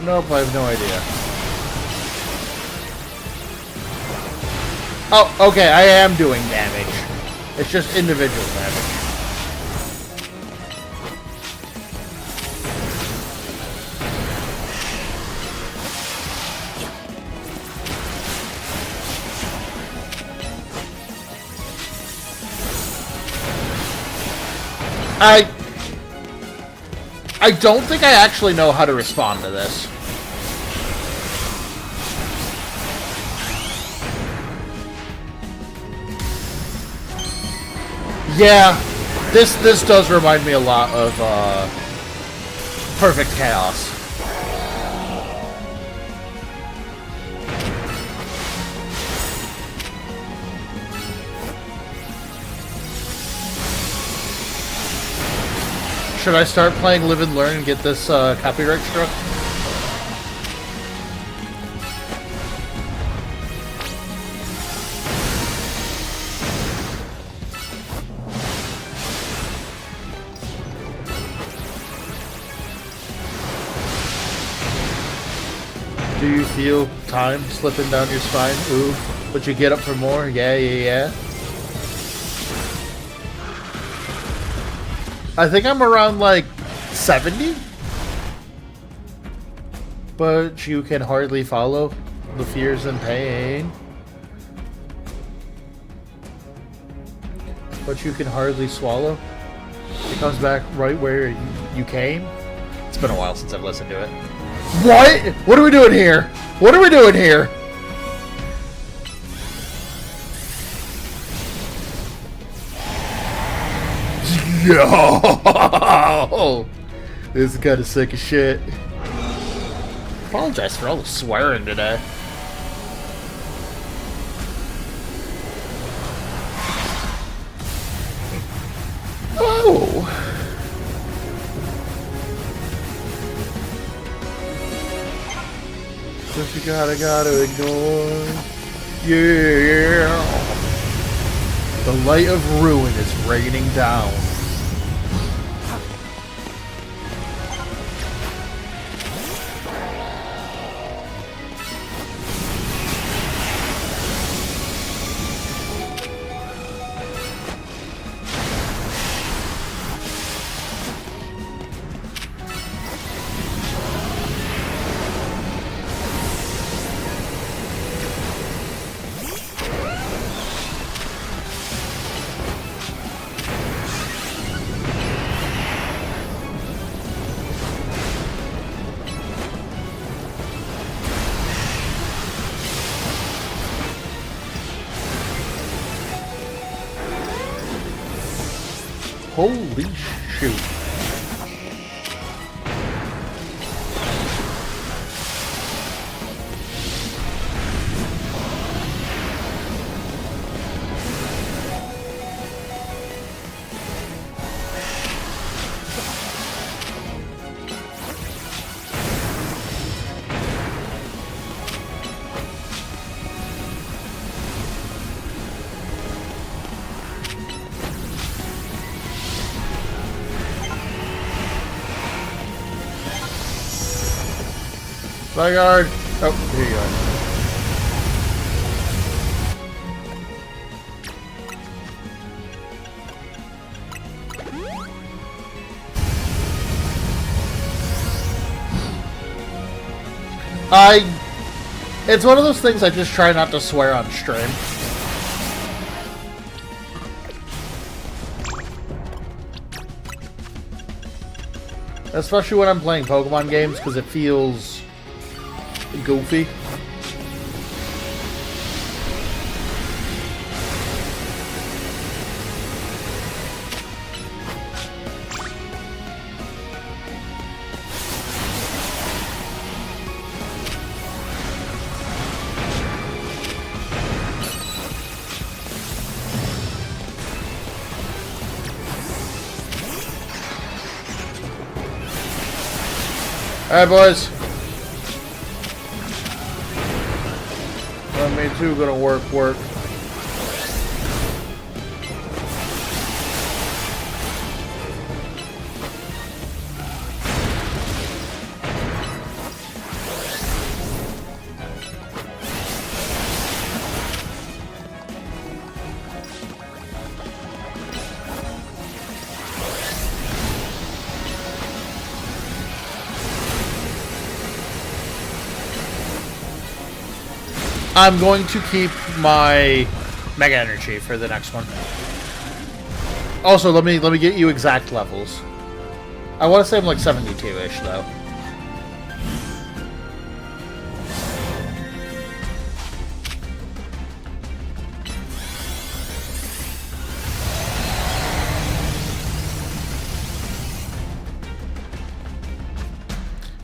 Nope, I have no idea. Oh, okay, I am doing damage. It's just individual damage. I don't think I actually know how to respond to this. Yeah, this does remind me a lot of Perfect Chaos. Should I start playing Live and Learn and get this copyright struck? Do you feel time slipping down your spine? Ooh, but you get up for more? Yeah, yeah, yeah. I think I'm around like 70, but you can hardly follow the fears and pain. But you can hardly swallow. It comes back right where you came. It's been a while since I've listened to it. What? What are we doing here? What are we doing here? Yo! This is kind of sick as shit. Apologize for all the swearing today. Oh! But you gotta ignore. Yeah! The light of ruin is raining down. Holy shoot. Vanguard! Oh, here you go. It's one of those things I just try not to swear on stream. Especially when I'm playing Pokemon games, because it feels goofy. Alright, boys. Me too, gonna work. I'm going to keep my Mega Energy for the next one. Also, let me get you exact levels. I want to say I'm like 72-ish though.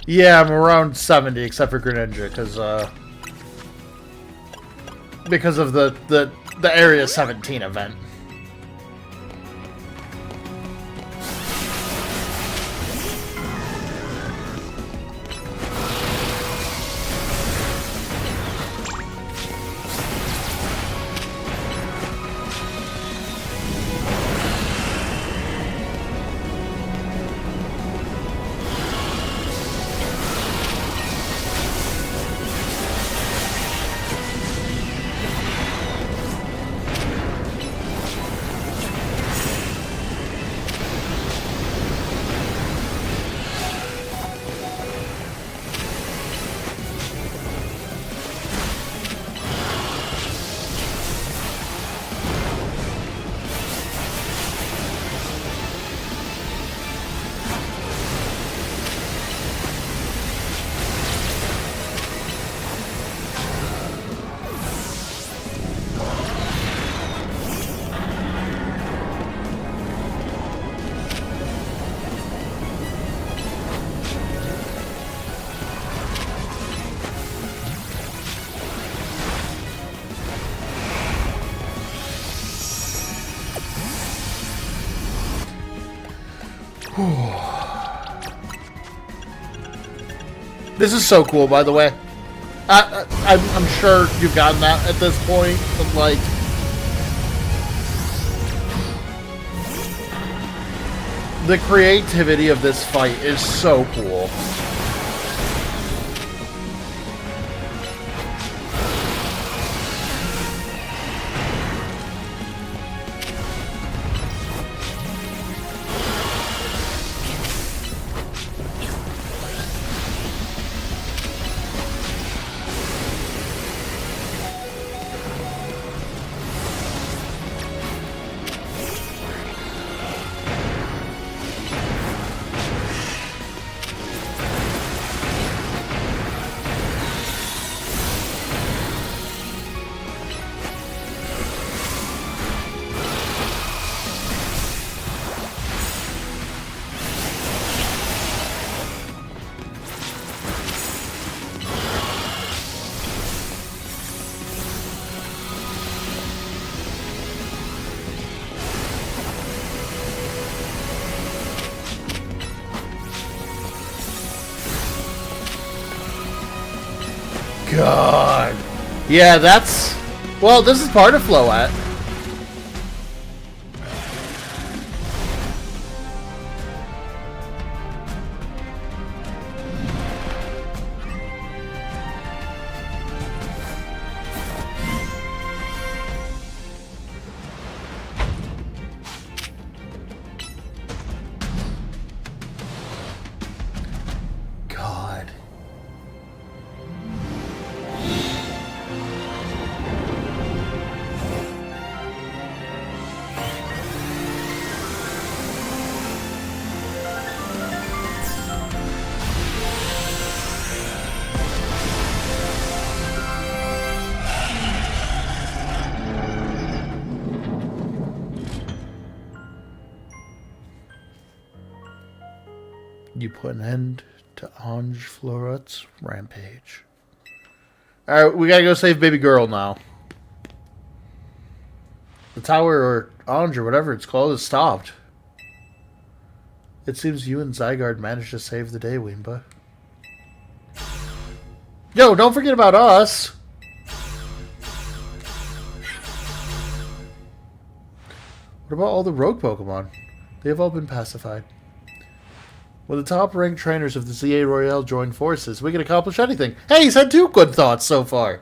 Yeah, I'm around 70, except for Greninja, because of the Area 17 event. This is so cool, by the way. I'm sure you've gotten that at this point, but like, the creativity of this fight is so cool. God. Yeah, that's... Well, this is part of Float. God. You put an end to Ange Florut's rampage. Alright, we gotta go save baby girl now. The tower, or Ange, or whatever it's called, is stopped. It seems you and Zygarde managed to save the day, Wimba. Yo, don't forget about us! What about all the rogue Pokemon? They have all been pacified. When the top-ranked trainers of the ZA Royale join forces, we can accomplish anything. Hey, he's had 2 good thoughts so far.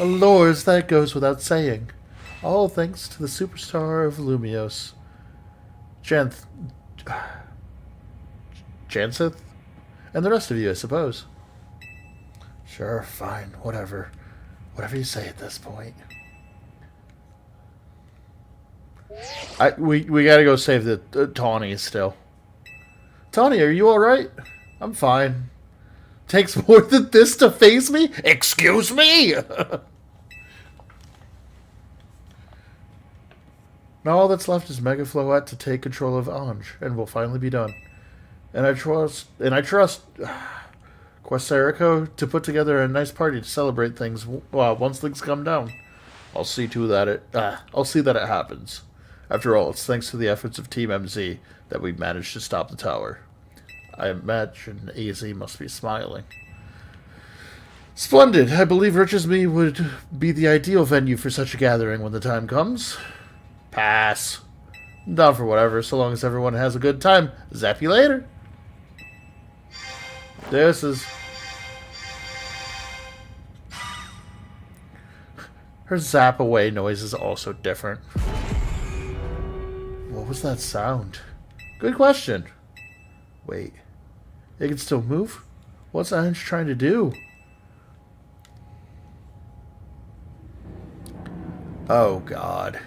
Allures, that goes without saying. All thanks to the superstar of Lumiose. Janthith. And the rest of you, I suppose. Sure, fine, whatever. Whatever you say at this point. We gotta go save the Tawny still. Tawny, are you alright? I'm fine. Takes more than this to face me? Excuse me? Now all that's left is Mega Floette to take control of Ange, and we'll finally be done. And I trust Questarico to put together a nice party to celebrate things once things come down. I'll see that it happens. After all, it's thanks to the efforts of Team MZ that we managed to stop the tower. I imagine AZ must be smiling. Splendid. I believe Richesme would be the ideal venue for such a gathering when the time comes. Pass. I'm down for whatever, so long as everyone has a good time. Zap you later. This is... Her zap away noise is also different. What was that sound? Good question. Wait. It can still move? What's Ange trying to do? Oh, God.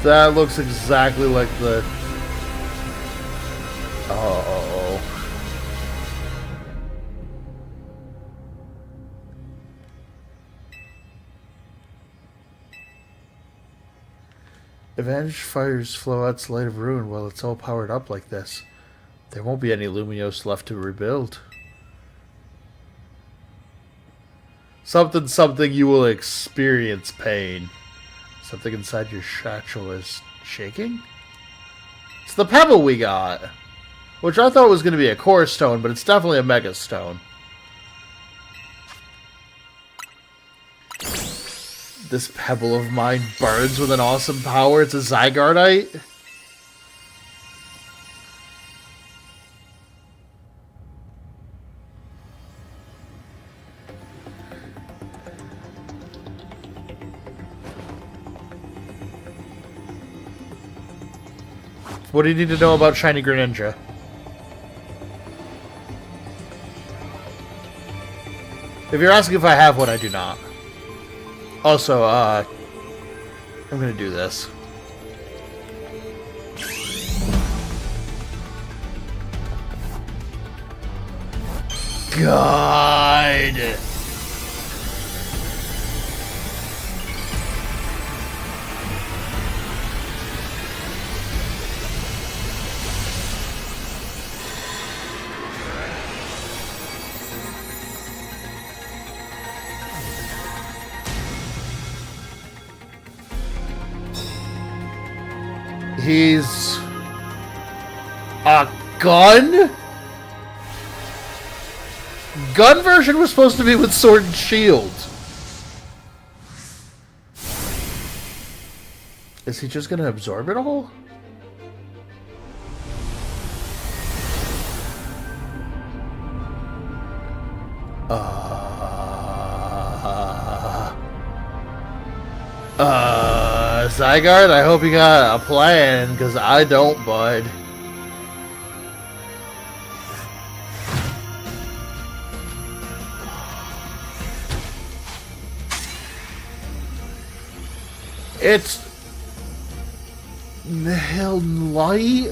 That looks exactly like the... Uh-oh. If Ange fires Floette's Light of Ruin while it's all powered up like this, there won't be any Lumiose left to rebuild. Something you will experience pain. Something inside your satchel is shaking? It's the pebble we got! Which I thought was going to be a core stone, but it's definitely a mega stone. This pebble of mine burns with an awesome power. It's a Zygardeite. What do you need to know about Shiny Greninja? If you're asking if I have one, I do not. Also, I'm gonna do this. God! He's a gun? Gun version was supposed to be with Sword and Shield. Is he just gonna absorb it all? Zygarde, I hope you got a plan, because I don't, bud. It's... Nihil Light?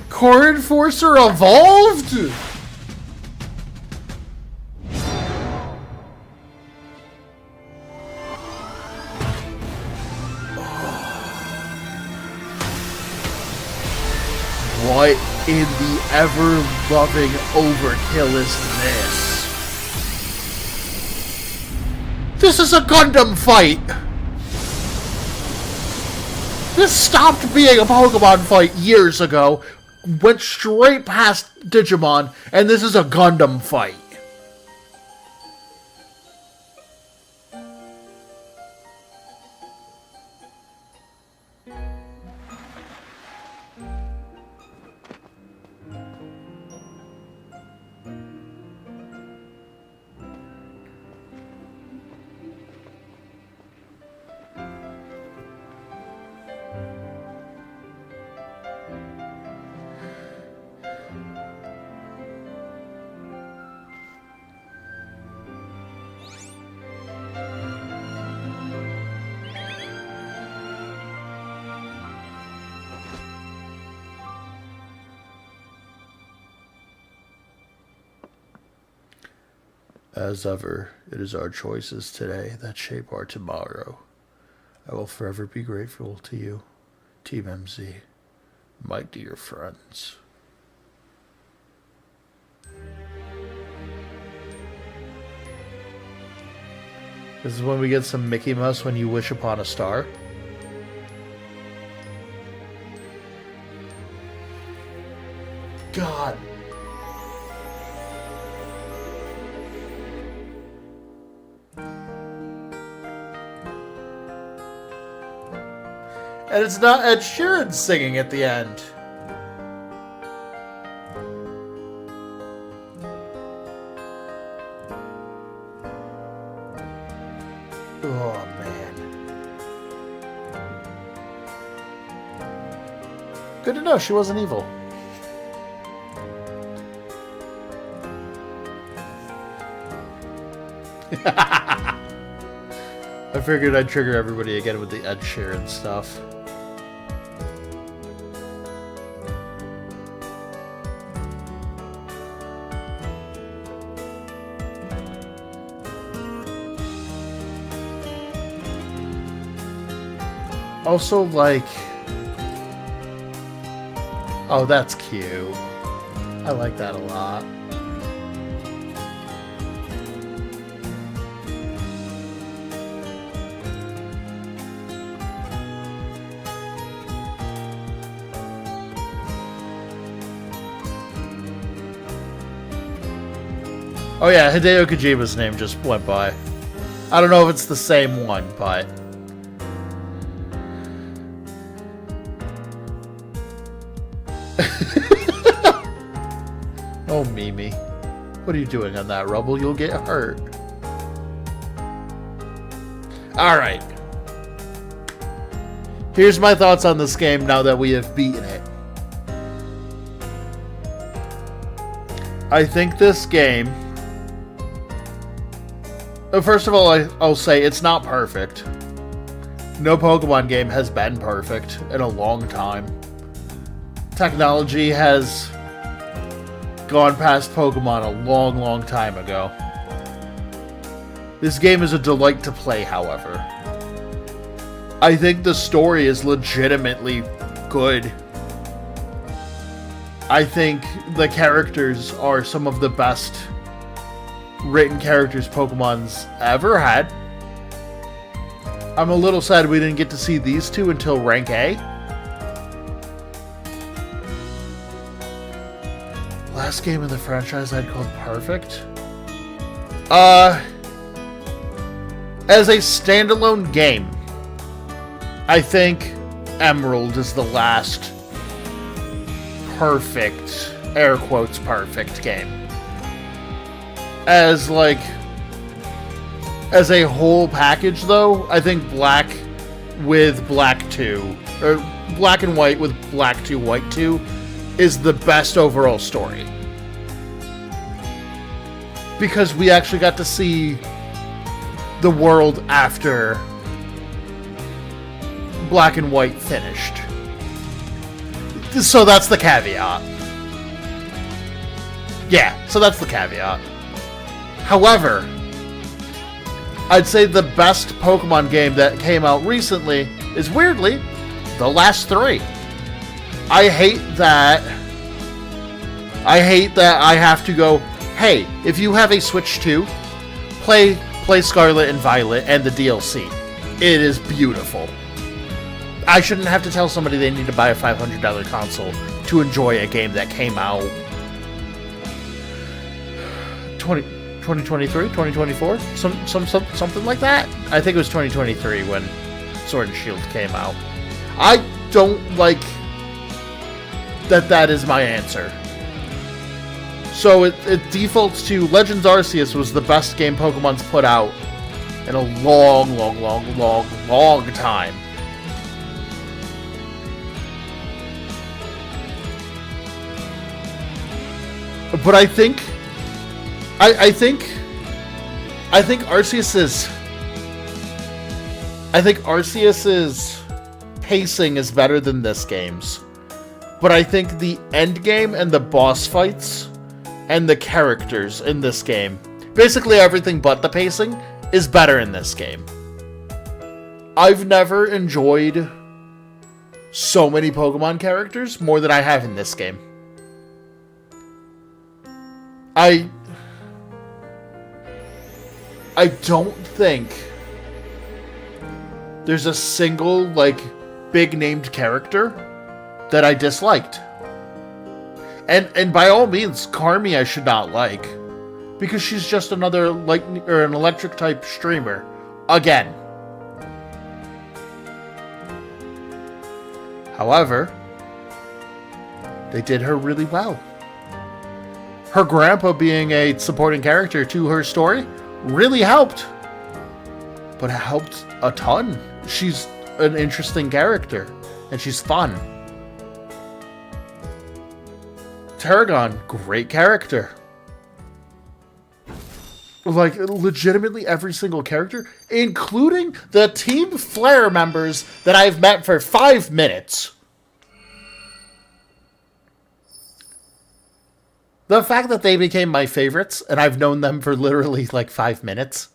Core Enforcer evolved? What in the ever-loving overkill is this? This is a Gundam fight! This stopped being a Pokemon fight years ago, went straight past Digimon, and this is a Gundam fight. As ever, it is our choices today that shape our tomorrow. I will forever be grateful to you, Team MZ, my dear friends. This is when we get some Mickey Mouse when you wish upon a star. God. And it's not Ed Sheeran singing at the end. Oh, man. Good to know she wasn't evil. I figured I'd trigger everybody again with the Ed Sheeran stuff. Also, like... Oh, that's cute. I like that a lot. Oh yeah, Hideo Kojima's name just went by. I don't know if it's the same one, but... Oh, Mimi. What are you doing on that rubble? You'll get hurt. Alright. Here's my thoughts on this game now that we have beaten it. I think this game... First of all, I'll say it's not perfect. No Pokemon game has been perfect in a long time. Technology has gone past Pokemon a long, long time ago. This game is a delight to play, however. I think the story is legitimately good. I think the characters are some of the best written characters Pokemon's ever had. I'm a little sad we didn't get to see these two until rank A. Last game in the franchise I'd call perfect. As a standalone game, I think Emerald is the last perfect, air quotes, perfect game. As a whole package, though, I think Black with Black 2, or Black and White with Black 2, White 2, is the best overall story. Because we actually got to see the world after Black and White finished. So that's the caveat. Yeah, so that's the caveat. However, I'd say the best Pokemon game that came out recently is, weirdly, the last three. I hate that I have to go, hey, if you have a Switch 2, play Scarlet and Violet and the DLC. It is beautiful. I shouldn't have to tell somebody they need to buy a $500 console to enjoy a game that came out 2023, 2024, something like that. I think it was 2023 when Sword and Shield came out. I don't like that is my answer. So it defaults to Legends Arceus was the best game Pokemon's put out in a long time. But I think Arceus's pacing is better than this game's. But I think the end game and the boss fights and the characters in this game, basically everything but the pacing, is better in this game. I've never enjoyed so many Pokemon characters more than I have in this game. I don't think there's a single, like, big named character that I disliked. And by all means, Carmi I should not like, because she's just another lightning or an electric type streamer. Again. However, they did her really well. Her grandpa being a supporting character to her story really helped. But it helped a ton. She's an interesting character, and she's fun. Tarragon, great character. Like, legitimately every single character, including the Team Flare members that I've met for 5 minutes. The fact that they became my favorites, and I've known them for literally, like, 5 minutes.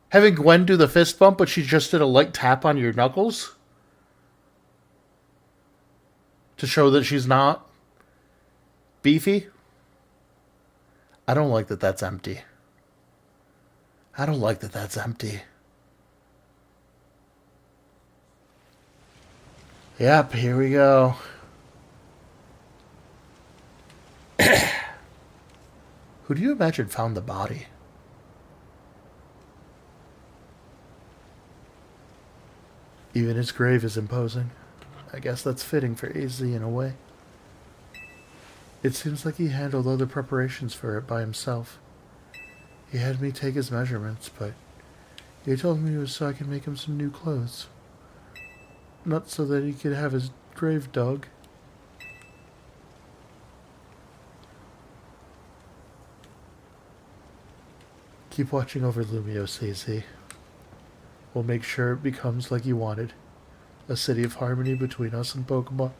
Having Gwen do the fist bump, but she just did a light tap on your knuckles. To show that she's not beefy. I don't like that that's empty. I don't like that that's empty. Yep, here we go. Who do you imagine found the body? Even his grave is imposing. I guess that's fitting for AZ in a way. It seems like he handled other preparations for it by himself. He had me take his measurements, but he told me it was so I could make him some new clothes. Not so that he could have his grave dug. Keep watching over Lumiose, AZ. We'll make sure it becomes like you wanted. A city of harmony between us and Pokemon.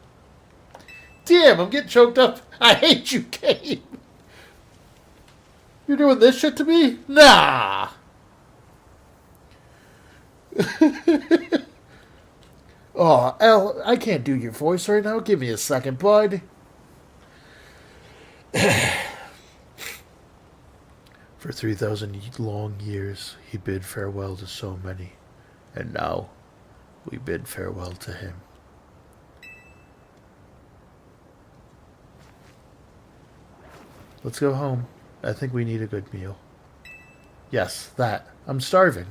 Damn, I'm getting choked up. I hate you, Gabe. You're doing this shit to me? Nah. Oh, L, I can't do your voice right now. Give me a second, bud. For 3,000 long years, he bid farewell to so many. And now, we bid farewell to him. Let's go home. I think we need a good meal. Yes, that. I'm starving.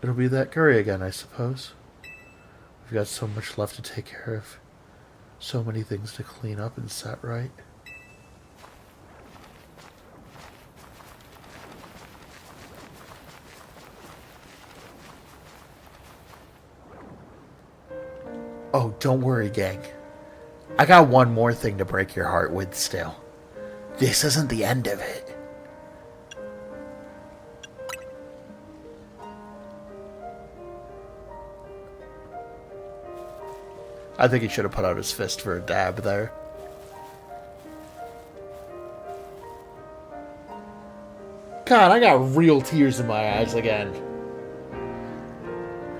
It'll be that curry again, I suppose. We've got so much left to take care of. So many things to clean up and set right. Oh, don't worry, gang. I got one more thing to break your heart with still. This isn't the end of it. I think he should have put out his fist for a dab there. God, I got real tears in my eyes again.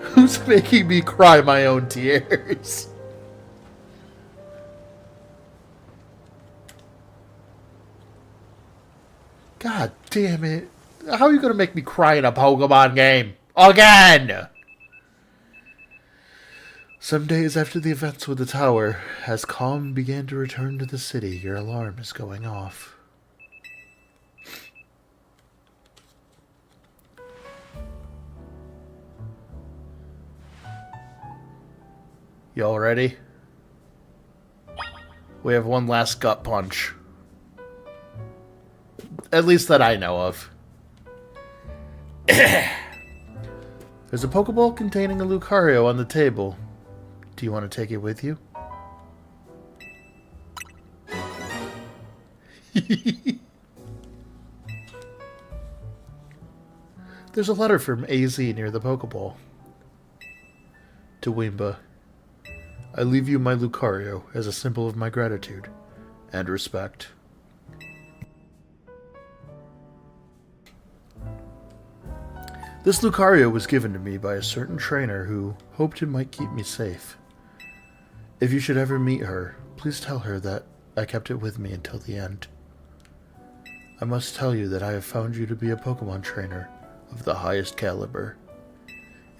Who's making me cry my own tears? God damn it. How are you going to make me cry in a Pokemon game? Again! Some days after the events with the tower, as calm began to return to the city, your alarm is going off. Y'all ready? We have one last gut punch. At least that I know of. There's a Pokeball containing a Lucario on the table. Do you want to take it with you? There's a letter from AZ near the Pokeball. To Wimba. I leave you my Lucario as a symbol of my gratitude and respect. This Lucario was given to me by a certain trainer who hoped it might keep me safe. If you should ever meet her, please tell her that I kept it with me until the end. I must tell you that I have found you to be a Pokemon trainer of the highest caliber.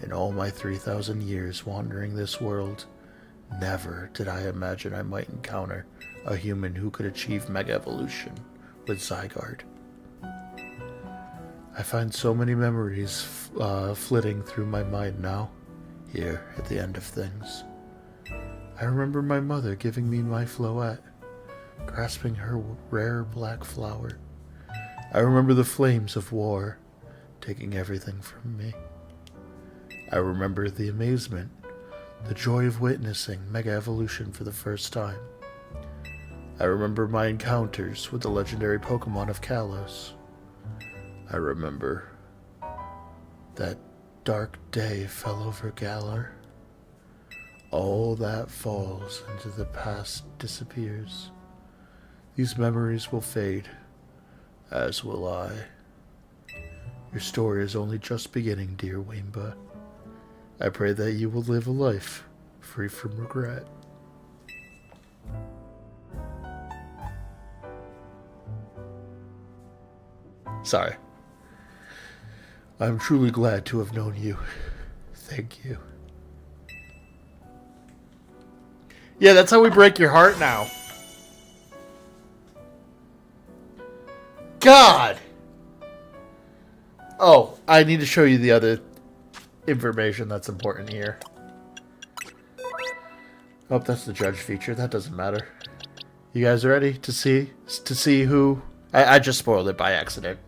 In all my 3,000 years wandering this world, never did I imagine I might encounter a human who could achieve Mega Evolution with Zygarde. I find so many memories flitting through my mind now, here at the end of things. I remember my mother giving me my Floette, grasping her rare black flower. I remember the flames of war, taking everything from me. I remember the amazement, the joy of witnessing Mega Evolution for the first time. I remember my encounters with the legendary Pokemon of Kalos. I remember that dark day fell over Galar. All that falls into the past disappears. These memories will fade, as will I. Your story is only just beginning, dear Wimba. I pray that you will live a life free from regret. Sorry. I'm truly glad to have known you. Thank you. Yeah, that's how we break your heart now. God! Oh, I need to show you the other information that's important here. Oh, that's the judge feature. That doesn't matter. You guys ready to see who... I just spoiled it by accident.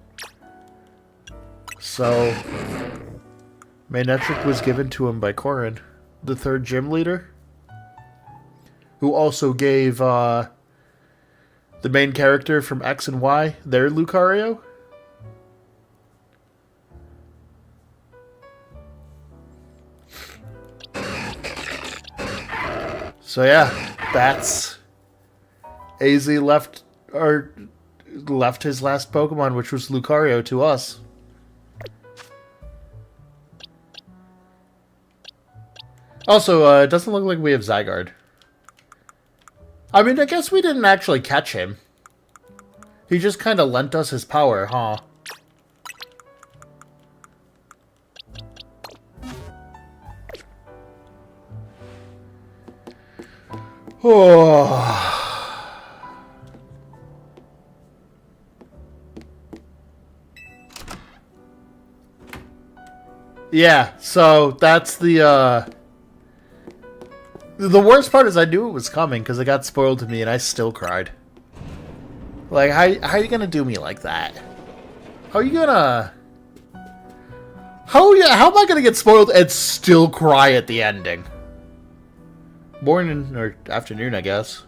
So, Manectric was given to him by Corrin, the third gym leader, who also gave the main character from X and Y their Lucario. So yeah, that's AZ left his last Pokemon, which was Lucario, to us. Also, it doesn't look like we have Zygarde. I mean, I guess we didn't actually catch him. He just kind of lent us his power, huh? Oh. Yeah, so that's the worst part is I knew it was coming because it got spoiled to me and I still cried. Like, how are you gonna do me like that? How are you gonna... How am I gonna get spoiled and still cry at the ending? Morning or afternoon, I guess.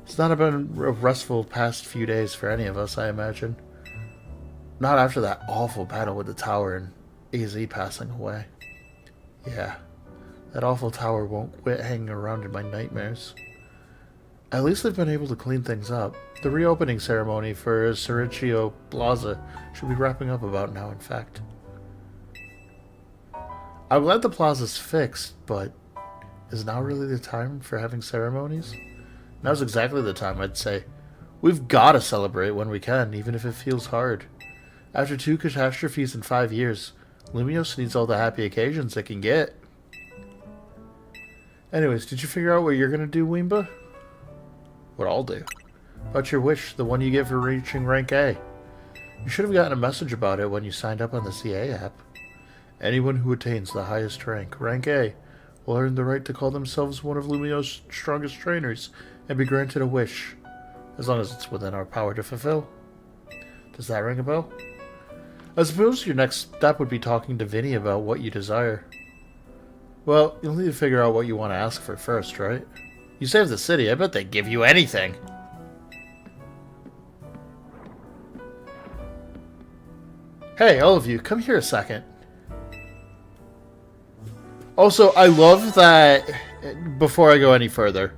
It's not been a restful past few days for any of us, I imagine. Not after that awful battle with the tower and AZ passing away. Yeah. That awful tower won't quit hanging around in my nightmares. At least they've been able to clean things up. The reopening ceremony for Sericcio Plaza should be wrapping up about now, in fact. I'm glad the plaza's fixed, but is now really the time for having ceremonies? Now's exactly the time, I'd say. We've got to celebrate when we can, even if it feels hard. After 2 catastrophes in 5 years, Lumiose needs all the happy occasions it can get. Anyways, did you figure out what you're gonna do, Wimba? What I'll do? About your wish, the one you get for reaching rank A. You should have gotten a message about it when you signed up on the CA app. Anyone who attains the highest rank, rank A, will earn the right to call themselves one of Lumio's strongest trainers and be granted a wish, as long as it's within our power to fulfill. Does that ring a bell? I suppose your next step would be talking to Vinny about what you desire. Well, you'll need to figure out what you want to ask for first, right? You saved the city, I bet they'd give you anything. Hey, all of you, come here a second. Also, I love that, before I go any further,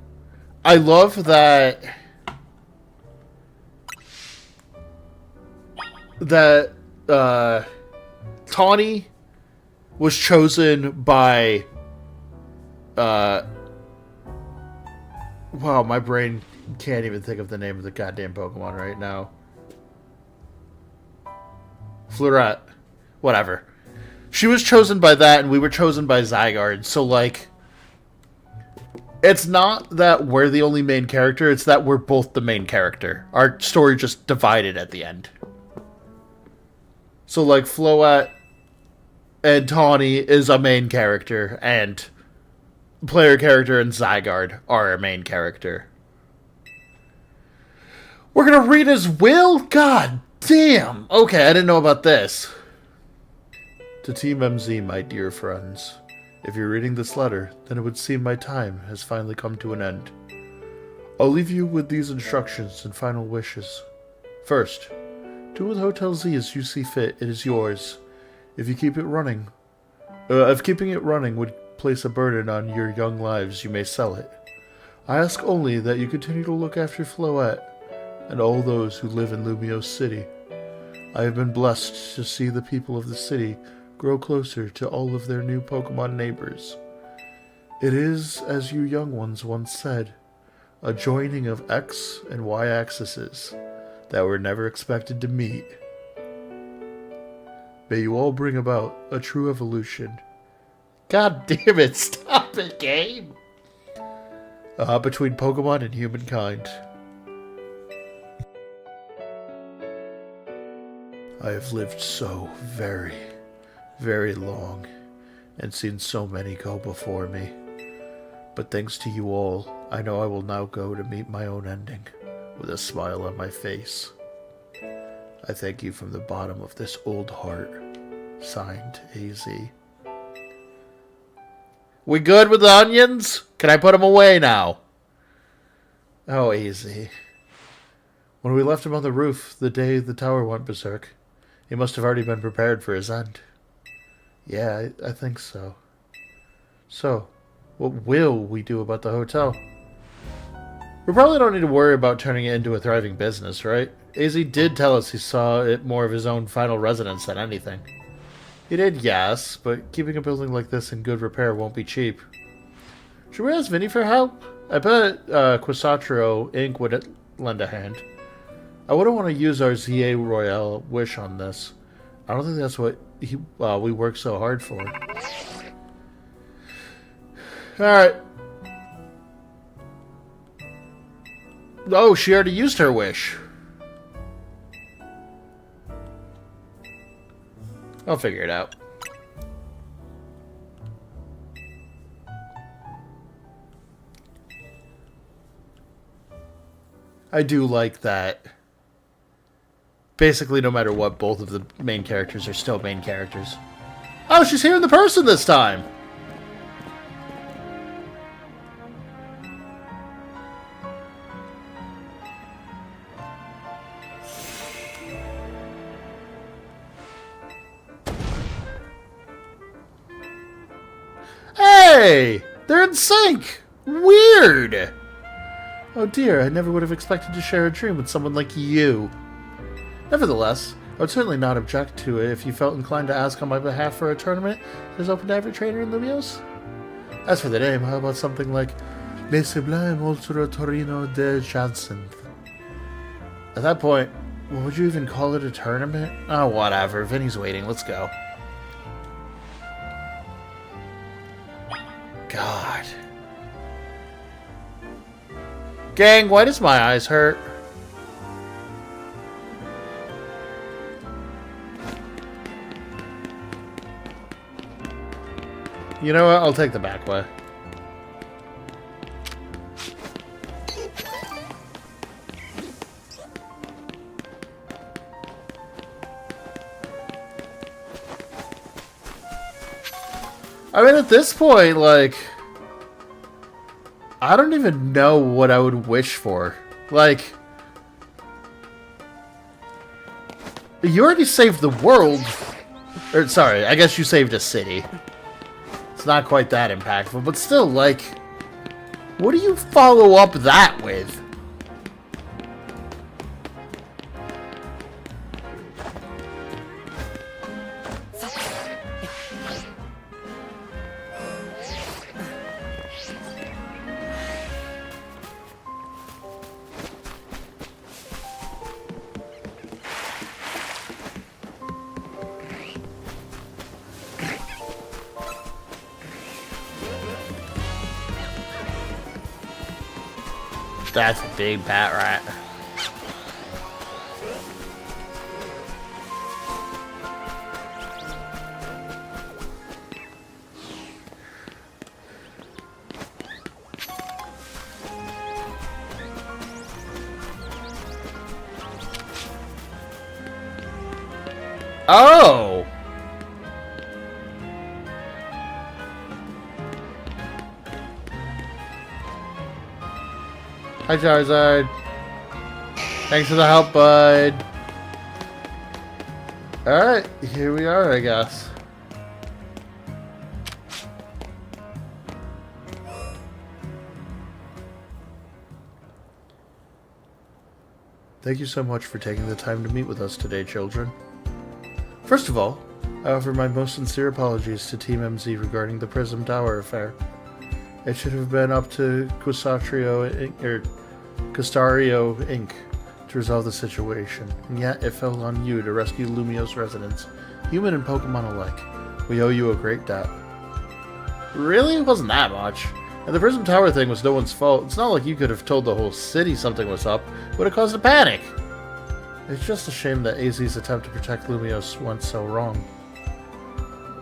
I love that Tawny was chosen by, wow, my brain can't even think of the name of the goddamn Pokemon right now. Fluorette. Whatever. She was chosen by that, and we were chosen by Zygarde. So, like, it's not that we're the only main character, it's that we're both the main character. Our story just divided at the end. So, like, Floette and Tawny is a main character, and player character and Zygarde are a main character. We're gonna read his will? God damn! Okay, I didn't know about this. To Team MZ, my dear friends, if you're reading this letter, then it would seem my time has finally come to an end. I'll leave you with these instructions and final wishes. First, do with Hotel Z as you see fit. It is yours. If keeping it running would place a burden on your young lives, you may sell it. I ask only that you continue to look after Floette and all those who live in Lumio City. I have been blessed to see the people of the city grow closer to all of their new Pokemon neighbors. It is, as you young ones once said, a joining of X and Y axes that were never expected to meet. May you all bring about a true evolution. God damn it, stop it, game! Between Pokemon and humankind. I have lived so very, very long, and seen so many go before me. But thanks to you all, I know I will now go to meet my own ending, with a smile on my face. I thank you from the bottom of this old heart. Signed, AZ. We good with the onions? Can I put them away now? Oh, AZ. When we left him on the roof, the day the tower went berserk, he must have already been prepared for his end. Yeah, I think so. So, what will we do about the hotel? We probably don't need to worry about turning it into a thriving business, right? AZ did tell us he saw it more of his own final residence than anything. He did, yes, but keeping a building like this in good repair won't be cheap. Should we ask Vinny for help? I bet Quasatro Inc. would lend a hand. I wouldn't want to use our ZA Royale wish on this. I don't think that's what we worked so hard for. Alright. Oh, she already used her wish. I'll figure it out. I do like that. Basically, no matter what, both of the main characters are still main characters. Oh, she's here in the person this time! Hey! They're in sync! Weird! Oh dear, I never would have expected to share a dream with someone like you. Nevertheless, I would certainly not object to it if you felt inclined to ask on my behalf for a tournament that is open to every trainer in Lumios. As for the name, how about something like Le Sublime Ultra Torino de Janssen? At that point, what would you even call it, a tournament? Oh, whatever. Vinny's waiting. Let's go. God. Gang, why does my eyes hurt? You know what? I'll take the back way. I mean, at this point, like, I don't even know what I would wish for. Like, you already saved the world. Or, sorry, I guess you saved a city. It's not quite that impactful, but still, like, what do you follow up that with? That's a big bat rat. Oh! Hi, Charizard. Thanks for the help, bud. Alright, here we are, I guess. Thank you so much for taking the time to meet with us today, children. First of all, I offer my most sincere apologies to Team MZ regarding the Prism Tower affair. It should have been up to Custario Inc. to resolve the situation, and yet it fell on you to rescue Lumiose residents, human and Pokemon alike. We owe you a great debt. Really? It wasn't that much. And the Prism Tower thing was no one's fault. It's not like you could have told the whole city something was up. It would have caused a panic. It's just a shame that AZ's attempt to protect Lumiose went so wrong.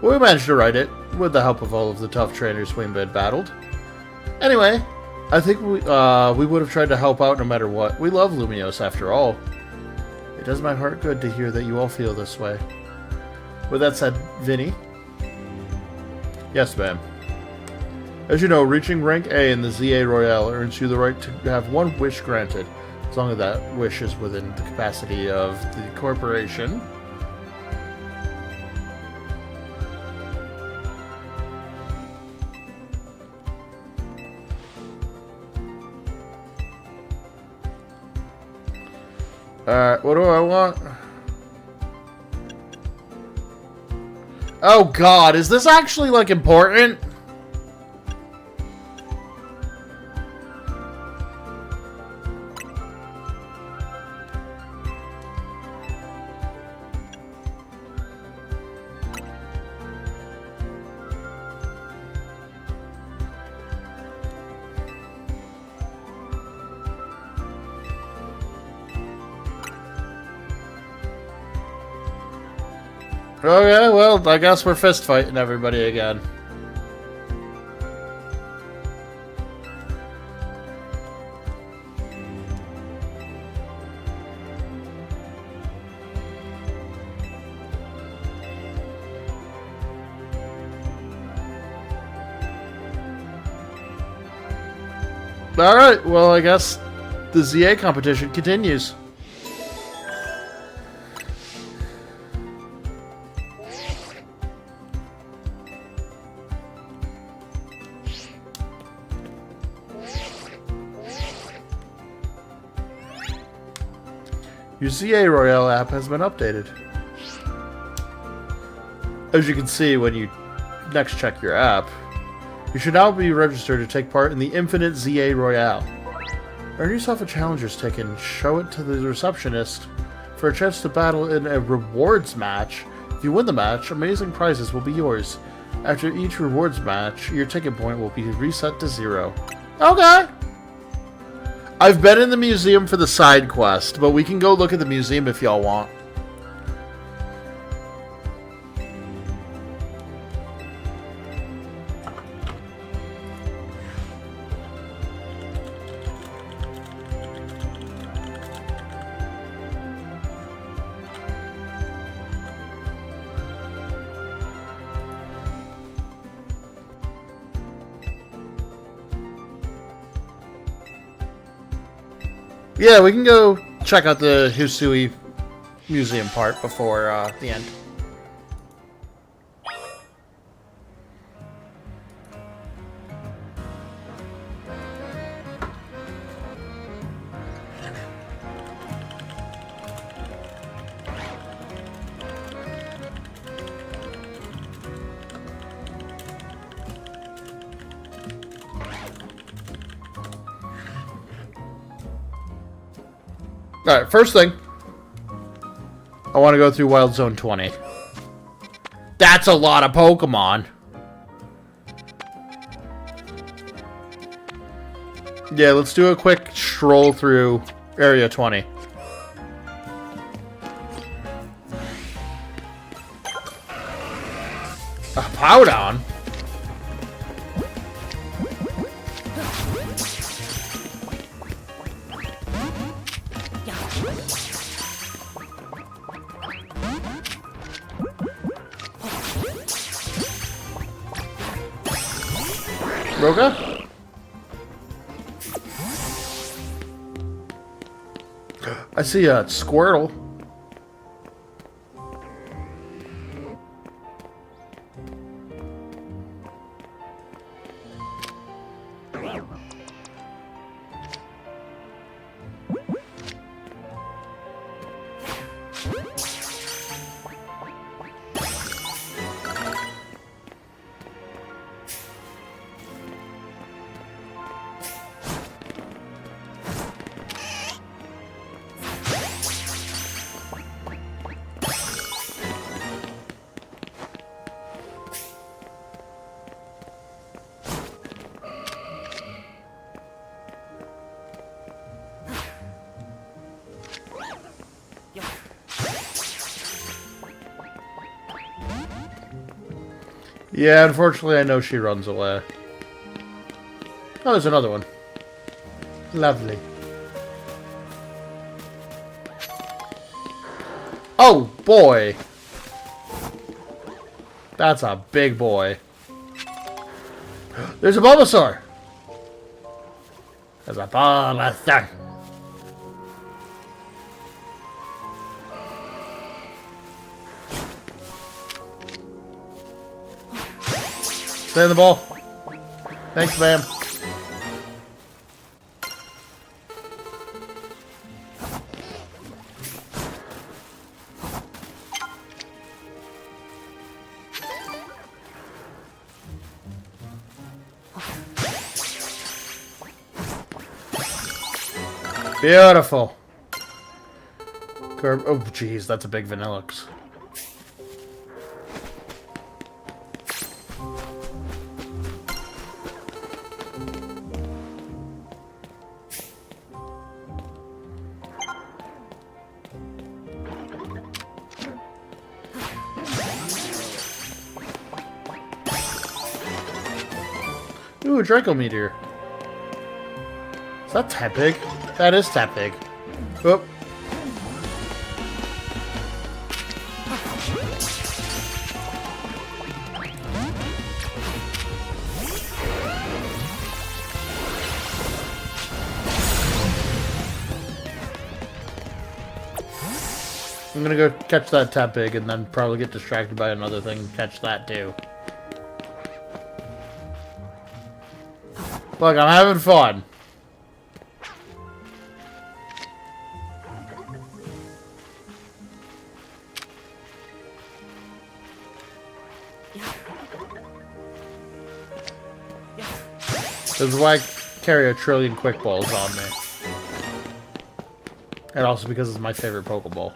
We managed to right it, with the help of all of the tough trainers we had battled. Anyway, I think we would have tried to help out no matter what. We love Lumiose after all. It does my heart good to hear that you all feel this way. With that said, Vinny? Yes, ma'am. As you know, reaching rank A in the ZA Royale earns you the right to have one wish granted, as long as that wish is within the capacity of the corporation. Alright, what do I want? Oh god, is this actually, like, important? Okay, well, I guess we're fist fighting everybody again. Alright, well, I guess the ZA competition continues. Your ZA Royale app has been updated. As you can see when you next check your app, you should now be registered to take part in the Infinite ZA Royale. Earn yourself a challenger's ticket and show it to the receptionist for a chance to battle in a rewards match. If you win the match, amazing prizes will be yours. After each rewards match, your ticket point will be reset to 0. Okay! I've been in the museum for the side quest, but we can go look at the museum if y'all want. Yeah, we can go check out the Hisui Museum part before the end. Alright, first thing, I want to go through Wild Zone 20. That's a lot of Pokemon. Yeah, let's do a quick stroll through Area 20. A Powdown? Roga? I see a Squirtle. Yeah, unfortunately, I know she runs away. Oh, there's another one. Lovely. Oh, boy. That's a big boy. There's a Bulbasaur. There's a Bulbasaur. Stay in the ball. Thanks, ma'am. Beautiful. Oh, jeez, that's a big Vanillux. Ooh, Draco Meteor. Is that Tepig? That is Tepig. Oop. I'm gonna go catch that Tepig and then probably get distracted by another thing and catch that too. Look, I'm having fun. This is why I carry 1 trillion quick balls on me. And also because it's my favorite Pokeball.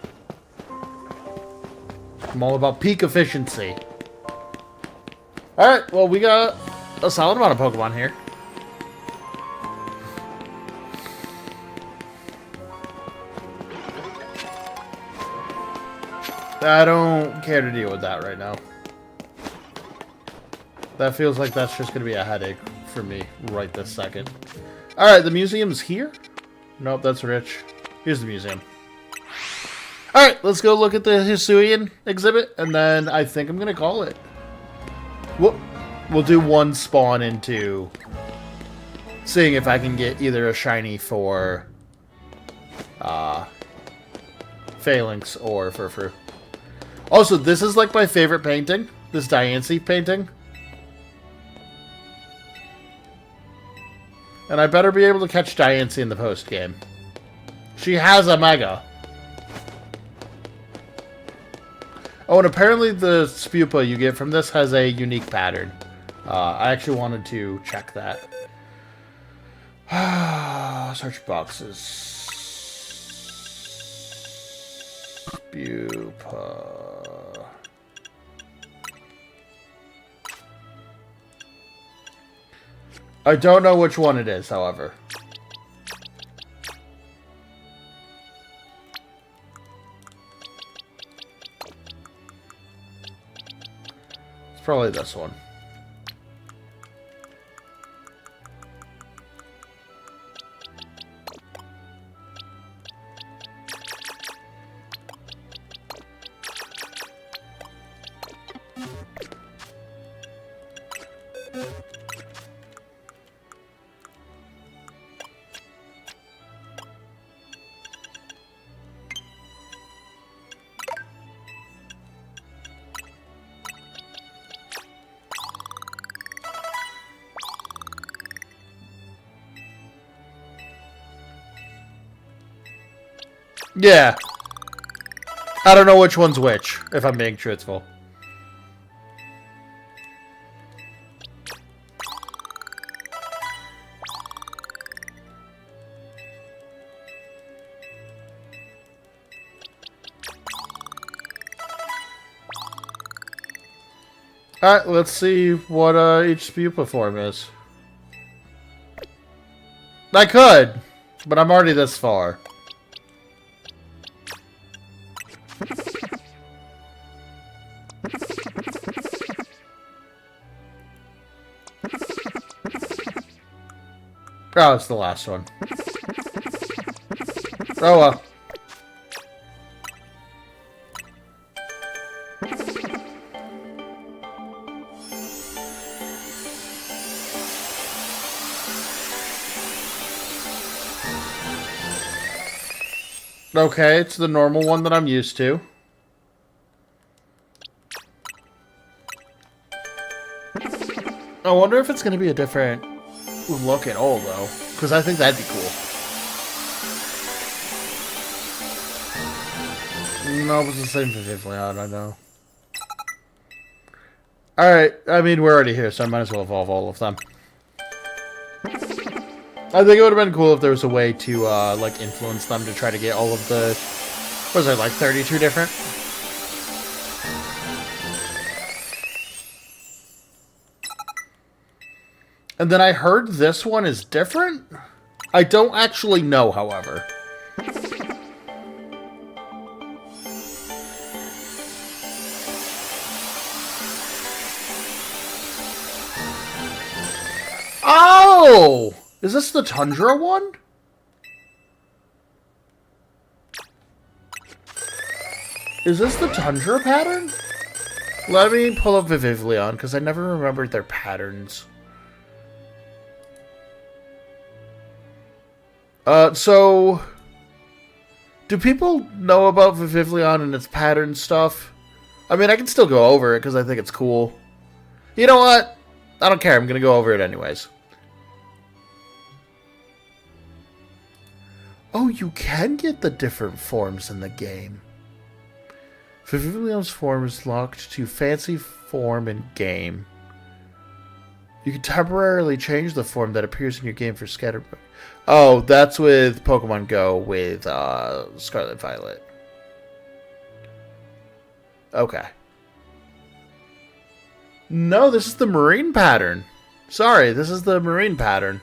I'm all about peak efficiency. Alright, well we got a solid amount of Pokemon here. I don't care to deal with that right now. That feels like that's just going to be a headache for me right this second. Alright, the museum's here? Nope, that's Rich. Here's the museum. Alright, let's go look at the Hisuian exhibit, and then I think I'm going to call it. We'll do one spawn into seeing if I can get either a shiny for Phalanx or Furfru. Also, this is like my favorite painting. This Diancie painting. And I better be able to catch Diancie in the post game. She has a Mega. Oh, and apparently the Spupa you get from this has a unique pattern. I actually wanted to check that. Search boxes. Spupa. I don't know which one it is, however. It's probably this one. Yeah. I don't know which one's which, if I'm being truthful. Alright, let's see what each Spupa form is. I could, but I'm already this far. Oh, it's the last one. Oh well. Okay, it's the normal one that I'm used to. I wonder if it's going to be a different look at all, though. Because I think that'd be cool. No, it's the same for Vivillon, I know. Alright, I mean, we're already here, so I might as well evolve all of them. I think it would have been cool if there was a way to, like, influence them to try to get all of the... What was it, like 32 different? And then I heard this one is different? I don't actually know, however. Oh! Is this the Tundra one? Is this the Tundra pattern? Let me pull up Vivillon, because I never remembered their patterns. So... Do people know about Vivillon and its pattern stuff? I mean, I can still go over it, because I think it's cool. You know what? I don't care, I'm gonna go over it anyways. Oh, you can get the different forms in the game. Vivillon's form is locked to fancy form in game. You can temporarily change the form that appears in your game for Scatterbug. Oh, that's with Pokemon Go with Scarlet Violet. Okay. No, this is the marine pattern. Sorry, this is the marine pattern.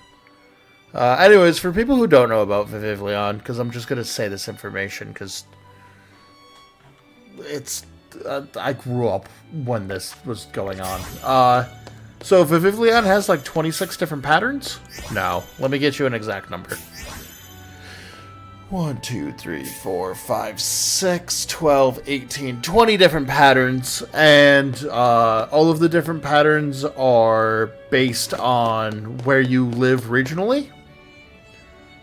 Anyways, for people who don't know about Vivillon, because I'm just going to say this information, because it's... I grew up when this was going on. So Vivillon has like 26 different patterns? No. Let me get you an exact number. 1, 2, 3, 4, 5, 6, 12, 18, 20 different patterns. And all of the different patterns are based on where you live regionally.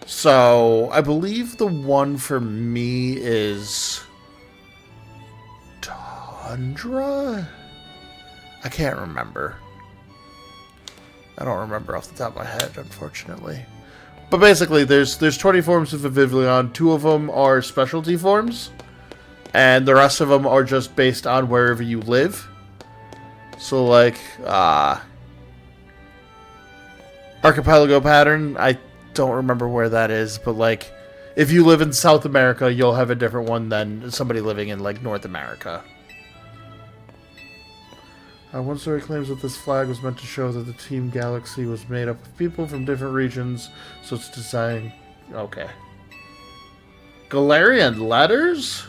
So, I believe the one for me is Tundra? I can't remember. I don't remember off the top of my head, unfortunately. But basically, there's 20 forms of Vivillon. 2 of them are specialty forms, and the rest of them are just based on wherever you live. So, like, Archipelago pattern, I don't remember where that is, but, like, if you live in South America, you'll have a different one than somebody living in, like, North America. One story claims that this flag was meant to show that the Team Galaxy was made up of people from different regions, so it's designed... Okay. Galarian letters?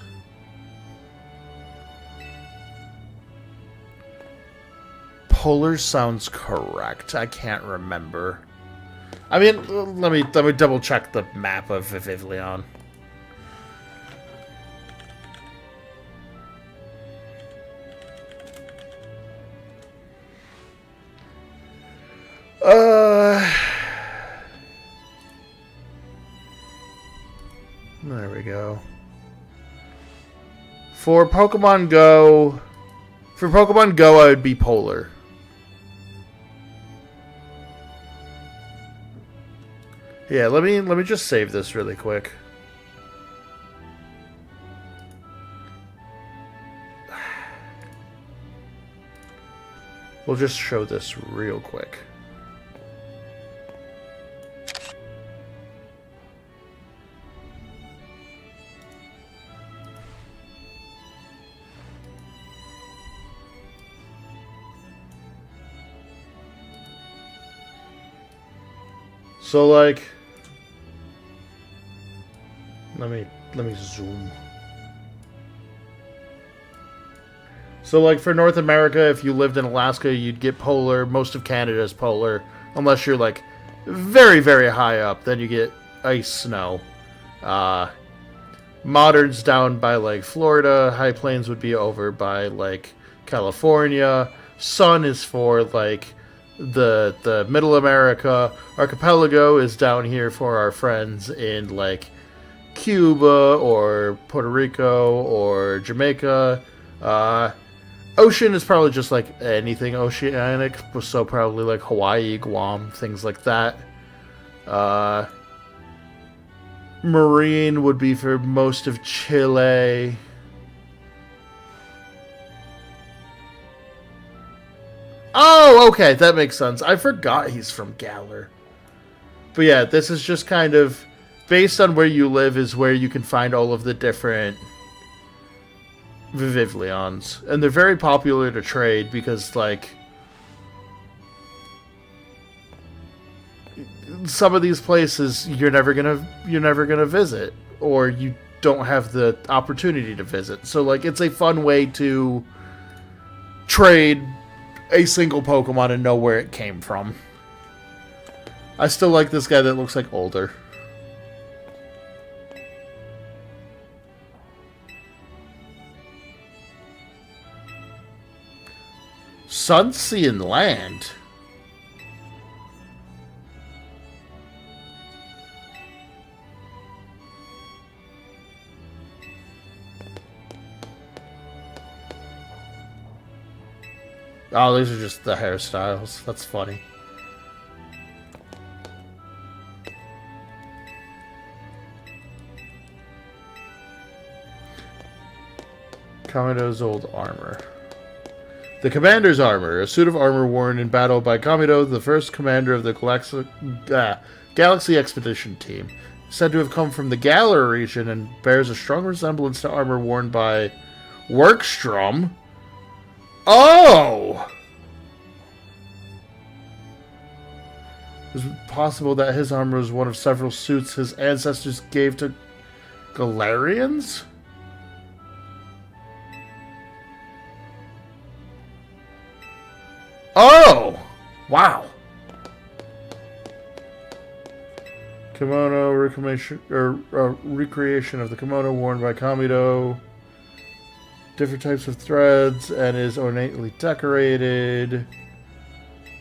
Polar sounds correct. I can't remember. I mean, let me double check the map of Vivillon. There we go. For Pokemon Go, I would be Polar. Yeah, let me just save this really quick. We'll just show this real quick. So, like, let me zoom. So, like, for North America, if you lived in Alaska, you'd get Polar. Most of Canada is Polar, unless you're, like, very, very high up. Then you get ice, snow. Modern's down by, like, Florida. High Plains would be over by, like, California. Sun is for, like, the Middle America. Archipelago is down here for our friends in, like, Cuba or Puerto Rico or Jamaica. Ocean is probably just like anything oceanic, so probably like Hawaii, Guam, things like that. Marine would be for most of Chile. Oh, okay, that makes sense. I forgot he's from Galar. But yeah, this is just kind of based on where you live is where you can find all of the different Vivillons. And they're very popular to trade because, like, some of these places you're never gonna visit, or you don't have the opportunity to visit. So, like, it's a fun way to trade a single Pokemon and know where it came from. I still like this guy that looks like older. Sun, Sea, and Land. Oh, these are just the hairstyles. That's funny. Kamido's old armor. The Commander's Armor, a suit of armor worn in battle by Kamido, the first commander of the Galaxy Expedition Team. Said to have come from the Galar region and bears a strong resemblance to armor worn by Workstrom. Oh! It was possible that his armor was one of several suits his ancestors gave to Galarians? Oh! Wow. Kimono recreation of the kimono worn by Kamido. Different types of threads and is ornately decorated.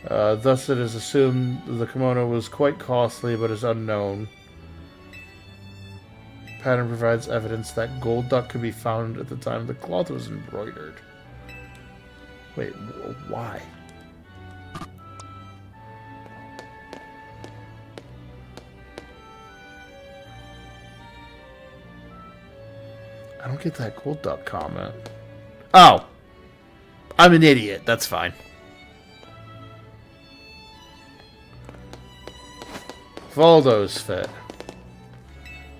Thus it is assumed the kimono was quite costly but is unknown. pattern provides evidence that Golduck could be found at the time the cloth was embroidered. Wait, why? I don't get that Golduck comment. Oh! I'm an idiot. That's fine. Voldo's fit.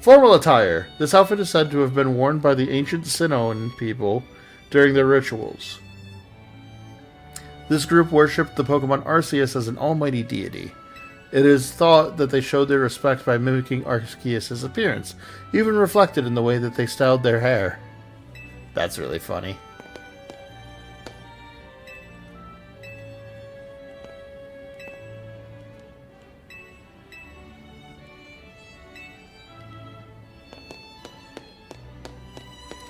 Formal attire. This outfit is said to have been worn by the ancient Sinnoh people during their rituals. This group worshipped the Pokemon Arceus as an almighty deity. It is thought that they showed their respect by mimicking Arceus' appearance, even reflected in the way that they styled their hair. That's really funny.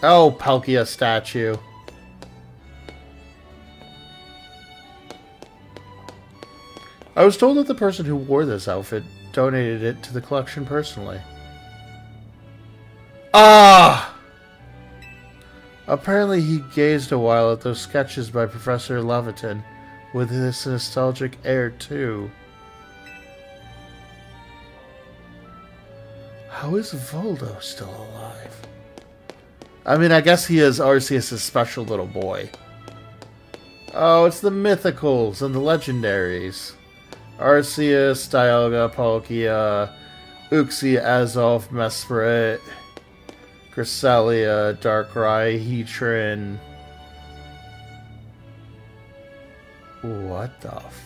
Oh, Palkia statue. I was told that the person who wore this outfit donated it to the collection personally. Ah! Apparently he gazed a while at those sketches by Professor Leviton, with this nostalgic air too. How is Voldo still alive? I mean, I guess he is Arceus' special little boy. Oh, it's the mythicals and the legendaries. Arceus, Dialga, Palkia, Uxie, Azelf, Mesprit, Cresselia, Darkrai, Heatran. What the f...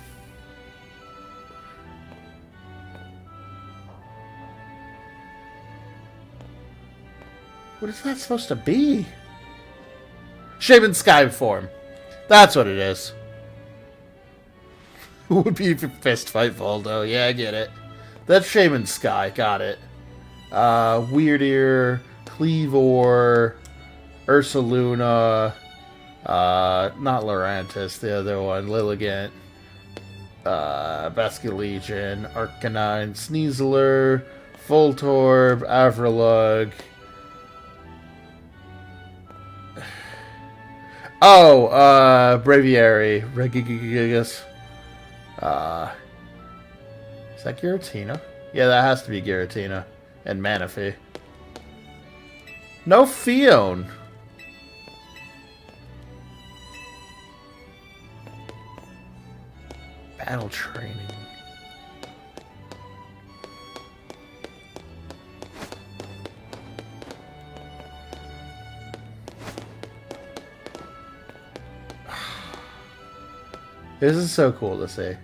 What is that supposed to be? Shaman Sky form. That's what it is. Who would be if you fist fight Voldo? Yeah, I get it. That's Shaman Sky. Got it. Weirdeer, Cleavor, Ursaluna, not Lurantis, the other one, Lilligant, Basculegion, Arcanine, Sneasler, Voltorb, Avrolug. Oh, Braviary, Regigigas. Is that Giratina? Yeah, that has to be Giratina. And Manaphy. No Fion. Battle training. This is so cool to see.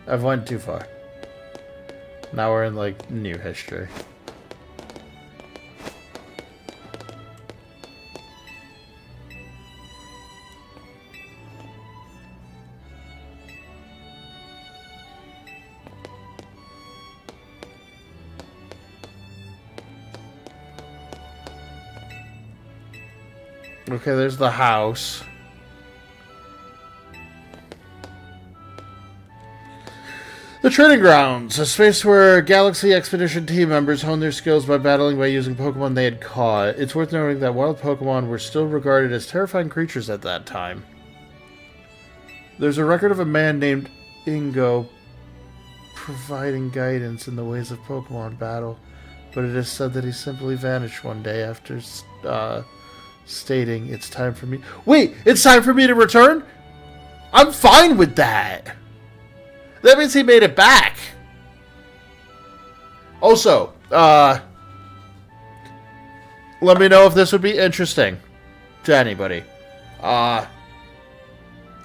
I've went too far. Now we're in, like, new history. Okay, there's the house. The Training Grounds, a space where Galaxy Expedition team members honed their skills by battling by using Pokemon they had caught. It's worth noting that wild Pokemon were still regarded as terrifying creatures at that time. There's a record of a man named Ingo providing guidance in the ways of Pokemon battle, but it is said that he simply vanished one day after stating, "It's time for me." Wait, it's time for me to return? I'm fine with that. That means he made it back. Also, let me know if this would be interesting to anybody.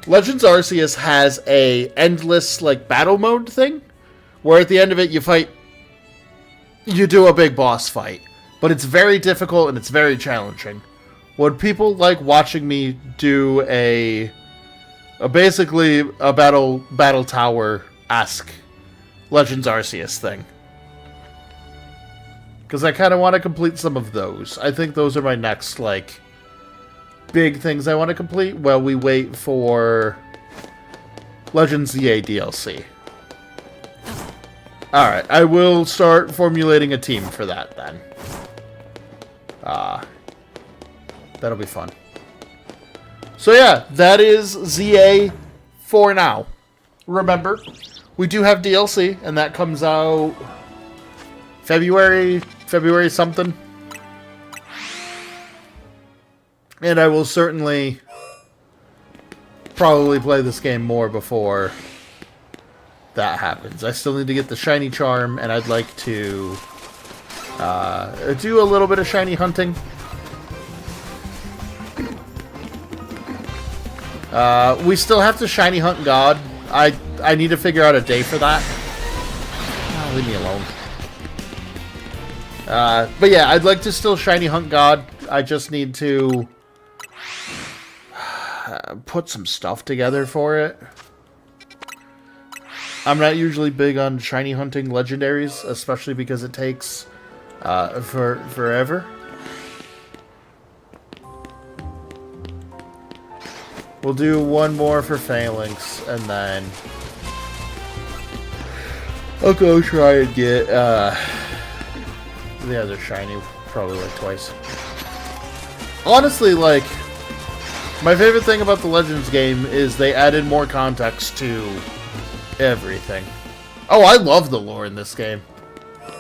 Legends Arceus has a endless, like, battle mode thing, where at the end of it you do a big boss fight. But it's very difficult and it's very challenging. Would people like watching me do basically a battle tower-esque Legends Arceus thing? Because I kind of want to complete some of those. I think those are my next, like, big things I want to complete while we wait for Legends ZA DLC. Alright, I will start formulating a team for that then. That'll be fun. So yeah, that is ZA for now. Remember, we do have DLC, and that comes out February something. And I will certainly probably play this game more before that happens. I still need to get the shiny charm, and I'd like to do a little bit of shiny hunting. We still have to shiny hunt God. I need to figure out a day for that. Oh, leave me alone. But yeah, I'd like to still shiny hunt God. I just need to put some stuff together for it. I'm not usually big on shiny hunting legendaries, especially because it takes forever. We'll do one more for Phalanx, and then I'll go try and get the other shiny, probably like twice. Honestly, like, my favorite thing about the Legends game is they added more context to everything. Oh, I love the lore in this game.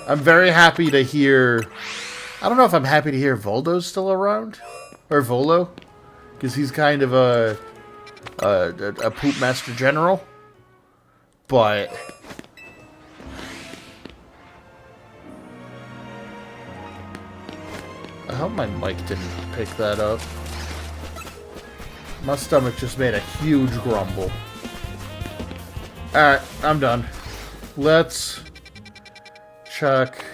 I'm very happy to hear... I don't know if I'm happy to hear Voldo's still around. Or Volo. Because he's kind of a poop master general. But... I hope my mic didn't pick that up. My stomach just made a huge grumble. Alright, I'm done. Let's check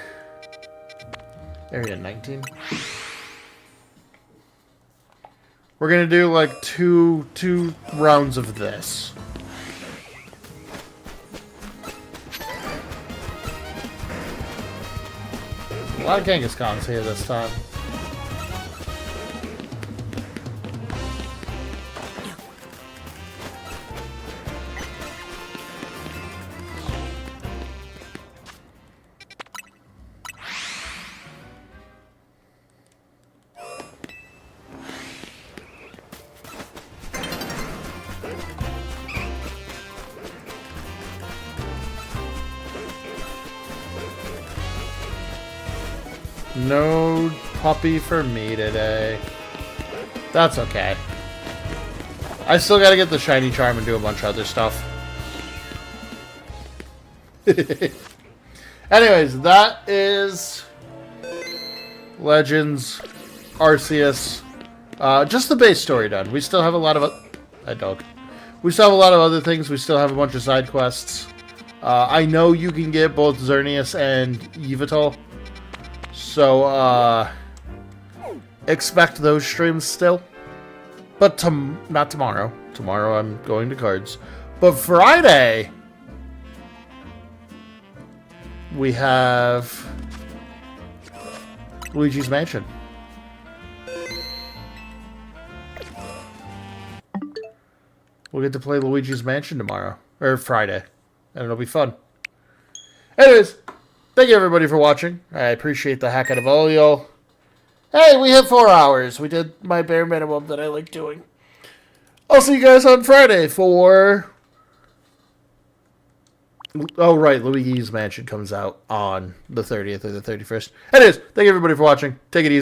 Area 19. We're gonna do like two rounds of this. A lot of Kangaskhan's here this time. No puppy for me today. That's okay. I still gotta get the shiny charm and do a bunch of other stuff. Anyways, that is Legends Arceus. Just the base story done. We still have a lot of... We still have a lot of other things. We still have a bunch of side quests. I know you can get both Xerneas and Yveltal. So, expect those streams still. But not tomorrow. Tomorrow I'm going to cards. But Friday, we have Luigi's Mansion. We'll get to play Luigi's Mansion tomorrow. Or Friday. And it'll be fun. Anyways, thank you everybody for watching. I appreciate the heck out of all y'all. Hey, we hit 4 hours. We did my bare minimum that I like doing. I'll see you guys on Friday for... Oh, right. Luigi's Mansion comes out on the 30th or the 31st. Anyways, thank you everybody for watching. Take it easy.